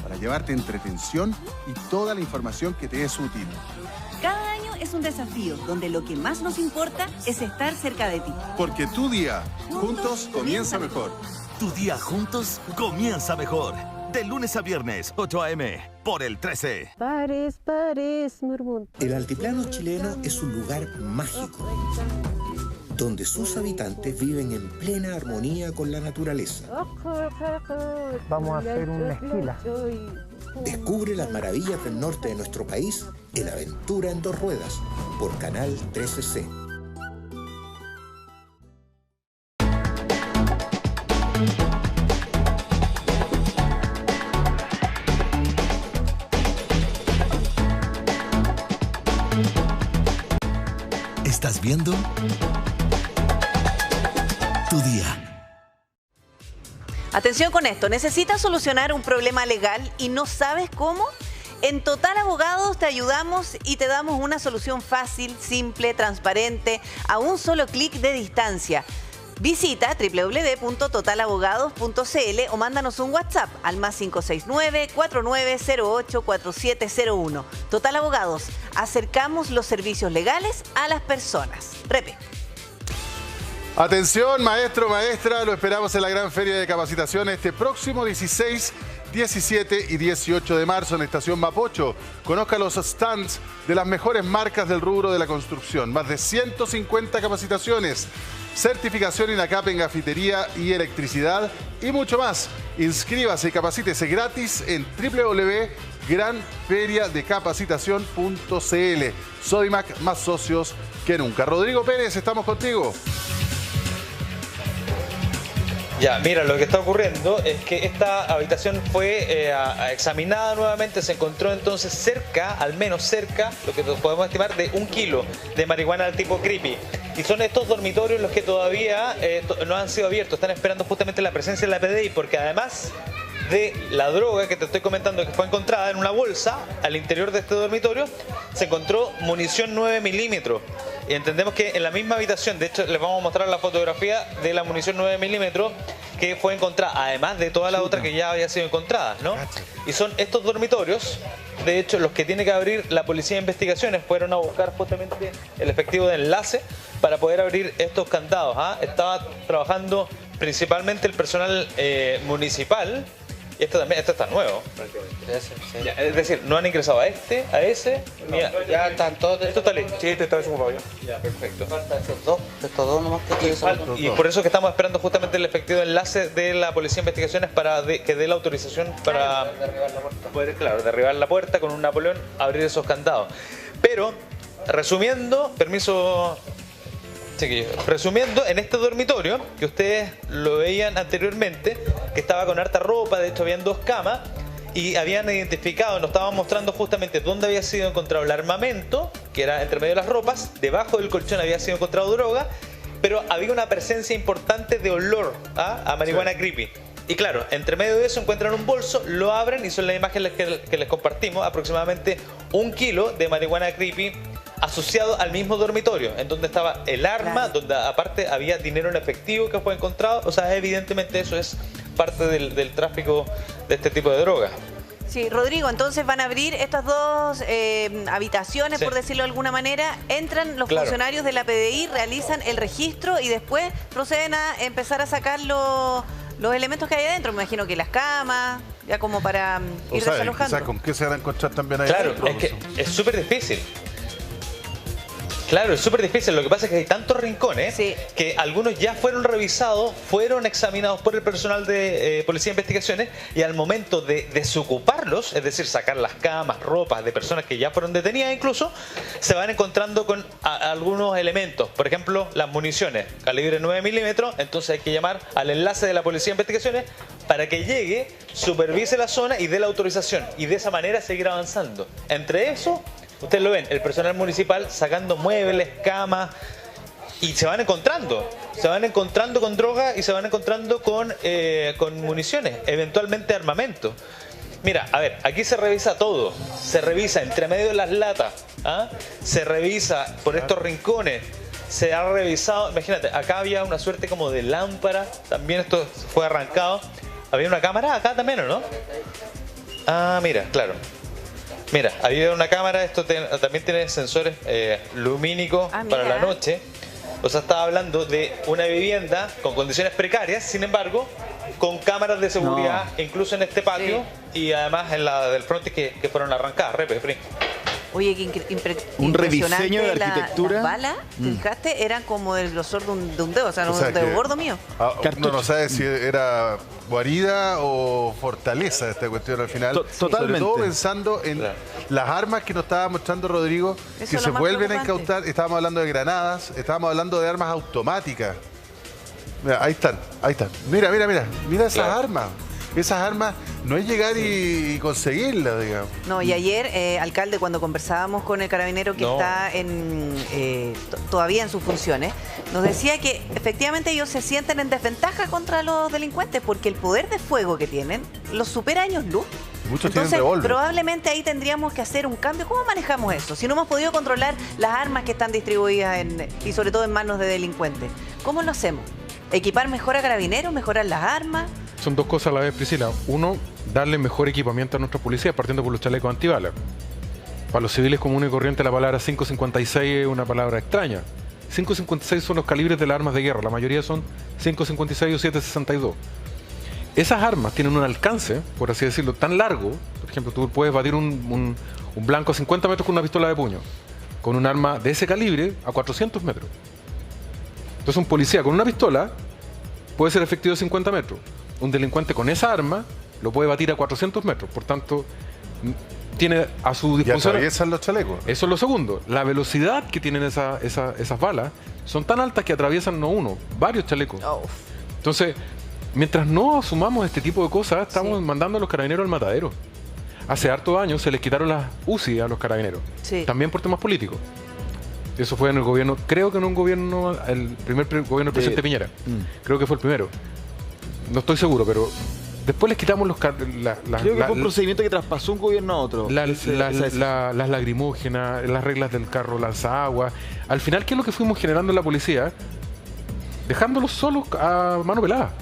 S: Para llevarte entretención y toda la información que te es útil.
R: Cada año es un desafío donde lo que más nos importa es estar cerca de ti.
S: Porque Tu Día, juntos comienza mejor.
L: Tu día juntos comienza mejor. De lunes a viernes, 8 a.m. por el 13.
T: Pares, murmur.
U: El altiplano chileno es un lugar mágico, donde sus habitantes viven en plena armonía con la naturaleza.
E: Vamos a hacer una esquila.
U: Descubre las maravillas del norte de nuestro país en Aventura en Dos Ruedas, por Canal 13C.
L: ¿Estás viendo? Tu día.
A: Atención con esto, ¿necesitas solucionar un problema legal y no sabes cómo? En Total Abogados te ayudamos y te damos una solución fácil, simple, transparente, a un solo clic de distancia. Visita www.totalabogados.cl o mándanos un WhatsApp al +569 4908 4701. Total Abogados, acercamos los servicios legales a las personas. Repe.
C: Atención, maestro, maestra, lo esperamos en la gran feria de capacitación este próximo 16, 17 y 18 de marzo en Estación Mapocho. Conozca los stands de las mejores marcas del rubro de la construcción. Más de 150 capacitaciones, certificación INACAP en gafitería y electricidad y mucho más. Inscríbase y capacítese gratis en www.granferiadecapacitación.cl. Sodimac, más socios que nunca. Rodrigo Pérez, estamos contigo.
G: Ya, mira, lo que está ocurriendo es que esta habitación fue examinada nuevamente, se encontró entonces cerca, al menos cerca, lo que podemos estimar de 1 kilo de marihuana del tipo creepy. Y son estos dormitorios los que todavía no han sido abiertos, están esperando justamente la presencia de la PDI, porque además de la droga que te estoy comentando que fue encontrada en una bolsa al interior de este dormitorio, se encontró munición 9 milímetros. Y entendemos que en la misma habitación, de hecho les vamos a mostrar la fotografía de la munición 9 milímetros que fue encontrada, además de toda la otra que ya había sido encontrada, ¿no? Y son estos dormitorios, de hecho, los que tiene que abrir la Policía de Investigaciones. Fueron a buscar justamente el efectivo de enlace para poder abrir estos candados. Estaba trabajando principalmente el personal municipal. Y esto está nuevo. Ya, es decir, no han ingresado a ese, no,
J: ya están todos.
G: Esto está listo.
J: Sí, este está desocupado ya.
G: Ya, perfecto.
J: Falta estos dos nomás que
G: Y por eso que estamos esperando justamente el efectivo de enlace de la Policía de Investigaciones para que dé la autorización para poder, derribar la puerta con un Napoleón, abrir esos candados. Pero, resumiendo, permiso. Resumiendo, en este dormitorio, que ustedes lo veían anteriormente, que estaba con harta ropa, de hecho habían 2 camas, y habían identificado, nos estaban mostrando justamente dónde había sido encontrado el armamento, que era entre medio de las ropas, debajo del colchón había sido encontrado droga, pero había una presencia importante de olor a marihuana creepy. Y claro, entre medio de eso encuentran un bolso, lo abren y son las imágenes que les compartimos, aproximadamente 1 kilo de marihuana creepy asociado al mismo dormitorio, en donde estaba el arma, donde aparte había dinero en efectivo que fue encontrado. O sea, evidentemente eso es parte del tráfico de este tipo de drogas.
A: Sí, Rodrigo, entonces van a abrir estas 2 habitaciones, por decirlo de alguna manera. Entran los funcionarios de la PDI, realizan el registro y después proceden a empezar a sacar los elementos que hay adentro. Me imagino que las camas, ya como para ir desalojando.
C: ¿Con qué se van a encontrar también ahí?
G: Claro, es que es súper difícil. Claro, es súper difícil. Lo que pasa es que hay tantos rincones que algunos ya fueron revisados, fueron examinados por el personal de Policía de Investigaciones, y al momento de desocuparlos, es decir, sacar las camas, ropas de personas que ya fueron detenidas incluso, se van encontrando con algunos elementos. Por ejemplo, las municiones calibre 9 milímetros. Entonces hay que llamar al enlace de la Policía de Investigaciones para que llegue, supervise la zona y dé la autorización. Y de esa manera seguir avanzando. Entre eso, ustedes lo ven, el personal municipal sacando muebles, camas, y se van encontrando con droga y se van encontrando con municiones, eventualmente armamento. Mira, a ver, aquí se revisa todo, se revisa entre medio de las latas, se revisa por estos rincones, se ha revisado, imagínate, acá había una suerte como de lámpara, también esto fue arrancado, había una cámara acá también, ¿o no? Ah, mira, claro. Mira, había una cámara, esto también tiene sensores lumínicos para la noche. O sea, estaba hablando de una vivienda con condiciones precarias, sin embargo, con cámaras de seguridad, incluso en este patio, y además en la del frontis que fueron arrancadas.
A: Oye, qué
D: un rediseño de
A: Las
D: arquitectura.
A: balas, ¿te fijaste? Eran como del grosor de un dedo, o sea, un dedo gordo mío.
C: Uno no sabe si era guarida o fortaleza esta cuestión al final.
D: Totalmente.
C: Sobre todo pensando en las armas que nos estaba mostrando Rodrigo, que se vuelven a incautar. Estábamos hablando de granadas, estábamos hablando de armas automáticas. Mira, ahí están. Mira esas armas. Esas armas no es llegar y conseguirlas, digamos.
A: No, y ayer, alcalde, cuando conversábamos con el carabinero que está todavía en sus funciones, nos decía que efectivamente ellos se sienten en desventaja contra los delincuentes porque el poder de fuego que tienen los supera años luz.
C: Muchos
A: Entonces,
C: tienen revólver.
A: probablemente ahí tendríamos que hacer un cambio. ¿Cómo manejamos eso? Si no hemos podido controlar las armas que están distribuidas y sobre todo en manos de delincuentes, ¿cómo lo hacemos? ¿Equipar mejor a carabineros? ¿Mejorar las armas?
B: Son dos cosas a la vez, Priscila. Uno, darle mejor equipamiento a nuestras policías, partiendo por los chalecos antibalas. Para los civiles comunes y corrientes, la palabra 5.56 es una palabra extraña. 5.56 son los calibres de las armas de guerra. La mayoría son 5.56 o 7.62. Esas armas tienen un alcance, por así decirlo, tan largo. Por ejemplo, tú puedes batir un blanco a 50 metros con una pistola de puño. Con un arma de ese calibre a 400 metros. Entonces un policía con una pistola puede ser efectivo a 50 metros. Un delincuente con esa arma lo puede batir a 400 metros. Por tanto, tiene a su disposición...
C: Y atraviesan los chalecos.
B: Eso es lo segundo. La velocidad que tienen esas balas son tan altas que atraviesan no uno, varios chalecos. Entonces, mientras no asumamos este tipo de cosas, estamos mandando a los carabineros al matadero. Hace hartos años se les quitaron las UCI a los carabineros. También por temas políticos. Eso fue en el gobierno, creo que en un gobierno, el primer gobierno del presidente Piñera. Creo que fue el primero. No estoy seguro, pero después les quitamos los...
D: Creo que fue un procedimiento que traspasó un gobierno a otro.
B: Las lacrimógenas, las reglas del carro lanzaagua. Al final, ¿qué es lo que fuimos generando en la policía? Dejándolos solos a mano pelada.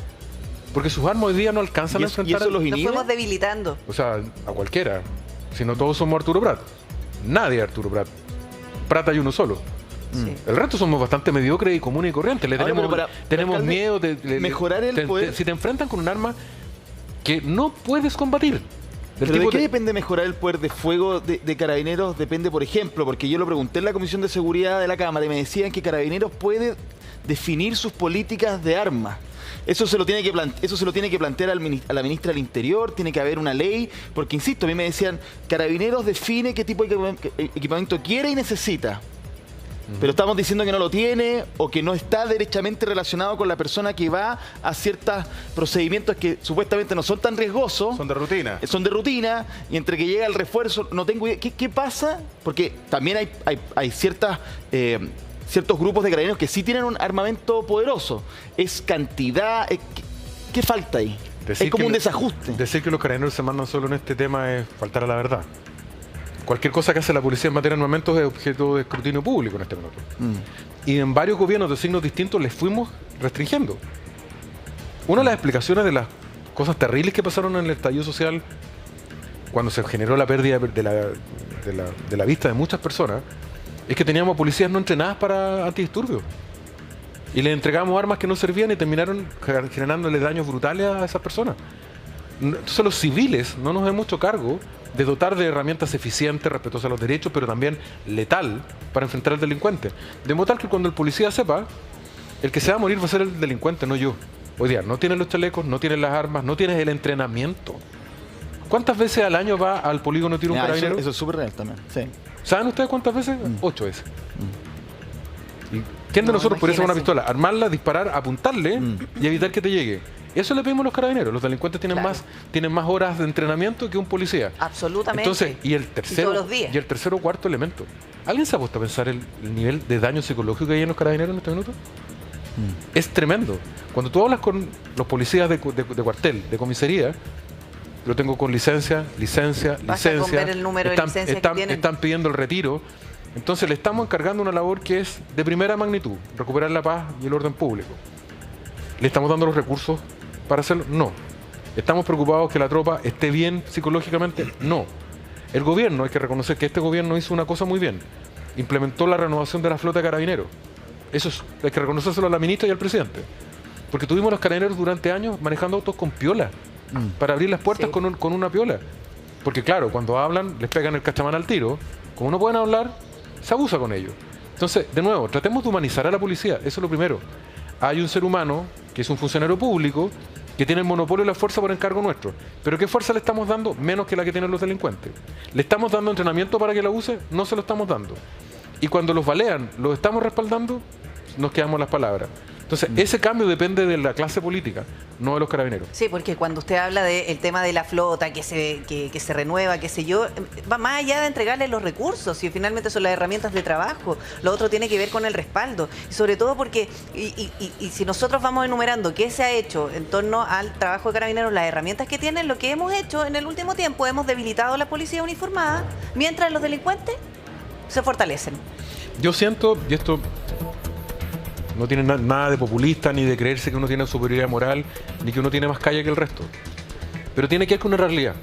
B: Porque sus armas hoy día no alcanzan a enfrentar...
A: Nos fuimos debilitando.
B: O sea, a cualquiera. Si no todos somos Arturo Prat. Nadie es Arturo Prat. Prat hay uno solo. El resto somos bastante mediocres y comunes y corrientes. Tenemos miedo de
D: mejorar el poder.
B: Si te enfrentan con un arma que no puedes combatir.
D: ¿Pero de qué depende mejorar el poder de fuego de Carabineros? Depende, por ejemplo, porque yo lo pregunté en la Comisión de Seguridad de la Cámara y me decían que Carabineros puede definir sus políticas de armas. Eso se lo tiene que plantear a la ministra del Interior, tiene que haber una ley, porque insisto, a mí me decían, Carabineros define qué tipo de equipamiento quiere y necesita. Pero estamos diciendo que no lo tiene o que no está derechamente relacionado con la persona que va a ciertos procedimientos que supuestamente no son tan riesgosos.
C: Son de rutina.
D: Son de rutina y entre que llega el refuerzo, no tengo idea. ¿Qué pasa? Porque también hay ciertos grupos de carabineros que sí tienen un armamento poderoso. Es cantidad... ¿Qué falta ahí? Es como un desajuste.
B: Decir que los carabineros se mandan solo en este tema es faltar a la verdad. Cualquier cosa que hace la policía en materia de armamentos es objeto de escrutinio público en este momento. Y en varios gobiernos de signos distintos les fuimos restringiendo. Una de las explicaciones de las cosas terribles que pasaron en el estallido social, cuando se generó la pérdida de la vista de muchas personas, es que teníamos policías no entrenadas para antidisturbios. Y les entregamos armas que no servían y terminaron generándole daños brutales a esas personas. Entonces los civiles no nos hemos hecho cargo de dotar de herramientas eficientes, respetuosas a los derechos, pero también letal para enfrentar al delincuente. De modo tal que cuando el policía sepa, el que se va a morir va a ser el delincuente, no yo. Hoy día no tienes los chalecos, no tienes las armas, no tienes el entrenamiento. ¿Cuántas veces al año va al polígono tiro un carabinero?
D: Eso es súper real también. Sí.
B: ¿Saben ustedes cuántas veces? 8 veces. ¿Y quién de nosotros podría sacar una pistola? Armarla, disparar, apuntarle y evitar que te llegue. Eso le pedimos a los carabineros. Los delincuentes tienen, tienen más horas de entrenamiento que un policía.
A: Absolutamente.
B: Entonces, y el tercero,
A: todos los días.
B: y el tercero o cuarto elemento. ¿Alguien se ha puesto a pensar el nivel de daño psicológico que hay en los carabineros en este minuto? Es tremendo. Cuando tú hablas con los policías de cuartel, de comisaría, lo tengo con licencia.
A: Con ver el número de licencias que tienen.
B: Están pidiendo el retiro. Entonces le estamos encargando una labor que es de primera magnitud, recuperar la paz y el orden público. ¿Le estamos dando los recursos para hacerlo? No. ¿Estamos preocupados que la tropa esté bien psicológicamente? No. El gobierno, hay que reconocer que este gobierno hizo una cosa muy bien. Implementó la renovación de la flota de carabineros. Eso hay que reconocérselo a la ministra y al presidente. Porque tuvimos los carabineros durante años manejando autos con piola, para abrir las puertas con una piola. Porque claro, cuando hablan, les pegan el cachamán al tiro. Como no pueden hablar, se abusa con ellos. Entonces, de nuevo, tratemos de humanizar a la policía. Eso es lo primero. Hay un ser humano, que es un funcionario público, que tiene el monopolio de la fuerza por encargo nuestro. ¿Pero qué fuerza le estamos dando? Menos que la que tienen los delincuentes. ¿Le estamos dando entrenamiento para que la use? No se lo estamos dando. Y cuando los balean, ¿los estamos respaldando? Nos quedamos las palabras. Entonces, ese cambio depende de la clase política, no de los carabineros.
A: Sí, porque cuando usted habla del tema de la flota, que se renueva, qué sé yo, va más allá de entregarle los recursos, y finalmente son las herramientas de trabajo. Lo otro tiene que ver con el respaldo. Y sobre todo porque, y si nosotros vamos enumerando qué se ha hecho en torno al trabajo de carabineros, las herramientas que tienen, lo que hemos hecho en el último tiempo, hemos debilitado a la policía uniformada, mientras los delincuentes se fortalecen.
B: Yo siento, y esto no tiene nada de populista, ni de creerse que uno tiene superioridad moral, ni que uno tiene más calle que el resto. Pero tiene que ver con una realidad.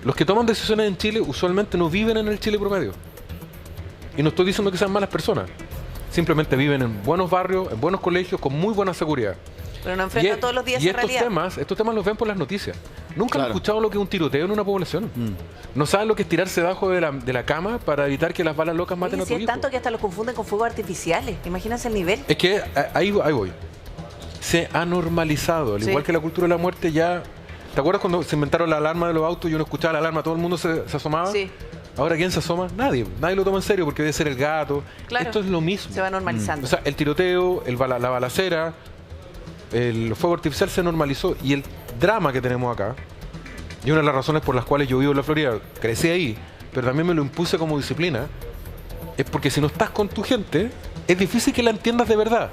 B: Los que toman decisiones en Chile usualmente no viven en el Chile promedio. Y no estoy diciendo que sean malas personas. Simplemente viven en buenos barrios, en buenos colegios, con muy buena seguridad.
A: Pero no enfrentan todos los días esa realidad.
B: Estos temas los ven por las noticias. Nunca han escuchado lo que es un tiroteo en una población. No saben lo que es tirarse debajo de la cama para evitar que las balas locas maten a tu hijo.
A: Es tanto que hasta los confunden con fuegos artificiales. Imagínense el nivel.
B: Es que ahí voy. Se ha normalizado, al igual que la cultura de la muerte ya... ¿Te acuerdas cuando se inventaron la alarma de los autos y uno escuchaba la alarma, todo el mundo se asomaba?
A: Sí.
B: Ahora, ¿quién se asoma? Nadie lo toma en serio porque debe ser el gato.
A: Claro.
B: Esto es lo mismo.
A: Se va normalizando.
B: O sea, el tiroteo, la balacera, el fuego artificial se normalizó. Y el drama que tenemos acá, y una de las razones por las cuales yo vivo en la Florida, crecí ahí, pero también me lo impuse como disciplina, es porque si no estás con tu gente, es difícil que la entiendas de verdad.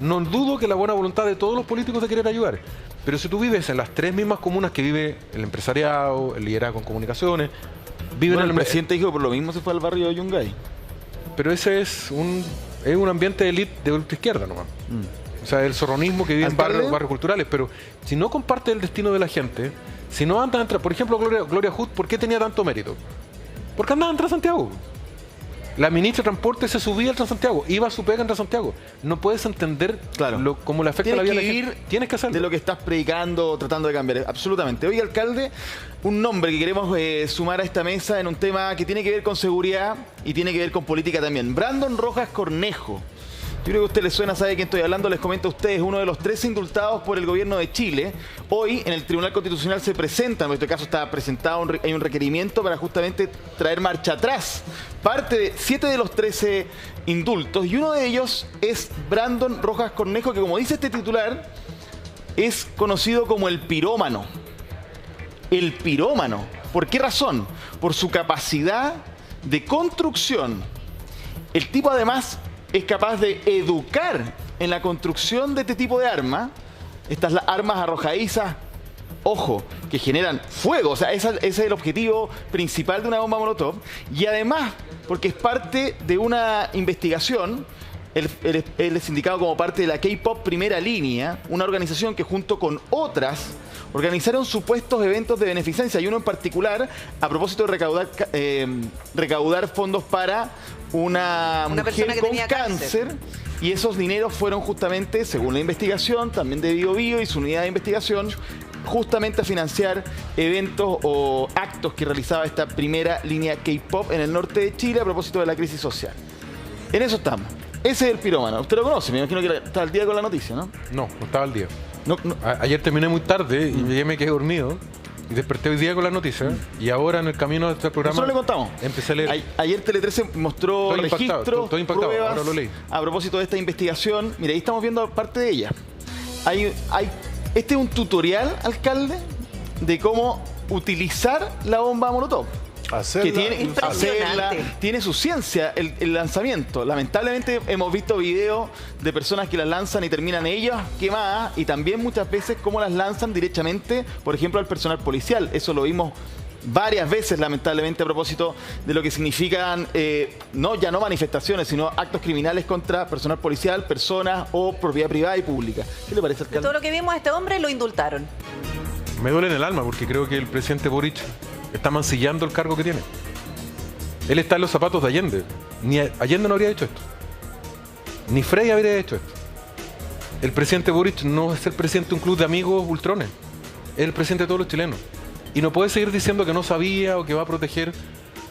B: No dudo que la buena voluntad de todos los políticos de querer ayudar, pero si tú vives en las tres mismas comunas que vive el empresariado, el liderazgo en comunicaciones,
D: el presidente dijo que por lo mismo se fue al barrio de Yungay.
B: Pero ese es un ambiente de élite de ultra izquierda nomás. O sea, el zorronismo que vive en barrios culturales. Pero si no comparte el destino de la gente, si no anda a entrar, por ejemplo, Gloria Hood, ¿por qué tenía tanto mérito? Porque andaba a entrar a Santiago. La ministra de Transporte se subía al Transantiago, iba a su pega en Transantiago. No puedes entender cómo le afecta la vida a la gente.
D: Tienes que hacerlo. De lo que estás predicando, tratando de cambiar. Absolutamente. Oye, alcalde, un nombre que queremos sumar a esta mesa en un tema que tiene que ver con seguridad y tiene que ver con política también. Brandon Rojas Cornejo. Yo creo que a usted le suena, sabe de quién estoy hablando. Les comento a ustedes, uno de los 13 indultados por el gobierno de Chile. Hoy en el Tribunal Constitucional se presenta, en nuestro caso está presentado, hay un requerimiento para justamente traer marcha atrás. Parte de 7 de los 13 indultos y uno de ellos es Brandon Rojas Cornejo, que como dice este titular, es conocido como el pirómano. El pirómano. ¿Por qué razón? Por su capacidad de construcción. El tipo además es capaz de educar en la construcción de este tipo de armas. Estas armas arrojadizas, ojo, que generan fuego. O sea, ese es el objetivo principal de una bomba molotov. Y además, porque es parte de una investigación, él es indicado como parte de la K-Pop Primera Línea, una organización que junto con otras organizaron supuestos eventos de beneficencia, y uno en particular a propósito de recaudar fondos para una mujer con cáncer. Y esos dineros fueron justamente, según la investigación, también de BioBio y su unidad de investigación, justamente a financiar eventos o actos que realizaba esta primera línea K-pop en el norte de Chile a propósito de la crisis social. En eso estamos. Ese es el pirómano. Usted lo conoce, me imagino que está al día con la noticia, ¿no?
B: No estaba al día.
D: No.
B: Ayer terminé muy tarde y llegué, me quedé dormido. Y desperté hoy día con las noticias. Y ahora en el camino de este programa...
D: Nosotros le contamos.
B: Empecé a leer.
D: Ayer Tele 13 mostró registros,
B: estoy impactado,
D: pruebas
B: ahora lo leí.
D: a propósito de esta investigación. Mira, ahí estamos viendo parte de ella. Este es un tutorial, alcalde, de cómo utilizar la bomba Molotov. Tiene su ciencia el lanzamiento. Lamentablemente hemos visto videos de personas que las lanzan y terminan ellas quemadas, y también muchas veces cómo las lanzan directamente, por ejemplo, al personal policial. Eso lo vimos varias veces, lamentablemente, a propósito de lo que significan ya no manifestaciones, sino actos criminales contra personal policial, personas o propiedad privada y pública. ¿Qué le parece, alcalde?
A: De todo lo que vimos a este hombre lo indultaron.
B: Me duele en el alma porque creo que el presidente Boric está mancillando el cargo que tiene. Él está en los zapatos de Allende. Ni Allende no habría hecho esto. Ni Frey habría hecho esto. El presidente Boric no es el presidente de un club de amigos ultrones. Es el presidente de todos los chilenos. Y no puede seguir diciendo que no sabía o que va a proteger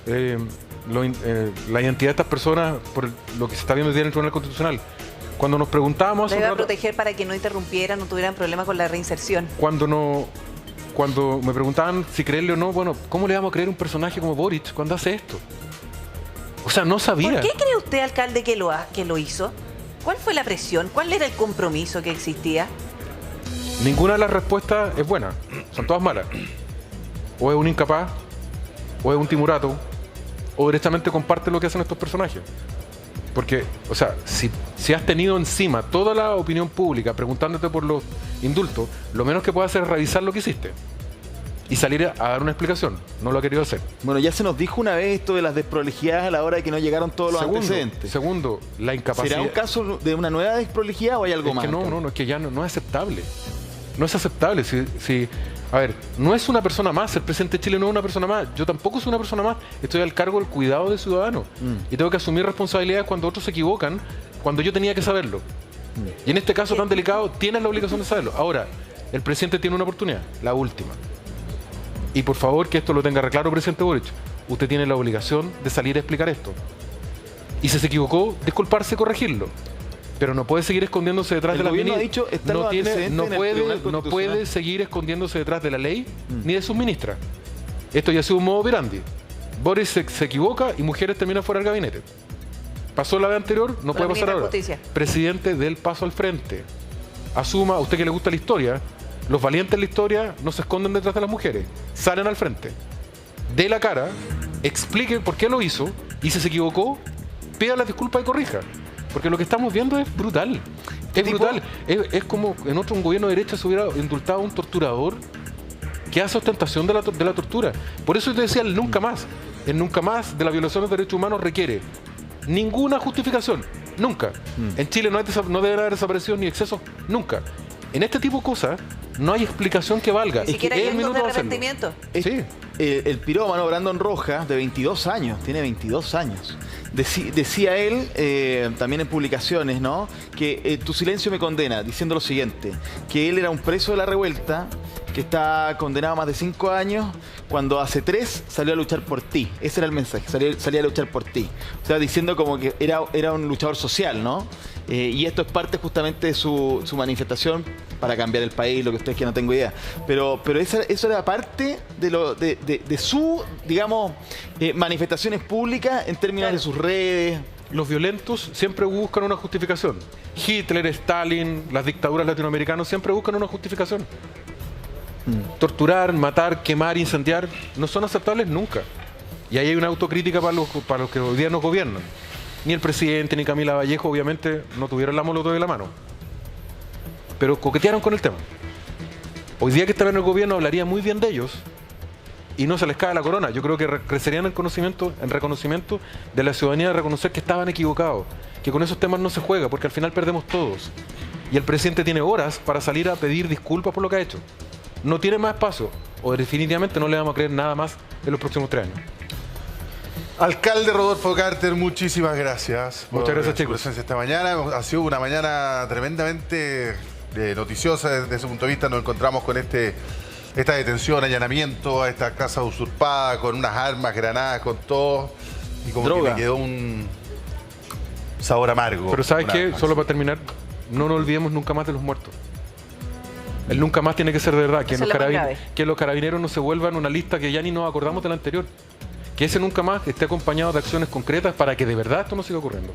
B: la identidad de estas personas por lo que se está viendo hoy día en el Tribunal Constitucional. Cuando nos preguntábamos...
A: La iba a proteger para que no interrumpieran, no tuvieran problemas con la reinserción.
B: Cuando me preguntaban si creerle o no, bueno, ¿cómo le vamos a creer a un personaje como Boric cuando hace esto? O sea, no sabía.
A: ¿Por qué cree usted, alcalde, que lo hizo? ¿Cuál fue la presión? ¿Cuál era el compromiso que existía?
B: Ninguna de las respuestas es buena. Son todas malas. O es un incapaz, o es un timurato, o directamente comparte lo que hacen estos personajes. Porque, o sea, si has tenido encima toda la opinión pública preguntándote por los indultos, lo menos que puedes hacer es revisar lo que hiciste y salir a dar una explicación. No lo ha querido hacer.
D: Bueno, ya se nos dijo una vez esto de las desprolijidades a la hora de que no llegaron todos los antecedentes.
B: Segundo, la incapacidad...
D: ¿Será un caso de una nueva desprolijidad o hay algo más?
B: Es que ya no es aceptable. No es aceptable. A ver, no es una persona más. El presidente de Chile no es una persona más. Yo tampoco soy una persona más. Estoy al cargo del cuidado de ciudadanos. Y tengo que asumir responsabilidades cuando otros se equivocan, cuando yo tenía que saberlo. Y en este caso tan delicado, tienes la obligación de saberlo. Ahora, el presidente tiene una oportunidad, la última. Y por favor, que esto lo tenga claro, presidente Boric. Usted tiene la obligación de salir a explicar esto. Y si se equivocó, disculparse y corregirlo. Pero no puede seguir escondiéndose detrás de la ley. No puede seguir escondiéndose detrás de la ley ni de sus ministras. Esto ya ha sido un modo operandi. Boris se equivoca y mujeres terminan fuera del gabinete. Pasó la vez anterior, no puede pasar ahora. Presidente del paso al frente. Asuma, a usted que le gusta la historia, los valientes en la historia no se esconden detrás de las mujeres. Salen al frente. Dé la cara, explique por qué lo hizo y si se equivocó, pida las disculpas y corrija. Porque lo que estamos viendo es brutal. Es brutal. Es como en un gobierno de derecha se hubiera indultado a un torturador que hace ostentación de la tortura. Por eso te decía el nunca más. El nunca más de la violación de los derechos humanos requiere ninguna justificación. Nunca. En Chile no debe haber desaparición ni excesos. Nunca. En este tipo de cosas no hay explicación que valga.
A: Ni siquiera hay actos de arrepentimiento.
D: Sí. El pirómano Brandon Rojas, de 22 años, tiene 22 años. Decía él, también en publicaciones, ¿no?, que tu silencio me condena, diciendo lo siguiente, que él era un preso de la revuelta, que está condenado a más de 5 años, cuando hace 3 salió a luchar por ti. Ese era el mensaje, salía a luchar por ti. O sea, diciendo como que era un luchador social, ¿no? Y esto es parte justamente de su manifestación para cambiar el país, lo que ustedes quieran, no tengo idea. Pero eso era parte de su, digamos, manifestaciones públicas en términos de sus redes.
B: Los violentos siempre buscan una justificación. Hitler, Stalin, las dictaduras latinoamericanas siempre buscan una justificación. Torturar, matar, quemar, incendiar no son aceptables nunca. Y ahí hay una autocrítica para los que hoy día nos gobiernan. Ni el presidente ni Camila Vallejo obviamente no tuvieron la Molotov en la mano, pero coquetearon con el tema. Hoy día que están en el gobierno hablaría muy bien de ellos y no se les cae la corona. Yo creo que crecerían en reconocimiento de la ciudadanía, de reconocer que estaban equivocados, que con esos temas no se juega, porque al final perdemos todos. Y el presidente tiene horas para salir a pedir disculpas por lo que ha hecho. No tiene más espacio, o definitivamente no le vamos a creer nada más en los próximos 3 años.
C: Alcalde Rodolfo Carter, muchísimas gracias.
B: Muchas gracias, chicos.
C: Por su presencia esta mañana. Ha sido una mañana tremendamente noticiosa desde ese punto de vista. Nos encontramos con esta detención, allanamiento a esta casa usurpada, con unas armas, granadas, con todo. Y como
D: droga.
C: que me quedó un sabor amargo.
B: Pero ¿sabes qué? Solo para terminar, no nos olvidemos nunca más de los muertos. El nunca más tiene que ser de verdad. Que, que los carabineros no se vuelvan una lista que ya ni nos acordamos de la anterior. Que ese nunca más esté acompañado de acciones concretas para que de verdad esto no siga ocurriendo.